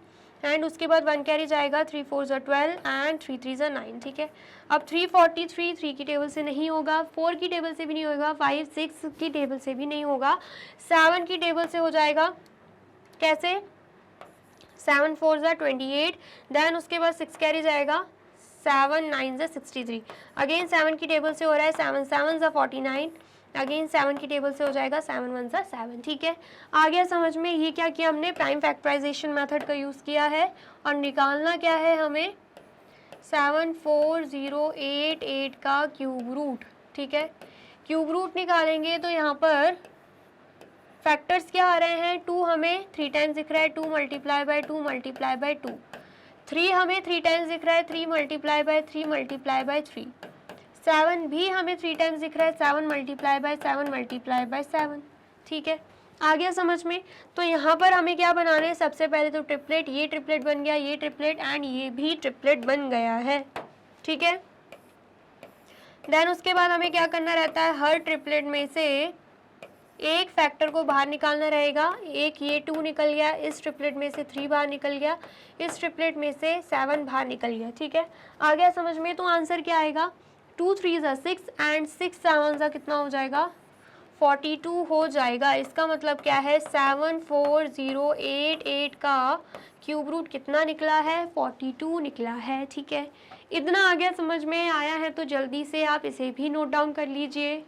एंड उसके बाद 1 कैरी जाएगा। 3 4 ज़ा 12 एंड 3 3 ज़ा 9, ठीक है। अब 343 3 की टेबल से नहीं होगा, 4 की टेबल से भी नहीं होगा, 5 6 की टेबल से भी नहीं होगा, 7 की टेबल से हो जाएगा। कैसे? 7 4 ज़ा 28, देन उसके बाद 6 कैरी जाएगा। 7 9 ज़ा 63, अगेन 7 की टेबल से हो रहा है। 7 7 ज़ा 49, अगेन 7 की टेबल से हो जाएगा। 7 1 ज़ा 7, ठीक है। आ गया समझ में। ये क्या किया हमने? प्राइम फैक्टराइजेशन मेथड का यूज़ किया है और निकालना क्या है हमें? 74088 का क्यूब रूट, ठीक है। क्यूब रूट निकालेंगे तो यहाँ पर फैक्टर्स क्या आ रहे हैं? 2 हमें 3 टाइम्स दिख रहा है, 2 मल्टीप्लाई बाय 2 मल्टीप्लाई बाय 2। 3 हमें 3 टाइम्स दिख रहा है, 3 मल्टीप्लाई बाय 3 मल्टीप्लाई बाय 3। 7 भी हमें 3 टाइम्स दिख रहा है, 7 मल्टीप्लाई बाय 7 मल्टीप्लाई बाय 7, ठीक है। आ गया समझ में। तो यहाँ पर हमें क्या बनाना है? सबसे पहले तो ट्रिपलेट, ये ट्रिपलेट बन गया, ये ट्रिपलेट एंड ये भी ट्रिपलेट बन गया है, ठीक है। देन उसके बाद हमें क्या करना रहता है? हर ट्रिपलेट में से एक फैक्टर को बाहर निकालना रहेगा। एक ये 2 निकल गया, इस ट्रिपलेट में से 3 बाहर निकल गया, इस ट्रिपलेट में से 7 बाहर निकल गया, ठीक है। आ गया समझ में। तो आंसर क्या आएगा? 2 3 ज़ा 6 एंड 6 7 ज़ा कितना हो जाएगा? 42 हो जाएगा। इसका मतलब क्या है? 74088 का क्यूब रूट कितना निकला है? 42 निकला है, ठीक है। इतना आ गया समझ में। आया है तो जल्दी से आप इसे भी नोट डाउन कर लीजिए।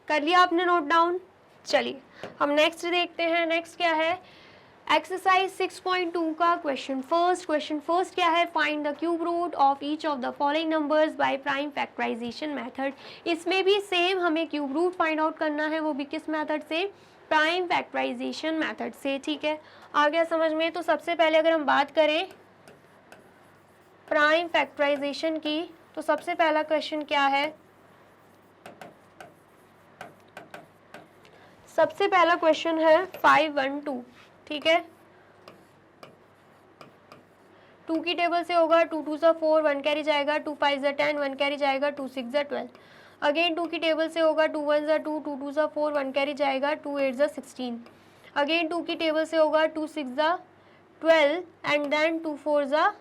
कर लिया आपने नोट डाउन? चलिए हम नेक्स्ट देखते हैं। नेक्स्ट क्या है? एक्सरसाइज 6.2 का क्वेश्चन फर्स्ट क्या है? Find the cube root of each of the following numbers by prime factorization method. इसमें भी सेम हमें क्यूब रूट फाइंड आउट करना है, वो भी किस मेथड से? प्राइम फैक्टराइजेशन मेथड से, ठीक है। आ गया समझ में। तो सबसे पहले अगर हम बात करें प्राइम फैक्टराइजेशन की, तो सबसे पहला क्वेश्चन क्या है? सबसे पहला क्वेश्चन है 512, ठीक है। 2 की टेबल से होगा। 2 2 ज़ा 4, 1 कैरी जाएगा। 2 5 ज़ा 10, 1 कैरी जाएगा। 2 6 ज़ा 12, अगेन 2 की टेबल से होगा। 2 1 ज़ा 2, 2 2 ज़ा 4, 1 कैरी जाएगा। 2 8 ज़ा 16, अगेन 2 की टेबल से होगा। 2 6 ज़ा 12 एंड देन 2 4 ज़ा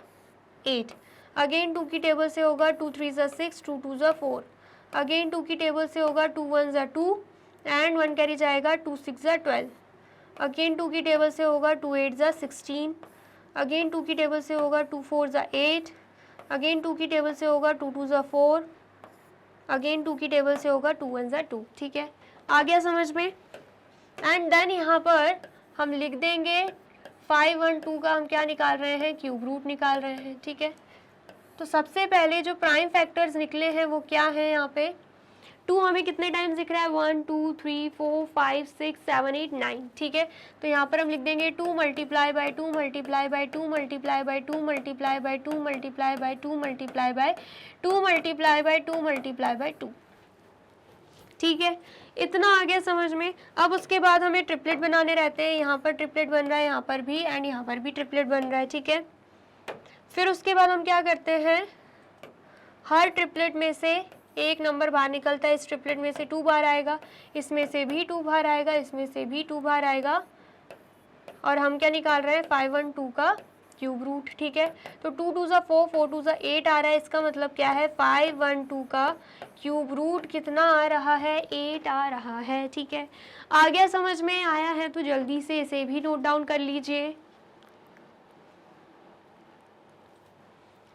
8, अगेन 2 की टेबल से होगा। 2 3 ज़ा 6, 2 2 ज़ा 4, अगेन 2 की टेबल से होगा। 2 1 ज़ा 2 एंड 1 कैरी जाएगा। 2 6 ज़ा 12, अगेन 2 की टेबल से होगा। 2 8 ज़ा 16, अगेन 2 की टेबल से होगा। 2 4 ज़ा 8, अगेन 2 की टेबल से होगा। 2 2 ज़ा 4, अगेन 2 की टेबल से होगा। 2 1 ज़ा 2, ठीक है। आ गया समझ में। एंड देन यहाँ पर हम लिख देंगे 512 का हम क्या निकाल रहे हैं? क्यूब रूट निकाल रहे हैं, ठीक है। तो सबसे पहले जो प्राइम फैक्टर्स निकले हैं वो क्या है? यहाँ पे 2 हमें कितने टाइम्स दिख रहा है? 1 2 3 4 5 6 7 8 9, ठीक है। तो यहाँ पर हम लिख देंगे 2 multiply by 2 multiply by 2 multiply by 2 multiply by 2 multiply by 2 multiply by 2 multiply by 2 multiply by 2, ठीक है। इतना आ गया समझ में। अब उसके बाद हमें ट्रिपलेट बनाने रहते हैं। यहाँ पर ट्रिपलेट बन रहा है, यहाँ पर भी एंड यहाँ पर भी ट्रिपलेट बन रहा है, ठीक है। फिर उसके बाद हम क्या करते हैं? हर ट्रिपलेट में से एक नंबर बाहर निकलता है। इस ट्रिपलेट में से 2 बाहर आएगा, इसमें से भी 2 बाहर आएगा, इसमें से भी 2 बाहर आएगा, और हम क्या निकाल रहे हैं? 512 का क्यूब रूट, ठीक है। तो 2 2 ज़ा 4, 4 2 ज़ा 8 आ रहा है। इसका मतलब क्या है? 512 का क्यूब रूट कितना आ रहा है? 8 आ रहा है, ठीक है। आ गया समझ में। आया है तो जल्दी से इसे भी नोट डाउन कर लीजिए।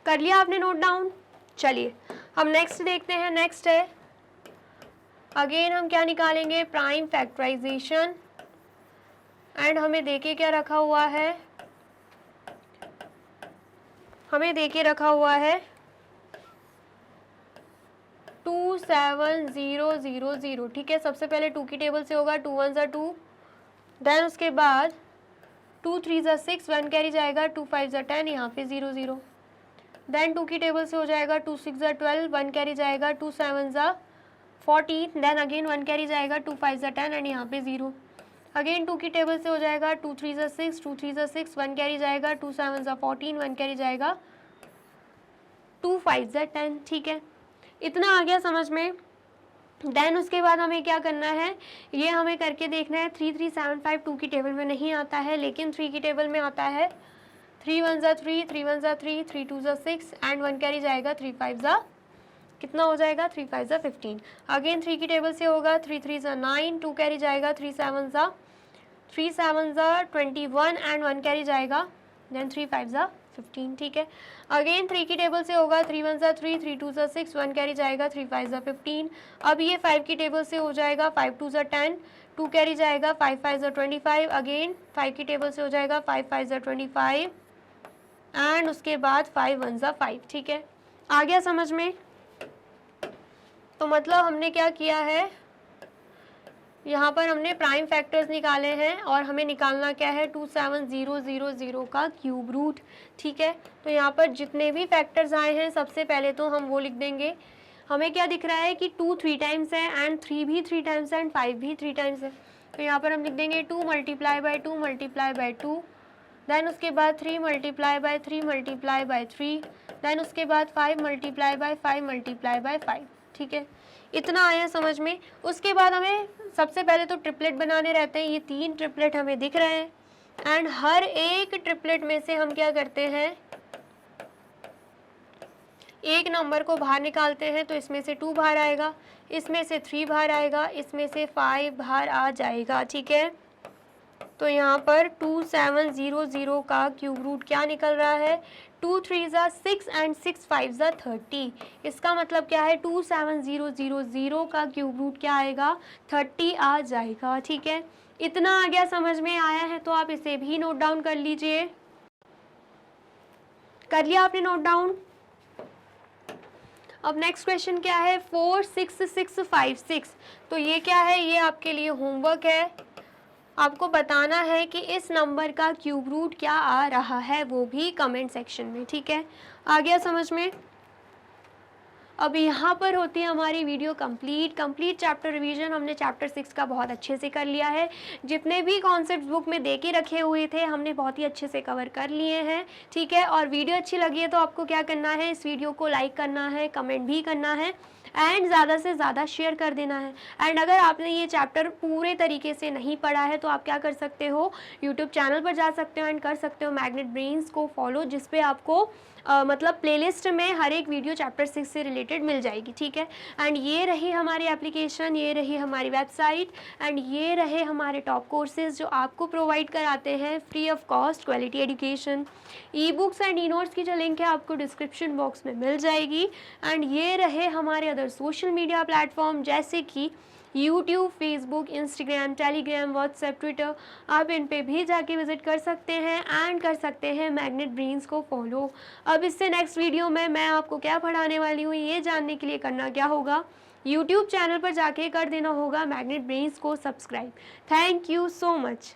कर लिया आपने नोट डाउन? चलिए हम नेक्स्ट देखते हैं। नेक्स्ट है अगेन हम क्या निकालेंगे? Prime factorisation. एंड हमें देके क्या रखा हुआ है? हमें देके रखा हुआ है 27000, ठीक है। सबसे पहले 2 की टेबल से होगा। 2 1 ज़ा 2, देन उसके बाद 2 3 ज़ा 6, 1 कैरी जाएगा। 2 5 ज़ा 10, यहाँ पे 0 0, देन 2 की टेबल से हो जाएगा। 2 6 ज़ा 12, 1 कैरी जाएगा। 2 7 ज़ा 14, देन अगेन 1 कैरी जाएगा, 2 5 ज़ा 10 एंड यहाँ पे 0। अगेन 2 की टेबल से हो जाएगा 2 3 ज़ा 6, 2 3 ज़ा 6, 1 कैरी जाएगा, 2 7 ज़ा 14, 1 कैरी जाएगा, 2 5 ज़ा 10। ठीक है, इतना आ गया समझ में। देन उसके बाद हमें क्या करना है, ये हमें करके देखना है। 3 3 7 5 2 की टेबल में नहीं आता है, लेकिन 3 की टेबल में आता है। 3 1 ज़ा 3, 3 1 ज़ा 3, 3 2 ज़ा 6 एंड 1 कैरी जाएगा, 3 5 ज़ा कितना हो जाएगा, 3 5 ज़ा 15। अगेन 3 की टेबल से होगा 3 3 ज़ा 9, 2 कैरी जाएगा, 3 7 ज़ा 21 एंड 1 कैरी जाएगा, देन 3 5 ज़ा 15। ठीक है, अगेन 3 की टेबल से होगा 3 1 ज़ा 3, 3 2 ज़ा 6, 1 कैरी जाएगा, 3 5 ज़ा 15। अब ये 5 की टेबल से हो जाएगा 5 2 ज़ा 10, 2 कैरी जाएगा, 5 5 ज़ा 25। अगेन 5 की टेबल से हो जाएगा 5 5 ज़ा 25 एंड उसके बाद 5 1 ज़ा 5। ठीक है, आ गया समझ में। तो मतलब हमने क्या किया है, यहाँ पर हमने प्राइम फैक्टर्स निकाले हैं और हमें निकालना क्या है, 27000 का क्यूब रूट। ठीक है, तो यहाँ पर जितने भी फैक्टर्स आए हैं सबसे पहले तो हम वो लिख देंगे। हमें क्या दिख रहा है कि 2 3 टाइम्स है एंड 3 भी 3 टाइम्स है एंड 5 भी 3 टाइम्स है, तो यहाँ पर हम लिख देंगे 2 multiply by 2 multiply by 2, then उसके बाद 3 multiply by 3 multiply by 3, then उसके बाद 5 मल्टीप्लाई बाय 5 मल्टीप्लाई बाय 5। ठीक है, इतना आया समझ में। उसके बाद हमें सबसे पहले तो ट्रिपलेट बनाने रहते हैं। ये 3 ट्रिपलेट हमें दिख रहे हैं एंड हर एक ट्रिपलेट में से हम क्या करते हैं, एक नंबर को बाहर निकालते हैं। तो इसमें से 2 बाहर आएगा, इसमें से 3 बाहर आएगा, इसमें से 5 बाहर आ जाएगा। ठीक है, तो यहाँ पर 2700 का क्यूब रूट क्या निकल रहा है, 2 3 ज़ा 6 एंड 6 5 ज़ा 30। इसका मतलब क्या है, 27000 का क्यूब रूट क्या आएगा, 30 आ जाएगा। ठीक है, इतना आ गया समझ में आया है, तो आप इसे भी नोट डाउन कर लीजिए। कर लिया आपने नोट डाउन। अब नेक्स्ट क्वेश्चन क्या है, 4 6 6 5 6। तो ये क्या है, ये आपके लिए होमवर्क है। आपको बताना है कि इस नंबर का क्यूब रूट क्या आ रहा है, वो भी कमेंट सेक्शन में। ठीक है, आ गया समझ में। अब यहाँ पर होती है हमारी वीडियो कंप्लीट चैप्टर रिवीजन। हमने चैप्टर 6 का बहुत अच्छे से कर लिया है। जितने भी कॉन्सेप्ट बुक में दे के रखे हुए थे हमने बहुत ही अच्छे से कवर कर लिए हैं। ठीक है, और वीडियो अच्छी लगी है तो आपको क्या करना है, इस वीडियो को लाइक करना है, कमेंट भी करना है एंड ज़्यादा से ज़्यादा शेयर कर देना है। एंड अगर आपने ये चैप्टर पूरे तरीके से नहीं पढ़ा है तो आप क्या कर सकते हो, यूट्यूब चैनल पर जा सकते हो एंड कर सकते हो मैग्नेट ब्रेन्स को फॉलो, जिस पे आपको मतलब प्लेलिस्ट में हर एक वीडियो चैप्टर 6 से रिलेटेड मिल जाएगी। ठीक है, एंड ये रही हमारी एप्लीकेशन, ये रही हमारी वेबसाइट एंड ये रहे हमारे टॉप कोर्सेज जो आपको प्रोवाइड कराते हैं free of cost quality education. E books and e notes की जो लिंक है आपको डिस्क्रिप्शन बॉक्स में मिल जाएगी। एंड ये रहे हमारे अदर सोशल मीडिया प्लेटफॉर्म जैसे कि YouTube, Facebook, Instagram, Telegram, WhatsApp, Twitter. आप इन पे भी जाके विजिट कर सकते हैं एंड कर सकते हैं मैग्नेट ब्रेन्स को फॉलो। अब इससे नेक्स्ट वीडियो में मैं आपको क्या पढ़ाने वाली हूँ ये जानने के लिए करना क्या होगा, यूट्यूब चैनल पर जाके कर देना होगा मैग्नेट ब्रेन्स को subscribe. Thank you so much.